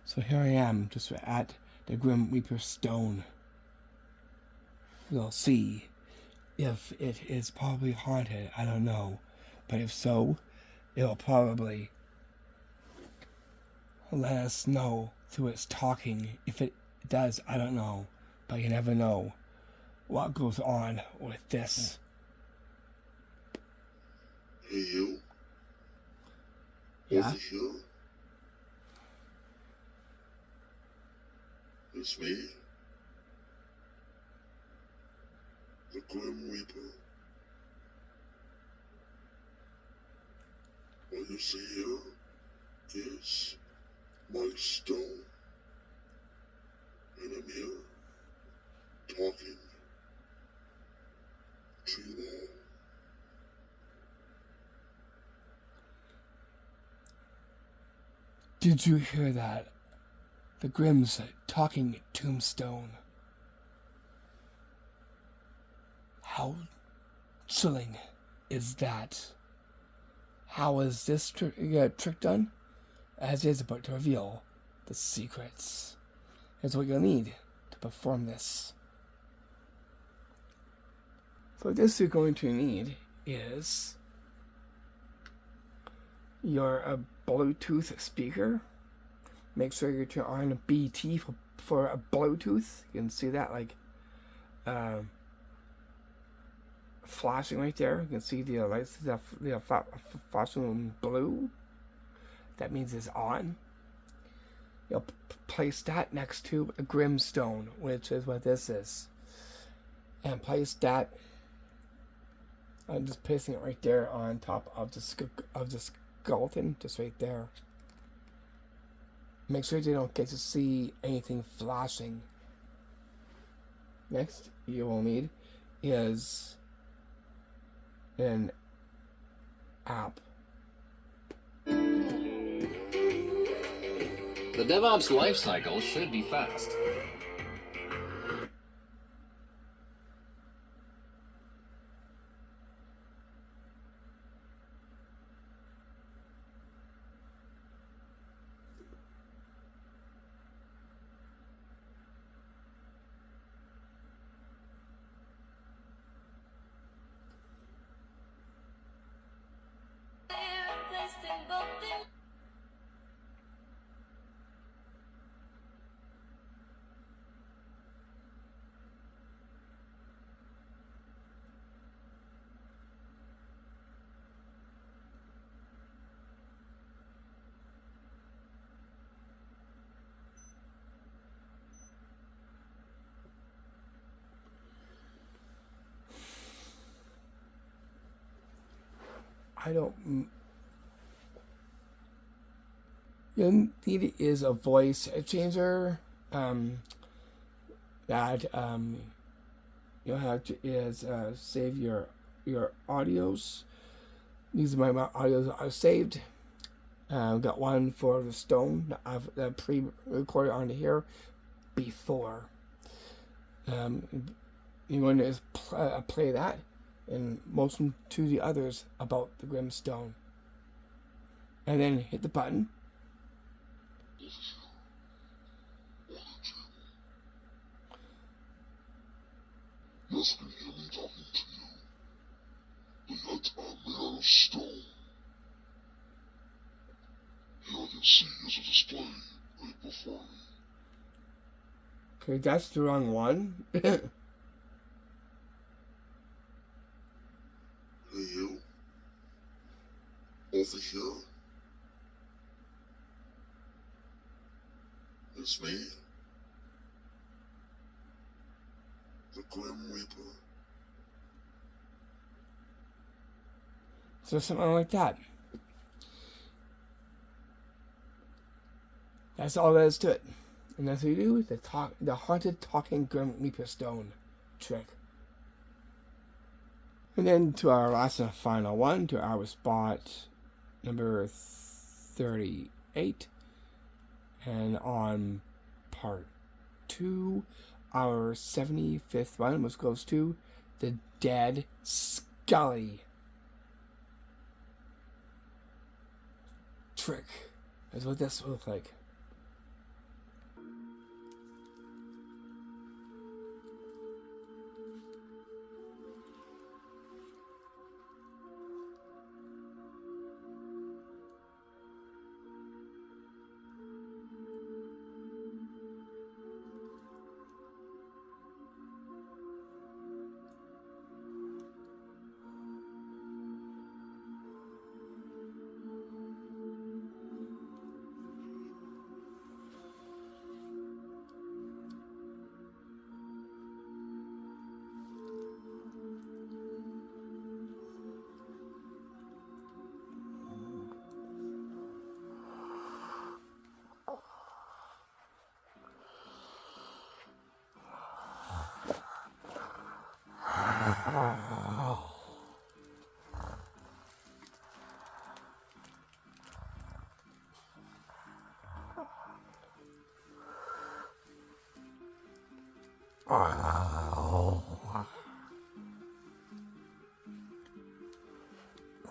So here I am, just at the Grim Reaper's stone. We'll see if it is probably haunted. I don't know, but if so, it'll probably let us know through its talking. If it does, I don't know, but you never know what goes on with this. Hey, you. Yeah? Over here. It's me. The Grim Reaper. What you see here is my stone. And I'm here talking to you all. Did you hear that? The Grimm's talking tombstone. How chilling is that? How is this trick done? As is about to reveal the secrets. Here's what you'll need to perform this. So this you're going to need is your Bluetooth speaker. Make sure you turn on BT for a Bluetooth. You can see that like flashing right there. You can see the lights, the flashing blue. That means it's on. You'll place that next to a Grimstone, which is what this is, and place that. I'm just placing it right there on top of the skeleton, just right there. Make sure you don't get to see anything flashing. Next, you will need is an app. The DevOps lifecycle should be fast. I don't. You need is a voice changer. That you'll have to is save your audios. These are my audios are saved. Got one for the stone that I've pre-recorded onto here before. You're going to just play that and motion to the others about the Grimstone. And then hit the button. This is guess can hear me talking to you, but yet I'm made out of stone. Here I can see is a display right before me. Okay, that's the wrong one. Hey you, over here. It's me, the Grim Reaper. So something like that. That's all there is to it. And that's what you do with the haunted talking Grim Reaper stone trick. And then to our last and final one, to our spot number 38. And on part 2, our 75th one, which goes to the Dead Scully trick. That's what this will look like.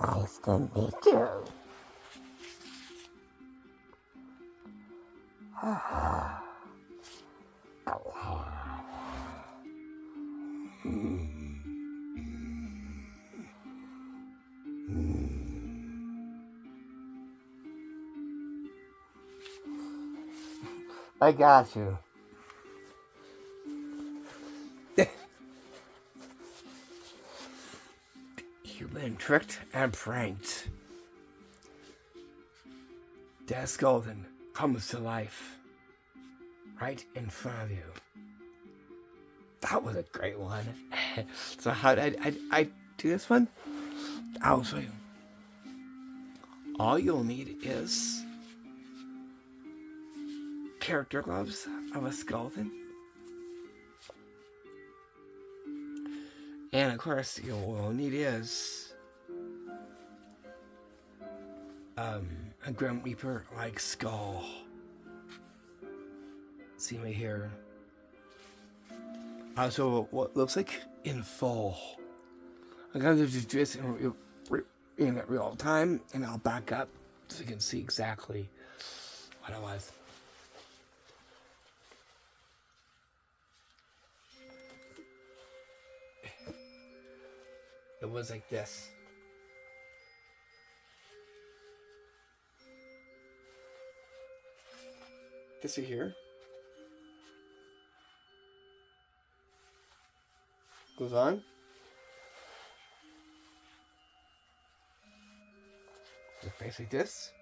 Nice to meet you. I got you. You've been tricked and pranked. Death Golden comes to life right in front of you. That was a great one. So how did I do this one? I'll show you. All you'll need is character gloves of a skeleton. And of course, you'll need is a Grim Reaper like skull. See me here. Also, what looks like in full. I'm gonna do this in real time, and I'll back up so you can see exactly what it was. It was like this. This here goes on. Your face like this.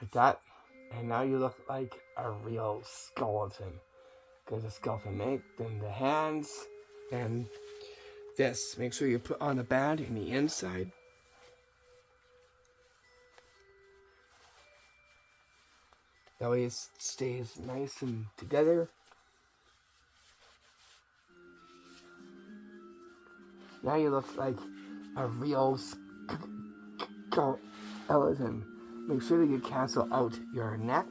Like that. And now you look like a real skeleton. Because the skeleton make, then the hands, and this. Make sure you put on the band in the inside. That way it stays nice and together. Now you look like a real skeleton. Make sure that you cancel out your neck.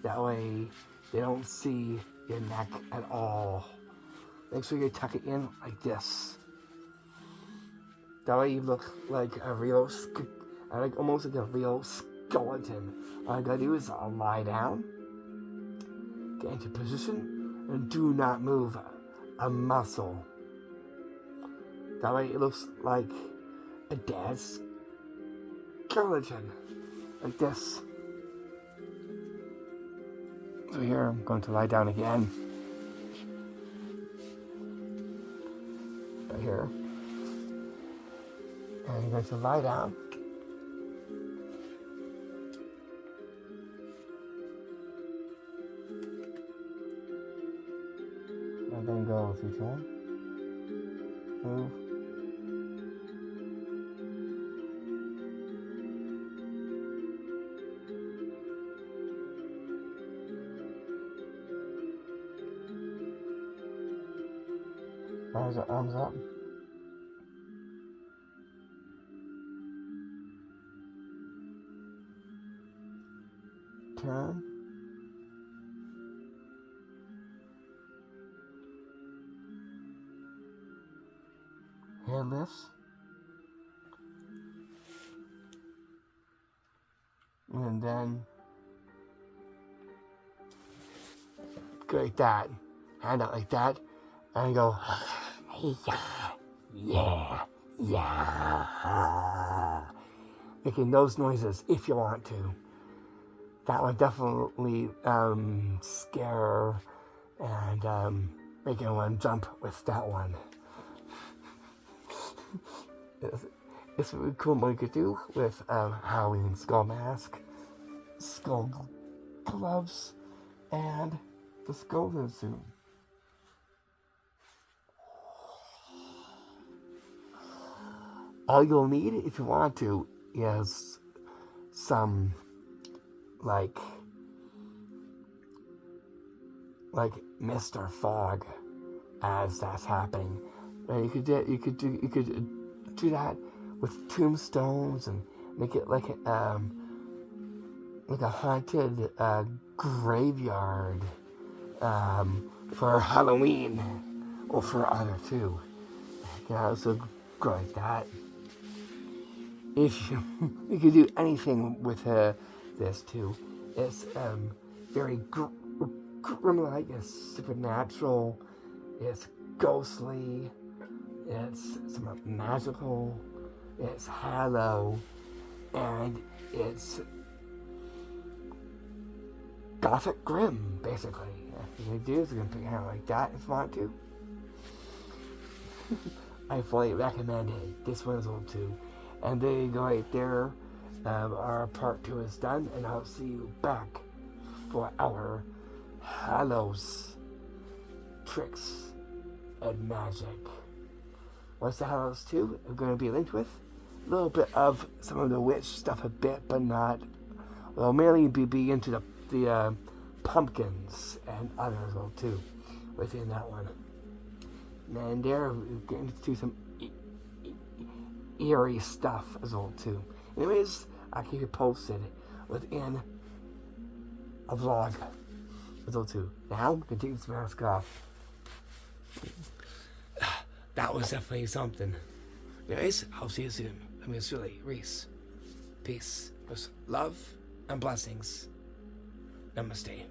That way they don't see your neck at all. Make sure you tuck it in like this. That way you look like a real, almost like a real skeleton. All I gotta do is lie down, get into position, and do not move a muscle. That way it looks like a dead skeleton, like this. So here I'm going to lie down again. Right here. And I'm going to lie down. And then go 3, 2, 1. Move. Arms up. Turn. Head lifts. And then go like that. Hand out like that. And go, yeah. Making those noises if you want to. That would definitely scare and make anyone jump with that one. It's really cool what you could do with Halloween skull mask, skull gloves, and the skeleton suit. All you'll need, if you want to, is some like mist or fog as that's happening. And you could do that with tombstones and make it like a haunted graveyard for Halloween or for other too. You can also go like that. If you could do anything with this too. It's very grim-like. It's supernatural. It's ghostly. It's somewhat magical. It's hollow, and it's Gothic Grimm, basically. If you do is you can pick a hand like that if you want to. I fully recommend it. This one is old too. And there you go right there. Our part 2 is done, and I'll see you back for our Hallows tricks and magic. What's the Hallows 2? I'm going to be linked with a little bit of some of the witch stuff, a bit, but not. Well, mainly be into the pumpkins and others as well too within that one. And there we're getting to some eerie stuff as well too. Anyways, I'll keep you posted within a vlog as well too. Now I'm gonna take this mask off. That was definitely something. Anyways, I'll see you soon. I'm really Reese. Peace. With love and blessings. Namaste.